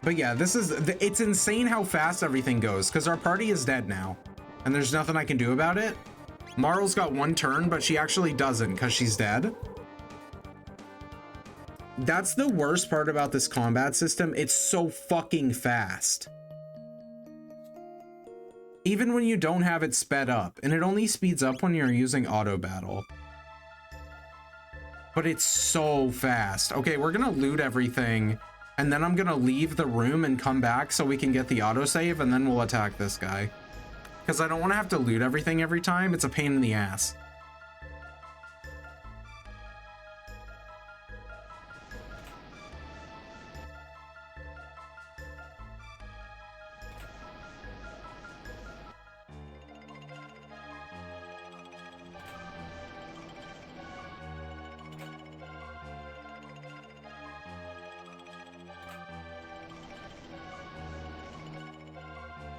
Speaker 1: But yeah, it's insane how fast everything goes, because our party is dead now. And there's nothing I can do about it. Marl's got 1 turn, but she actually doesn't, because she's dead. That's the worst part about this combat system. It's so fucking fast. Even when you don't have it sped up, and it only speeds up when you're using auto battle. But it's so fast. Okay, we're gonna loot everything, and then I'm gonna leave the room and come back so we can get the autosave, and then we'll attack this guy. Because I don't want to have to loot everything every time. It's a pain in the ass.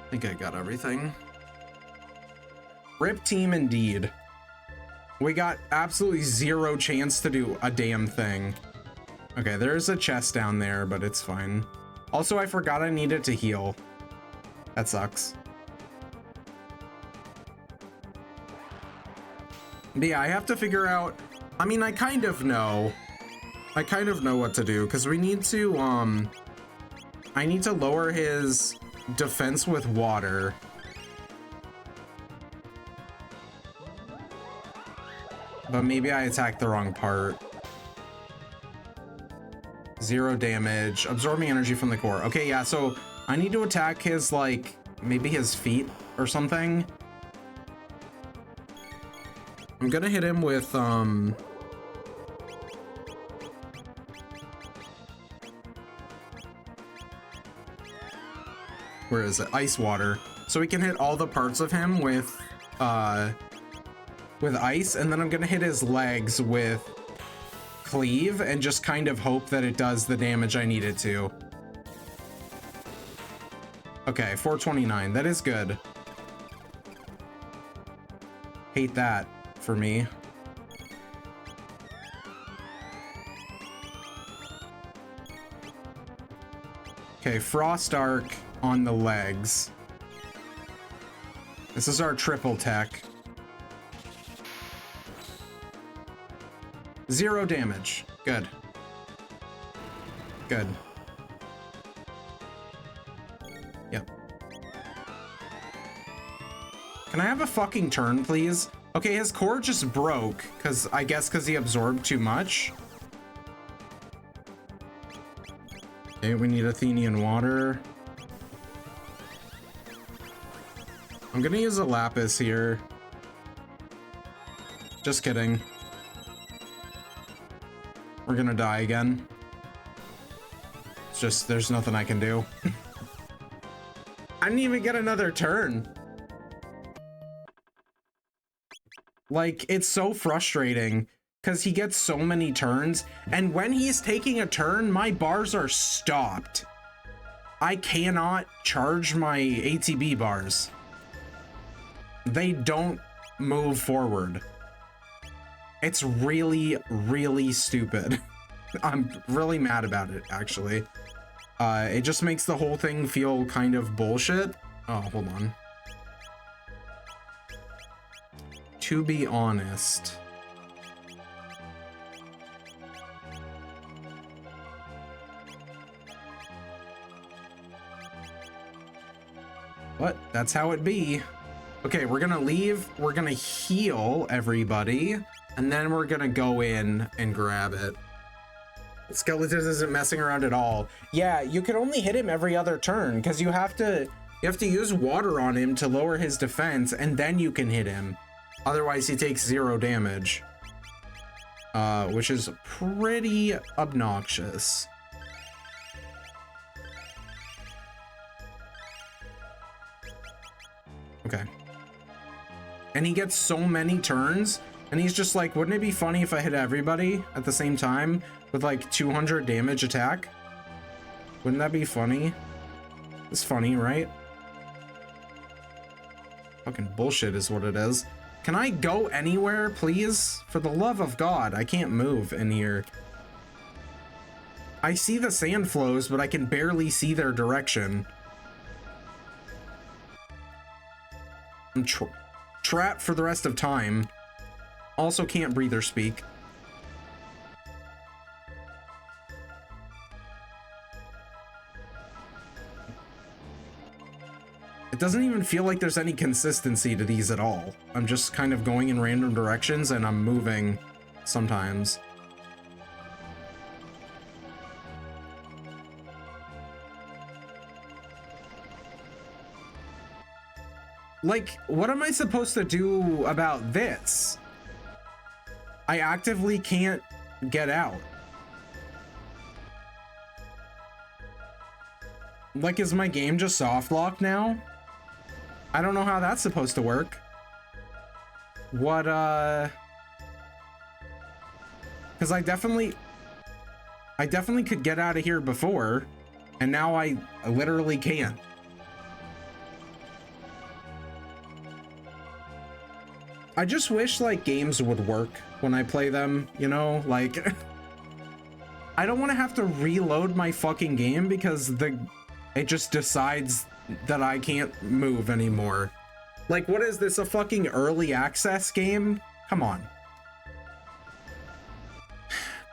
Speaker 1: I think I got everything. Rip team indeed. We got absolutely zero chance to do a damn thing. Okay, there's a chest down there, but it's fine. Also, I forgot I needed to heal. That sucks. But yeah, I have to figure out, I mean, I kind of know what to do, because we need to, I need to lower his defense with water. But maybe I attacked the wrong part. 0 damage, absorbing energy from the core. Okay, yeah, so I need to attack his, like, maybe his feet or something. I'm gonna hit him with, where is it? Ice water. So we can hit all the parts of him with ice, and then I'm gonna hit his legs with cleave and just kind of hope that it does the damage I need it to. Okay, 429. That is good. Hate that for me. Okay, Frost Arc on the legs. This is our triple tech. 0 damage. Good. Good. Yep. Can I have a fucking turn, please? Okay, his core just broke, I guess because he absorbed too much. Okay, we need Athenian water. I'm gonna use a lapis here. Just kidding. We're gonna die again. It's just, there's nothing I can do. I didn't even get another turn. Like, it's so frustrating because he gets so many turns, and when he's taking a turn, my bars are stopped. I cannot charge my ATB bars. They don't move forward. It's really, really stupid. I'm really mad about it, actually. It just makes the whole thing feel kind of bullshit. Oh, hold on. To be honest. What? That's how it be. Okay, we're gonna leave. We're gonna heal everybody. And then we're gonna go in and grab it. Skeleton isn't messing around at all. Yeah, you can only hit him every other turn because you have to use water on him to lower his defense, and then you can hit him. Otherwise, he takes 0 damage, which is pretty obnoxious. Okay. And he gets so many turns. And he's just like, wouldn't it be funny if I hit everybody at the same time with like 200 damage attack? Wouldn't that be funny? It's funny, right? Fucking bullshit is what it is. Can I go anywhere, please? For the love of God, I can't move in here. I see the sand flows, but I can barely see their direction. I'm trapped for the rest of time. Also can't breathe or speak. It doesn't even feel like there's any consistency to these at all. I'm just kind of going in random directions and I'm moving sometimes. Like, what am I supposed to do about this? I actively can't get out. Like, is my game just soft locked now? I don't know how that's supposed to work. What, because I definitely could get out of here before, and now I literally can't. I just wish, like, games would work when I play them, you know? Like, I don't want to have to reload my fucking game because it just decides that I can't move anymore. Like, what is this, a fucking early access game? Come on.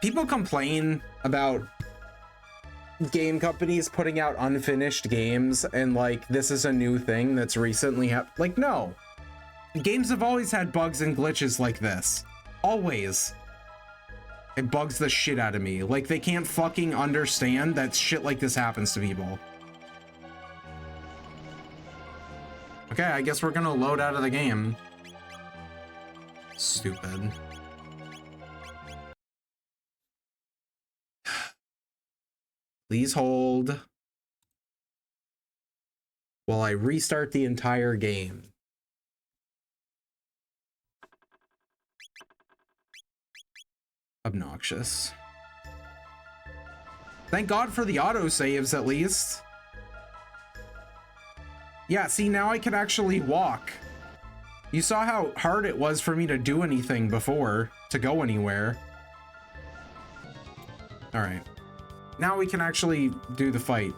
Speaker 1: People complain about game companies putting out unfinished games and, like, this is a new thing that's recently happened. Like, no. Games have always had bugs and glitches like this. Always. It bugs the shit out of me. Like, they can't fucking understand that shit like this happens to people. Okay, I guess we're gonna load out of the game. Stupid. Please hold while I restart the entire game. Obnoxious. Thank God for the autosaves, at least. Yeah, see, now I can actually walk. You saw how hard it was for me to do anything before, to go anywhere. All right. Now we can actually do the fight.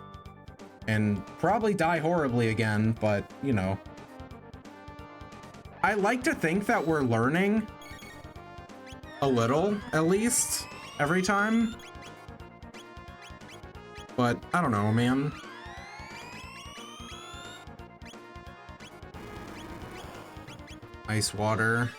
Speaker 1: And probably die horribly again, but, you know. I like to think that we're learning a little, at least, every time. But, I don't know, man. Ice water.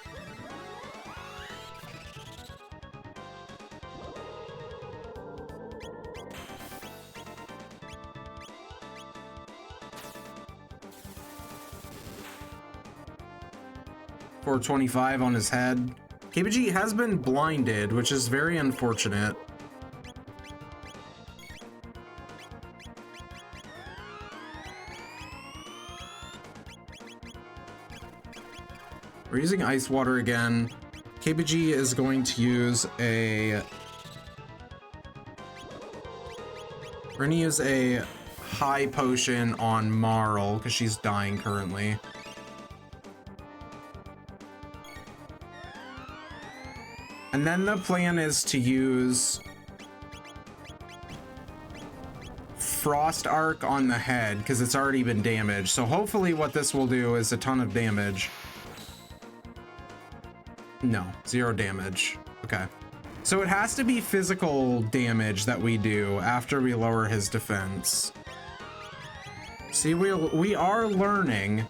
Speaker 1: $425 on his head. KBG has been blinded, which is very unfortunate. We're using ice water again. KBG is going to use a... We're gonna use a high potion on Marl, because she's dying currently. And then the plan is to use Frost Arc on the head, because it's already been damaged. So hopefully what this will do is a ton of damage. No, 0 damage. Okay. So it has to be physical damage that we do after we lower his defense. See, we are learning.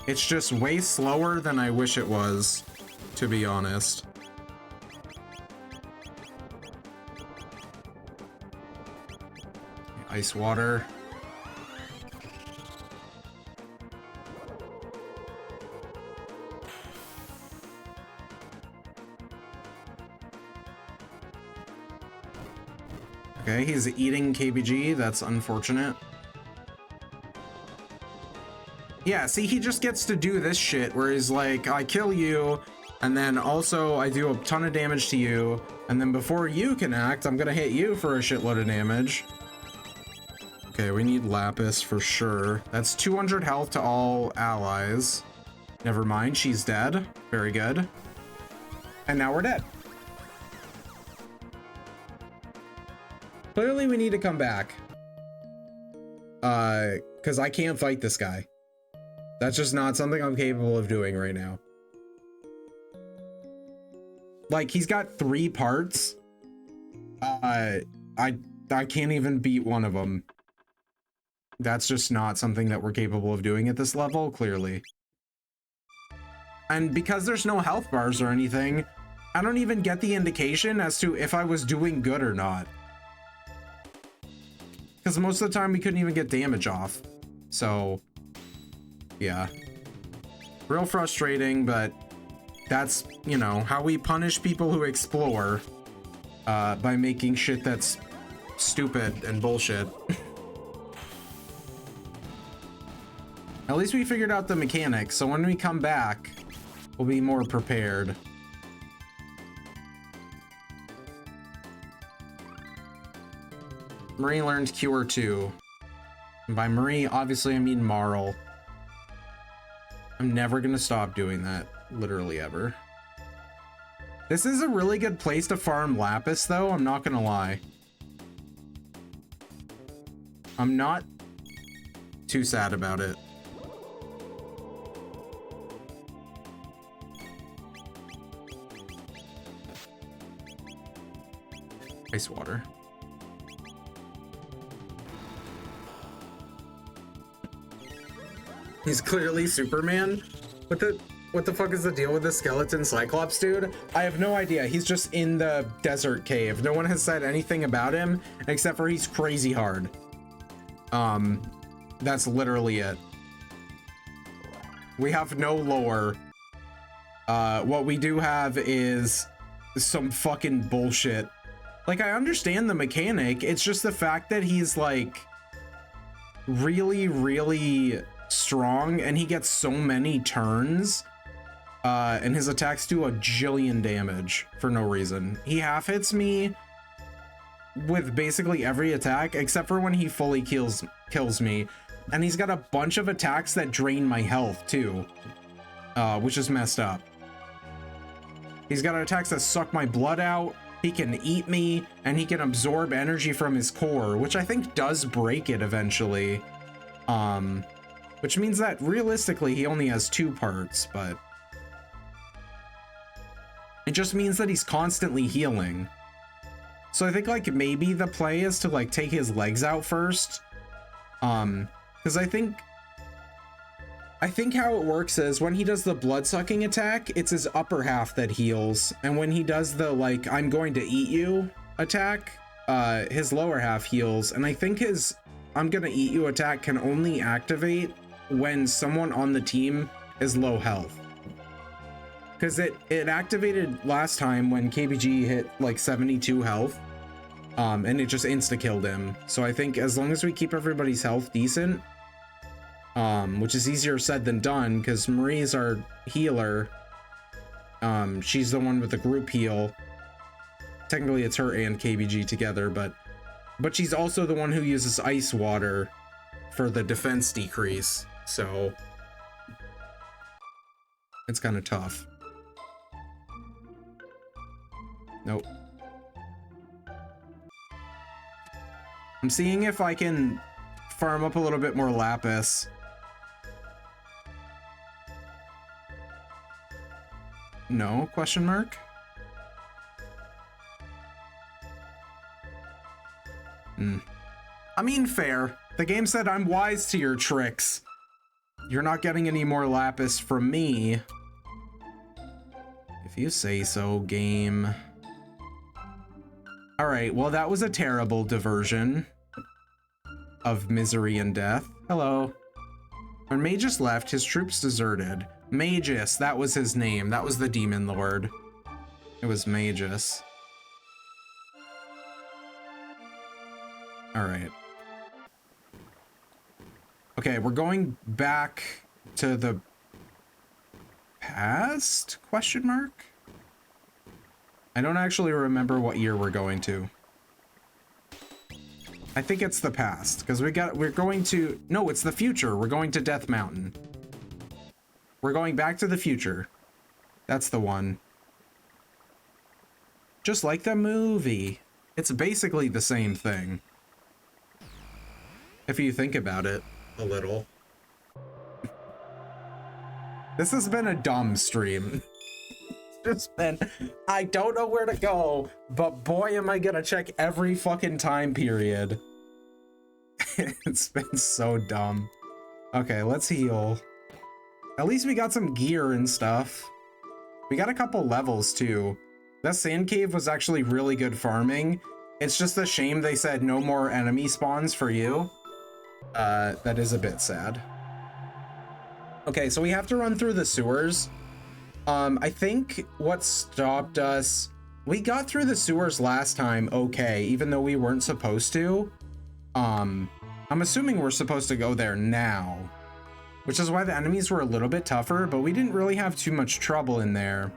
Speaker 1: It's just way slower than I wish it was, to be honest. Ice water. Okay, he's eating KBG. That's unfortunate. Yeah, see, he just gets to do this shit where he's like, I kill you, and then also I do a ton of damage to you, and then before you can act, I'm gonna hit you for a shitload of damage. Okay, we need Lapis for sure. That's 200 health to all allies. Never mind, she's dead. Very good. And now we're dead. Clearly we need to come back. Because I can't fight this guy. That's just not something I'm capable of doing right now. Like, he's got 3 parts. I can't even beat one of them. That's just not something that we're capable of doing at this level, clearly. And because there's no health bars or anything, I don't even get the indication as to if I was doing good or not. Because most of the time we couldn't even get damage off. So, yeah. Real frustrating, but that's, you know, how we punish people who explore by making shit that's stupid and bullshit. At least we figured out the mechanics, so when we come back, we'll be more prepared. Marie learned Cure 2. And by Marie, obviously I mean Marle. I'm never gonna stop doing that, literally ever. This is a really good place to farm Lapis, though, I'm not gonna lie. I'm not too sad about it. Ice water. He's clearly Superman. What the fuck is the deal with the skeleton Cyclops dude? I have no idea. He's just in the desert cave. No one has said anything about him except for he's crazy hard. That's literally it. We have no lore. What we do have is some fucking bullshit. Like, I understand the mechanic. It's just the fact that he's like really, really strong and he gets so many turns and his attacks do a jillion damage for no reason. He half hits me with basically every attack except for when he fully kills me, and he's got a bunch of attacks that drain my health too, which is messed up. He's got attacks that suck my blood out, he can eat me, and he can absorb energy from his core, which I think does break it eventually. Which means that realistically he only has 2 parts, but it just means that he's constantly healing. So I think like maybe the play is to like take his legs out first. Because I think how it works is when he does the blood sucking attack, it's his upper half that heals. And when he does the like, I'm going to eat you attack, his lower half heals. And I think his I'm gonna eat you attack can only activate when someone on the team is low health. Because it activated last time when KBG hit like 72 health. And it just insta-killed him. So I think as long as we keep everybody's health decent, which is easier said than done because Marie's our healer. She's the one with the group heal. Technically it's her and KBG together, but she's also the one who uses ice water for the defense decrease. So it's kind of tough. Nope. I'm seeing if I can farm up a little bit more lapis. No? Question mark? I mean, fair. The game said I'm wise to your tricks. You're not getting any more lapis from me. If you say so, game. Alright, well that was a terrible diversion of misery and death. Hello. When Magus left, his troops deserted. Magus, that was his name. That was the demon lord. It was Magus. Alright. Okay, we're going back to the past? Question mark? I don't actually remember what year we're going to. I think it's the past, because we're going to, no, it's the future. We're going to Death Mountain. We're going back to the future. That's the one. Just like the movie. It's basically the same thing. If you think about it a little. This has been a dumb stream. It's been, I don't know where to go, but boy am I gonna check every fucking time period. It's been so dumb. Okay, let's heal. At least we got some gear and stuff. We got a couple levels too. That sand cave was actually really good farming. It's just a shame they said no more enemy spawns for you. That is a bit sad. Okay, so we have to run through the sewers. I think what stopped us, we got through the sewers last time okay, even though we weren't supposed to. I'm assuming we're supposed to go there now, which is why the enemies were a little bit tougher, but we didn't really have too much trouble in there.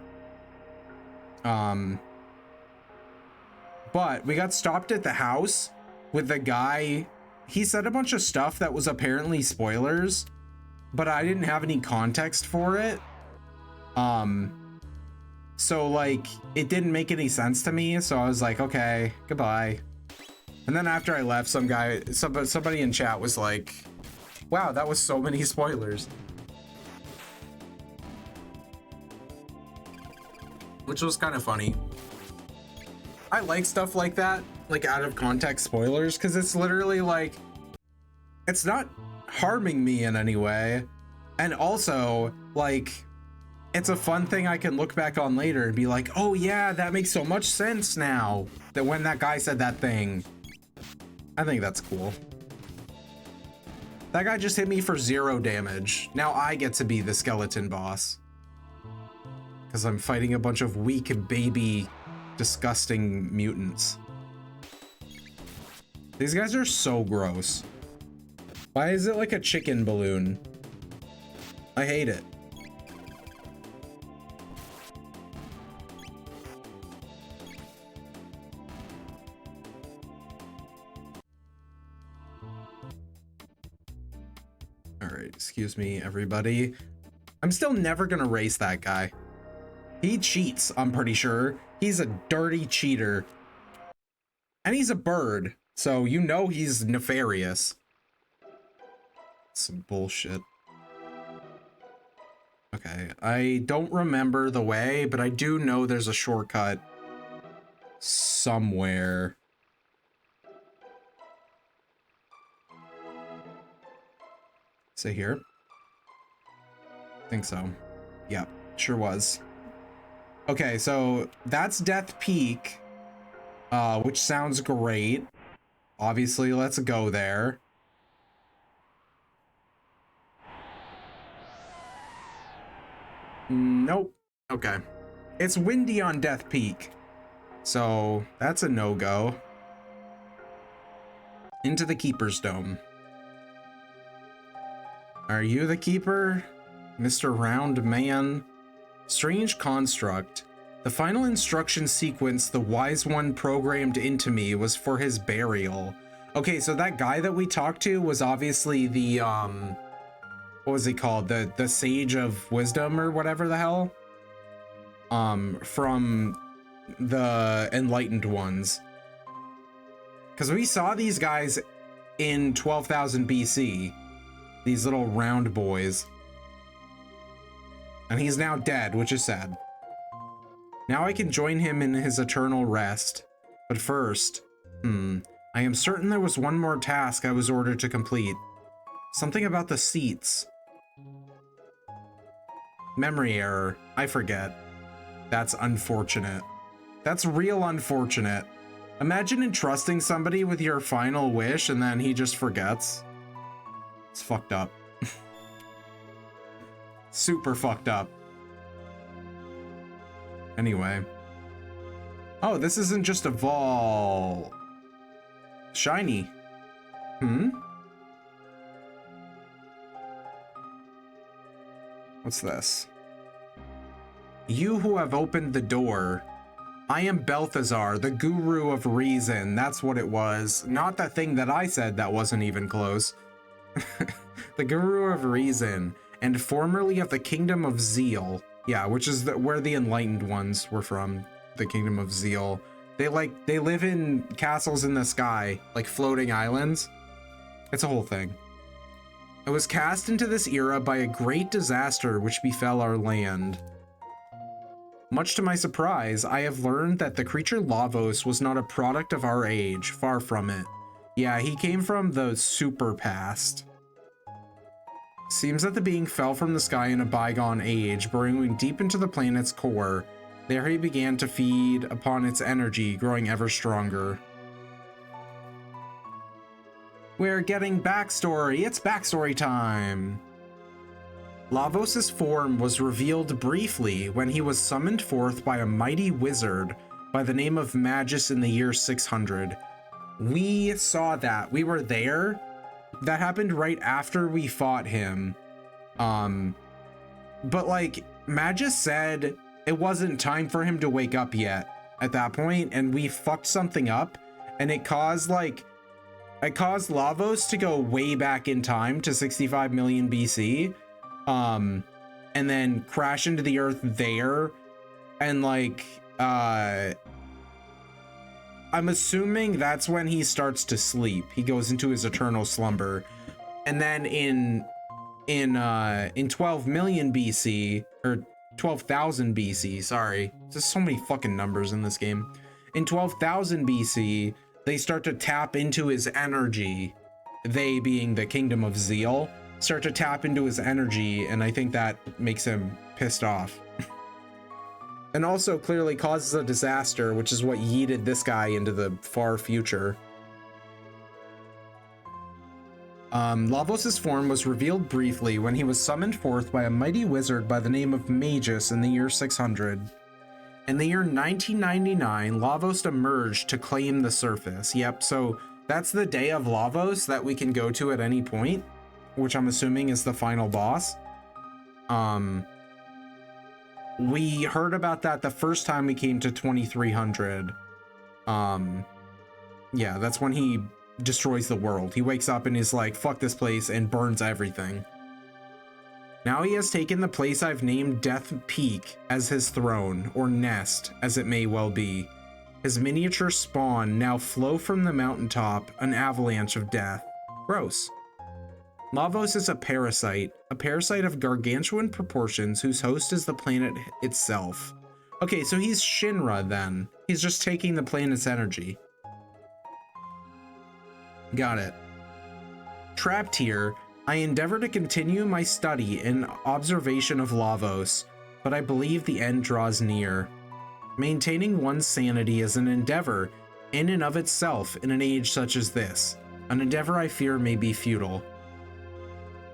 Speaker 1: But we got stopped at the house with the guy. He said a bunch of stuff that was apparently spoilers, but I didn't have any context for it. So like it didn't make any sense to me, so I was like, okay, goodbye. And then after I left, somebody in chat was like, wow, that was so many spoilers. Which was kind of funny. I like stuff like that, like out of context spoilers, because it's literally like, it's not harming me in any way. And also, like, it's a fun thing I can look back on later and be like, oh yeah, that makes so much sense now, that when that guy said that thing. I think that's cool. That guy just hit me for 0 damage. Now I get to be the skeleton boss. Because I'm fighting a bunch of weak baby disgusting mutants. These guys are so gross. Why is it like a chicken balloon? I hate it. All right, excuse me, everybody. I'm still never gonna race that guy. He cheats, I'm pretty sure. He's a dirty cheater. And he's a bird, so you know he's nefarious. Some bullshit. Okay, I don't remember the way, but I do know there's a shortcut somewhere. Say here? Think so. Yep, sure was. Okay, so that's Death Peak, which sounds great. Obviously, let's go there. Nope. Okay. It's windy on Death Peak, so that's a no-go. Into the Keeper's Dome. Are you the Keeper, Mr. Round Man? Strange construct. The final instruction sequence the Wise One programmed into me was for his burial. Okay, so that guy that we talked to was obviously the, what was he called? The Sage of Wisdom or whatever the hell? From the Enlightened Ones. Because we saw these guys in 12,000 BC. These little round boys. And he's now dead, which is sad. Now I can join him in his eternal rest. But first, I am certain there was one more task I was ordered to complete. Something about the seats. Memory error. I forget. That's unfortunate. That's real unfortunate. Imagine entrusting somebody with your final wish and then he just forgets. It's fucked up. Super fucked up. Anyway. Oh, this isn't just a ball. Shiny. What's this? You who have opened the door. I am Balthazar, the Guru of Reason. That's what it was. Not that thing that I said that wasn't even close. The Guru of Reason, and formerly of the Kingdom of Zeal. Yeah, which is where the Enlightened Ones were from. The Kingdom of Zeal. They live in castles in the sky, like floating islands. It's a whole thing. I was cast into this era by a great disaster which befell our land. Much to my surprise, I have learned that the creature Lavos was not a product of our age, far from it. Yeah, he came from the super past. Seems that the being fell from the sky in a bygone age, burrowing deep into the planet's core. There he began to feed upon its energy, growing ever stronger. We're getting backstory. It's backstory time. Lavos' form was revealed briefly when he was summoned forth by a mighty wizard by the name of Magus in the year 600. We saw that. We were there. That happened right after we fought him. But like, Magus said it wasn't time for him to wake up yet at that point, and we fucked something up, and it caused Lavos to go way back in time to 65 million BC, and then crash into the earth there, and like, I'm assuming that's when he starts to sleep. He goes into his eternal slumber, and then in 12 million BC, or 12,000 BC, sorry, there's so many fucking numbers in this game. In 12,000 BC, they start to tap into his energy. They, being the Kingdom of Zeal, start to tap into his energy, and I think that makes him pissed off. And also clearly causes a disaster, which is what yeeted this guy into the far future. Lavos' form was revealed briefly when he was summoned forth by a mighty wizard by the name of Magus in the year 600. In the year 1999, Lavos emerged to claim the surface. Yep, so that's the day of Lavos that we can go to at any point, which I'm assuming is the final boss. We heard about that the first time we came to 2300. Yeah, that's when he destroys the world. He wakes up and is like, fuck this place, and burns everything. Now he has taken the place I've named Death Peak as his throne, or nest, as it may well be. His miniature spawn now flow from the mountaintop, an avalanche of death. Gross. Lavos is a parasite of gargantuan proportions whose host is the planet itself. Okay, so he's Shinra then. He's just taking the planet's energy. Got it. Trapped here, I endeavor to continue my study and observation of Lavos, but I believe the end draws near. Maintaining one's sanity is an endeavor in and of itself in an age such as this, an endeavor I fear may be futile.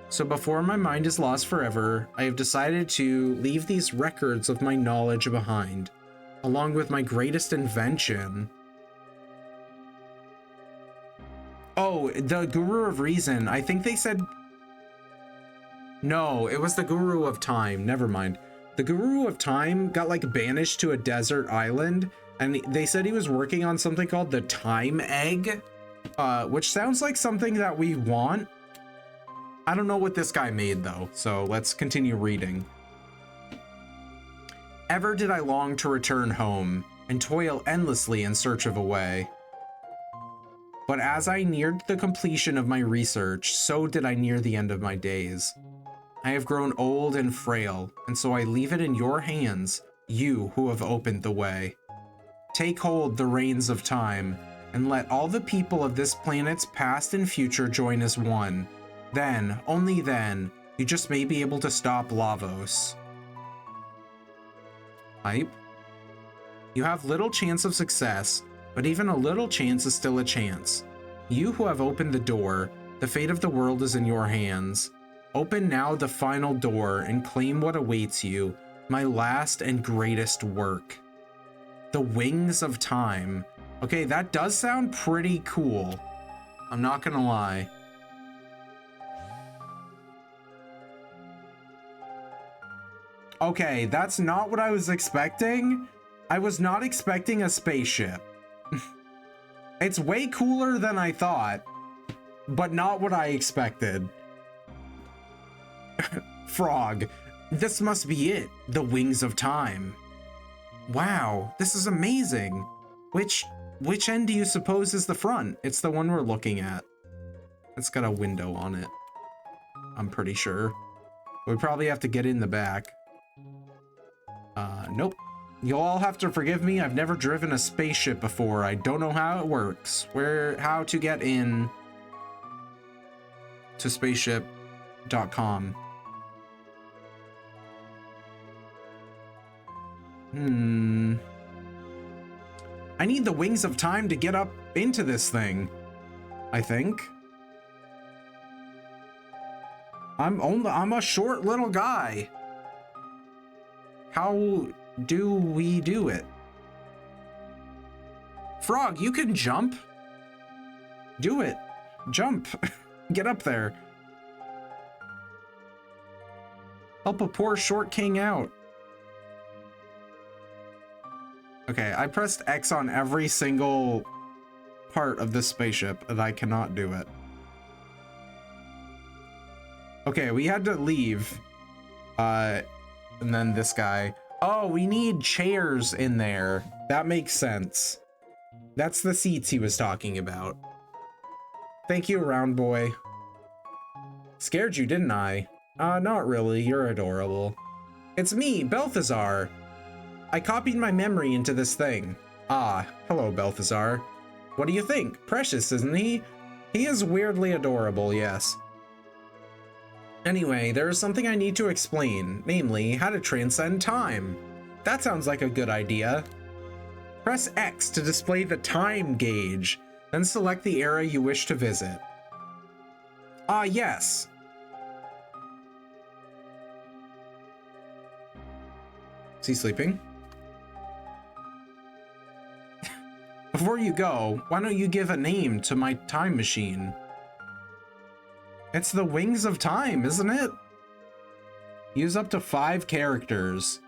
Speaker 1: So before my mind is lost forever, I have decided to leave these records of my knowledge behind, along with my greatest invention. Oh, the Guru of Reason. I think they said... No, it was the Guru of Time. Never mind. The Guru of Time got like banished to a desert island, and they said he was working on something called the Time Egg, which sounds like something that we want. I don't know what this guy made though, so let's continue reading. Ever did I long to return home and toil endlessly in search of a way. But as I neared the completion of my research, so did I near the end of my days. I have grown old and frail, and so I leave it in your hands, you who have opened the way. Take hold the reins of time, and let all the people of this planet's past and future join as one. Then, only then, you just may be able to stop Lavos. Hype. You have little chance of success, but even a little chance is still a chance. You who have opened the door, the fate of the world is in your hands. Open now the final door and claim what awaits you, my last and greatest work. The Wings of Time. Okay, that does sound pretty cool. I'm not gonna lie. Okay, that's not what I was expecting. I was not expecting a spaceship. It's way cooler than I thought, but not what I expected. Frog, this must be it, the Wings of Time. Wow, this is amazing. Which end do you suppose is the front? It's the one we're looking at. It's got a window on it, I'm pretty sure. We probably have to get in the back. Nope. You'll all have to forgive me. I've never driven a spaceship before. I don't know how it works. How to get in to spaceship.com. I need the wings of time to get up into this thing, I think. I'm a short little guy. How do we do it? Frog, you can jump. Do it. Jump. Get up there. Help a poor short king out. Okay, I pressed X on every single part of this spaceship, and I cannot do it. Okay, we had to leave. And then this guy. Oh, we need chairs in there. That makes sense. That's the seats he was talking about. Thank you, round boy. Scared you, didn't I? Not really. You're adorable. It's me, Balthazar. I copied my memory into this thing. Ah, hello, Balthazar. What do you think? Precious, isn't he? He is weirdly adorable, yes. Anyway, there is something I need to explain, namely, how to transcend time. That sounds like a good idea. Press X to display the time gauge, then select the era you wish to visit. Ah, yes. Is he sleeping? Before you go, why don't you give a name to my time machine? It's the Wings of Time, isn't it? Use up to 5 characters.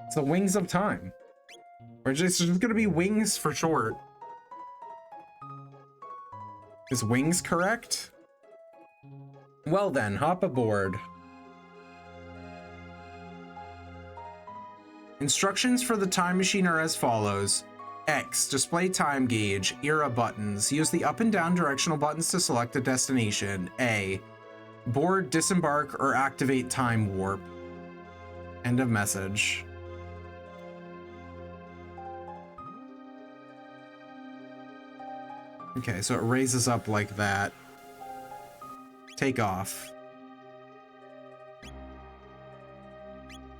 Speaker 1: It's the Wings of Time. Or just gonna be Wings for short. Is Wings correct? Well then, hop aboard. Instructions for the time machine are as follows. X, display time gauge, era buttons. Use the up and down directional buttons to select a destination. A, board, disembark, or activate time warp. End of message. Okay, so it raises up like that. Take off.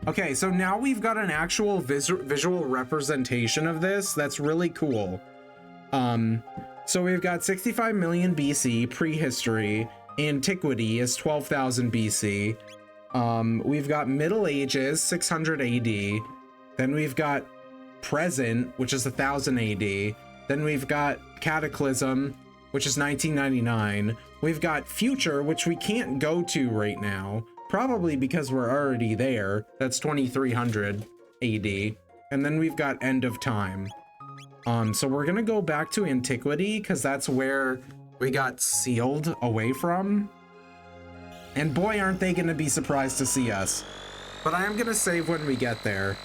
Speaker 1: Okay, so now we've got an actual visual representation of this. That's really cool. So we've got 65 million BC, prehistory. Antiquity is 12,000 BC. We've got Middle Ages, 600 AD. Then we've got present, which is 1000 AD. Then we've got Cataclysm, which is 1999. We've got future, which we can't go to right now, probably because we're already there. That's 2300 AD. And then we've got end of time. So we're gonna go back to antiquity because that's where we got sealed away from. And boy, aren't they gonna be surprised to see us. But I am gonna save when we get there.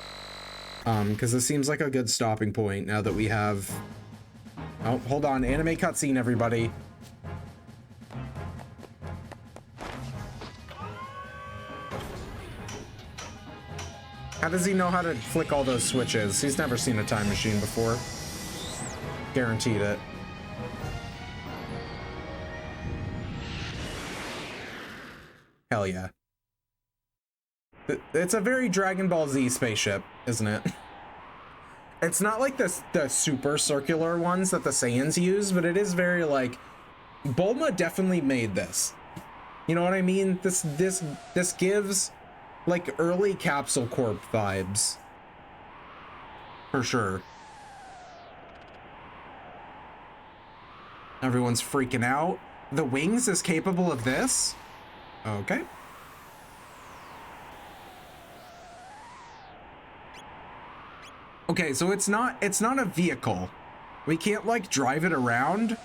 Speaker 1: Because this seems like a good stopping point now that we have... Oh, hold on. Anime cutscene, everybody. How does he know how to flick all those switches? He's never seen a time machine before. Guaranteed it. Hell yeah. It's a very Dragon Ball Z spaceship, isn't it? It's not like the super circular ones that the Saiyans use, but it is very like... Bulma definitely made this. You know what I mean? This gives like early Capsule Corp vibes. For sure. Everyone's freaking out. The Wings is capable of this? Okay. Okay, so it's not a vehicle. We can't like drive it around,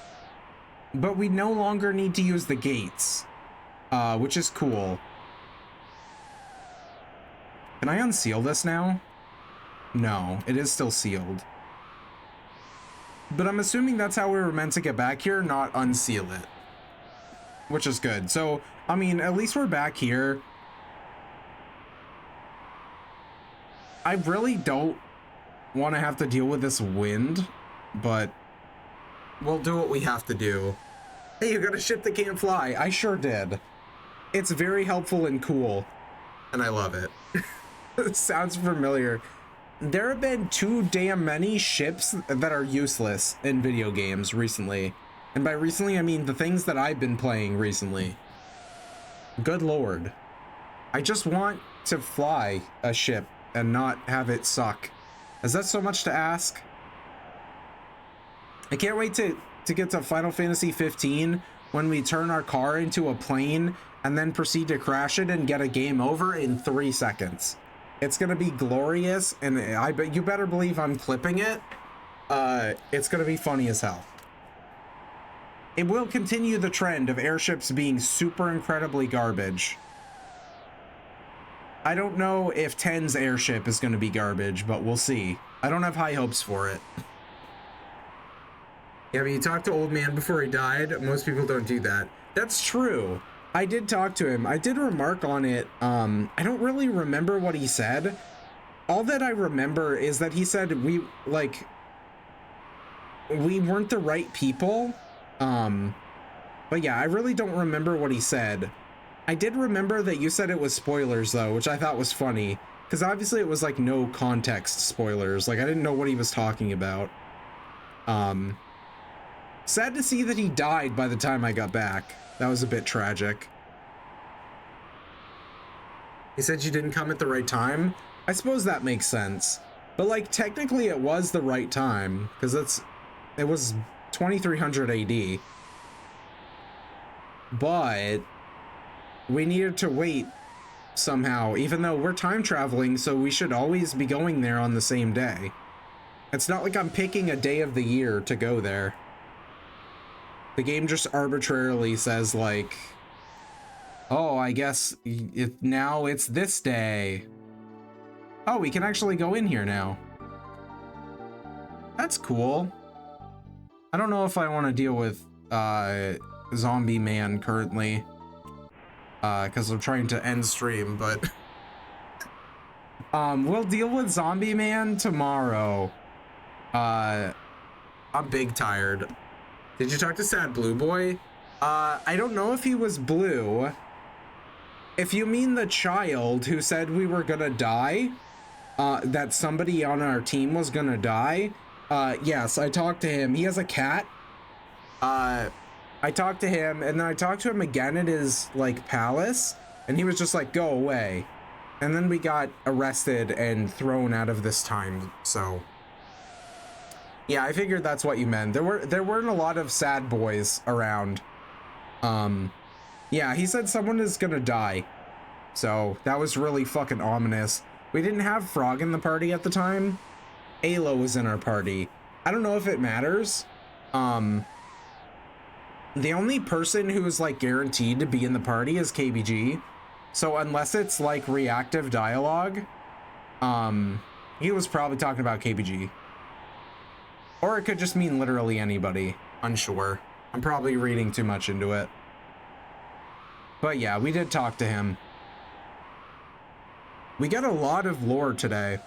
Speaker 1: but we no longer need to use the gates, which is cool. Can I unseal this now? No, it is still sealed. But I'm assuming that's how we were meant to get back here, not unseal it. Which is good. So, I mean, at least we're back here. I really don't want to have to deal with this wind, but we'll do what we have to do. Hey, you got a ship that can't fly. I sure did. It's very helpful and cool, and I love it. It sounds familiar. There have been too damn many ships that are useless in video games recently. And by recently, I mean the things that I've been playing recently. Good lord. I just want to fly a ship and not have it suck. Is that so much to ask? I can't wait to get to Final Fantasy 15 when we turn our car into a plane and then proceed to crash it and get a game over in 3 seconds. It's gonna be glorious, and I bet you better believe I'm clipping it. It's gonna be funny as hell. It will continue the trend of airships being super incredibly garbage. I don't know if 10's airship is gonna be garbage, but we'll see. I don't have high hopes for it. Yeah, but you talked to old man before he died. Most people don't do that. That's true. I did talk to him. I did remark on it. I don't really remember what he said. All that I remember is that he said we weren't the right people. But yeah, I really don't remember what he said. I did remember that you said it was spoilers though, which I thought was funny. Because obviously it was like no context spoilers. Like I didn't know what he was talking about. Sad to see that he died by the time I got back. That was a bit tragic. He said you didn't come at the right time. I suppose that makes sense. But like technically it was the right time because it was 2300 AD. But we needed to wait somehow, even though we're time traveling, so we should always be going there on the same day. It's not like I'm picking a day of the year to go there. The game just arbitrarily says like, oh, I guess now it's this day. Oh, we can actually go in here now. That's cool. I don't know if I want to deal with Zombie Man currently. Because I'm trying to end stream, but we'll deal with Zombie Man tomorrow. I'm big tired. Did you talk to Sad Blue Boy? I don't know if he was blue. If you mean the child who said we were gonna die, that somebody on our team was gonna die, yes, I talked to him. He has a cat. I talked to him, and then I talked to him again at his, like, palace, and he was just like, go away. And then we got arrested and thrown out of this time, so... Yeah, I figured that's what you meant. There weren't a lot of sad boys around. Yeah, he said someone is gonna die. So, that was really fucking ominous. We didn't have Frog in the party at the time. Ayla was in our party. I don't know if it matters. The only person who is like guaranteed to be in the party is KBG. So unless it's like reactive dialogue, he was probably talking about KBG. Or it could just mean literally anybody. Unsure. I'm probably reading too much into it. But yeah, we did talk to him. We got a lot of lore today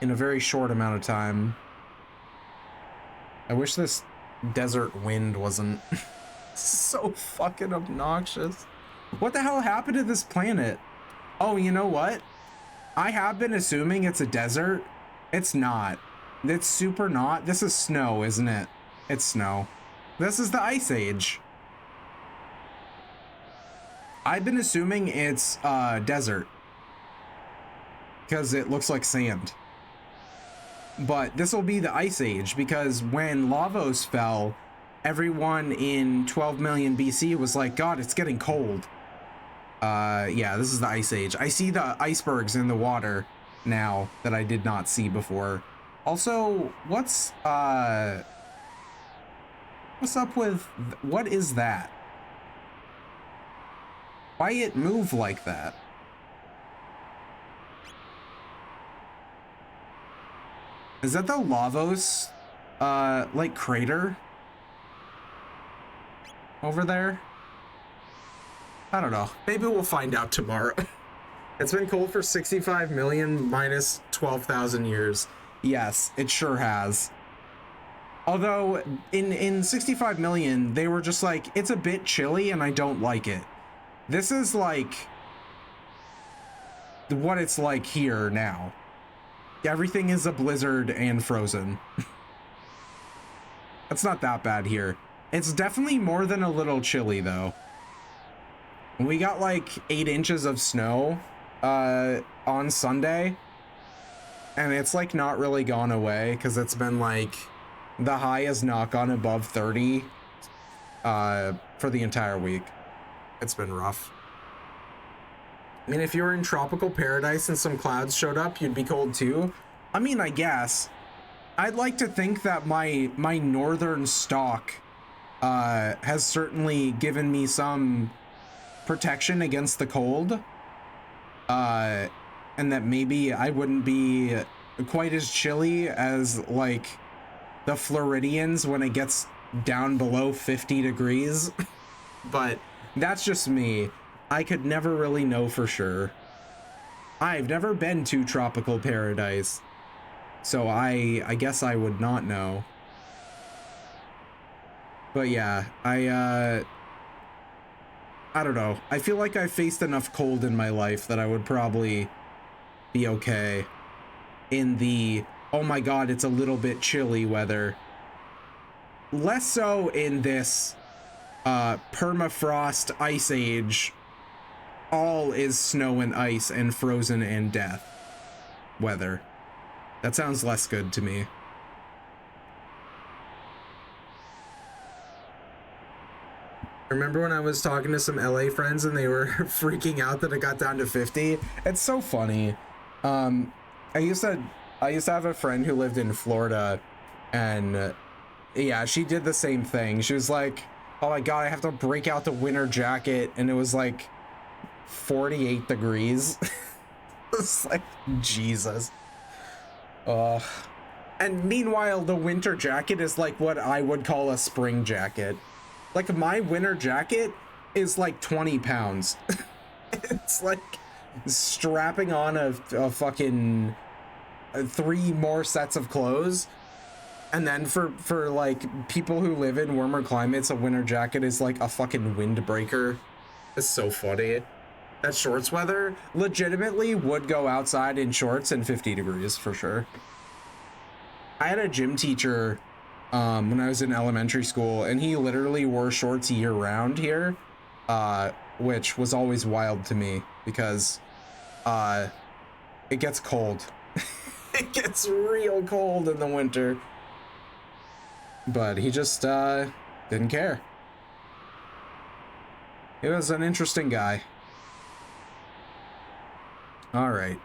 Speaker 1: in a very short amount of time. I wish this desert wind wasn't so fucking obnoxious. What the hell happened to this planet? Oh, you know what? I have been assuming it's a desert. It's not. It's super not. This is snow, isn't it? It's snow. This is the Ice Age. I've been assuming it's desert because it looks like sand. But this will be the Ice Age because when Lavos fell, everyone in 12 million BC was like, God, it's getting cold. Yeah, this is the Ice Age. I see the icebergs in the water now that I did not see before. Also, what's up with, what is that? Why it move like that? Is that the Lavos, like, crater? Over there? I don't know. Maybe we'll find out tomorrow. It's been cold for 65 million minus 12,000 years. Yes, it sure has. Although, in 65 million, they were just like, it's a bit chilly and I don't like it. This is like what it's like here now. Everything is a blizzard and frozen. It's not that bad here. It's definitely more than a little chilly though. We got like 8 inches of snow on Sunday, and it's like not really gone away because it's been like, the high has not gone above 30 for the entire week. It's been rough. I mean, if you were in tropical paradise and some clouds showed up, you'd be cold too. I mean, I guess. I'd like to think that my northern stock has certainly given me some protection against the cold. And that maybe I wouldn't be quite as chilly as like the Floridians when it gets down below 50 degrees. But that's just me. I could never really know for sure. I've never been to tropical paradise, so I guess I would not know. But yeah, I don't know. I feel like I've faced enough cold in my life that I would probably be okay in the, oh my god, it's a little bit chilly weather. Less so in this permafrost ice age, all is snow and ice and frozen and death weather. That sounds less good to me. Remember when I was talking to some LA friends and they were freaking out that it got down to 50? It's so funny. I used to have a friend who lived in Florida, and yeah, she did the same thing. She was like, oh my god, I have to break out the winter jacket, and it was like 48 degrees. It's like, Jesus. And meanwhile, the winter jacket is like what I would call a spring jacket. Like, my winter jacket is like 20 pounds. It's like strapping on a fucking 3 more sets of clothes. And then for like people who live in warmer climates, a winter jacket is like a fucking windbreaker. It's so funny. That shorts weather legitimately would go outside in shorts in 50 degrees for sure. I had a gym teacher when I was in elementary school, and he literally wore shorts year round here, which was always wild to me because it gets cold. It gets real cold in the winter. But he just didn't care. He was an interesting guy. All right.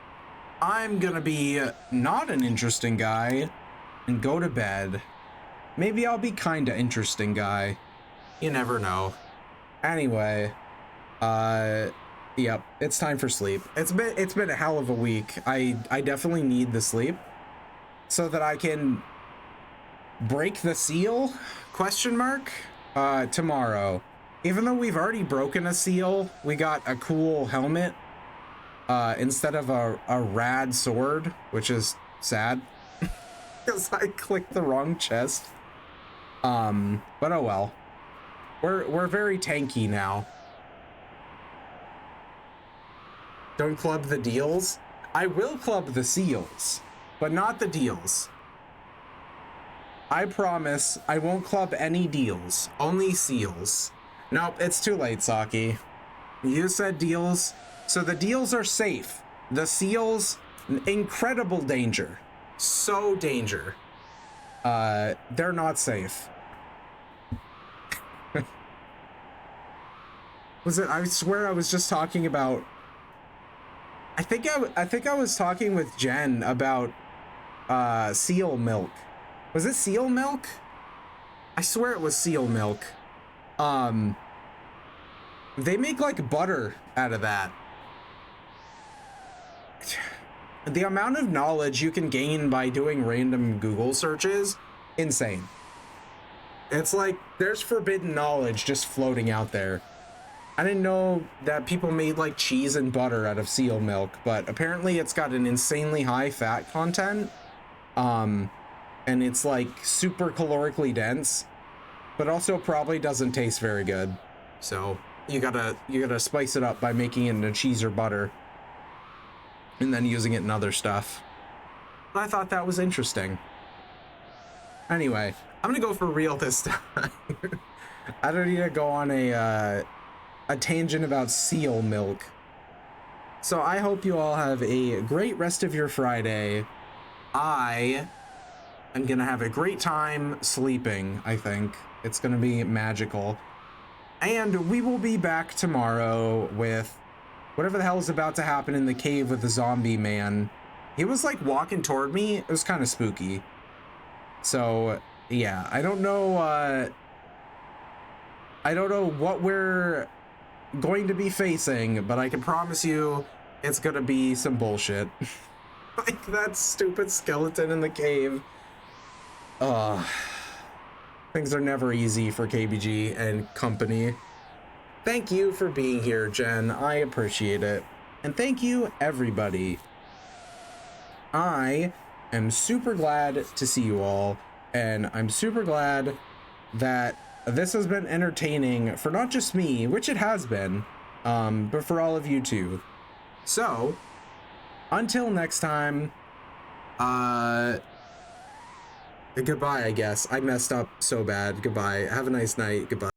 Speaker 1: I'm gonna be not an interesting guy and go to bed. Maybe I'll be kinda interesting guy. You never know. Anyway, yep, it's time for sleep. It's been a hell of a week. I definitely need the sleep so that I can break the seal? Question mark? Tomorrow. Even though we've already broken a seal, we got a cool helmet instead of a rad sword, which is sad because I clicked the wrong chest. But oh well. We're very tanky now. Don't club the deals. I will club the seals, but not the deals. I promise I won't club any deals, only seals. Nope, it's too late, Saki. You said deals, so the deals are safe. The seals, incredible danger. So danger. They're not safe. I swear I was just talking about... I think I was talking with Jen about seal milk. Was it seal milk? I swear it was seal milk. They make like butter out of that. the amount of knowledge you can gain by doing random Google searches, insane. It's like there's forbidden knowledge just floating out there. I didn't know that people made like cheese and butter out of seal milk, but apparently it's got an insanely high fat content. And it's like super calorically dense, but also probably doesn't taste very good. So you gotta spice it up by making it into cheese or butter and then using it in other stuff. I thought that was interesting. Anyway, I'm gonna go for real this time. I don't need to go on a tangent about seal milk. So I hope you all have a great rest of your Friday. I am gonna have a great time sleeping, I think. It's gonna be magical. And we will be back tomorrow with whatever the hell is about to happen in the cave with the zombie man. He was like walking toward me. It was kind of spooky. So yeah, I don't know what we're going to be facing, but I can promise you it's gonna be some bullshit. Like that stupid skeleton in the cave. Things are never easy for KBG and company. Thank you for being here, Jen. I appreciate it. And thank you, everybody. I am super glad to see you all, and I'm super glad that this has been entertaining for not just me, which it has been, but for all of you too. So, until next time, goodbye, I guess. I messed up so bad. Goodbye. Have a nice night. Goodbye.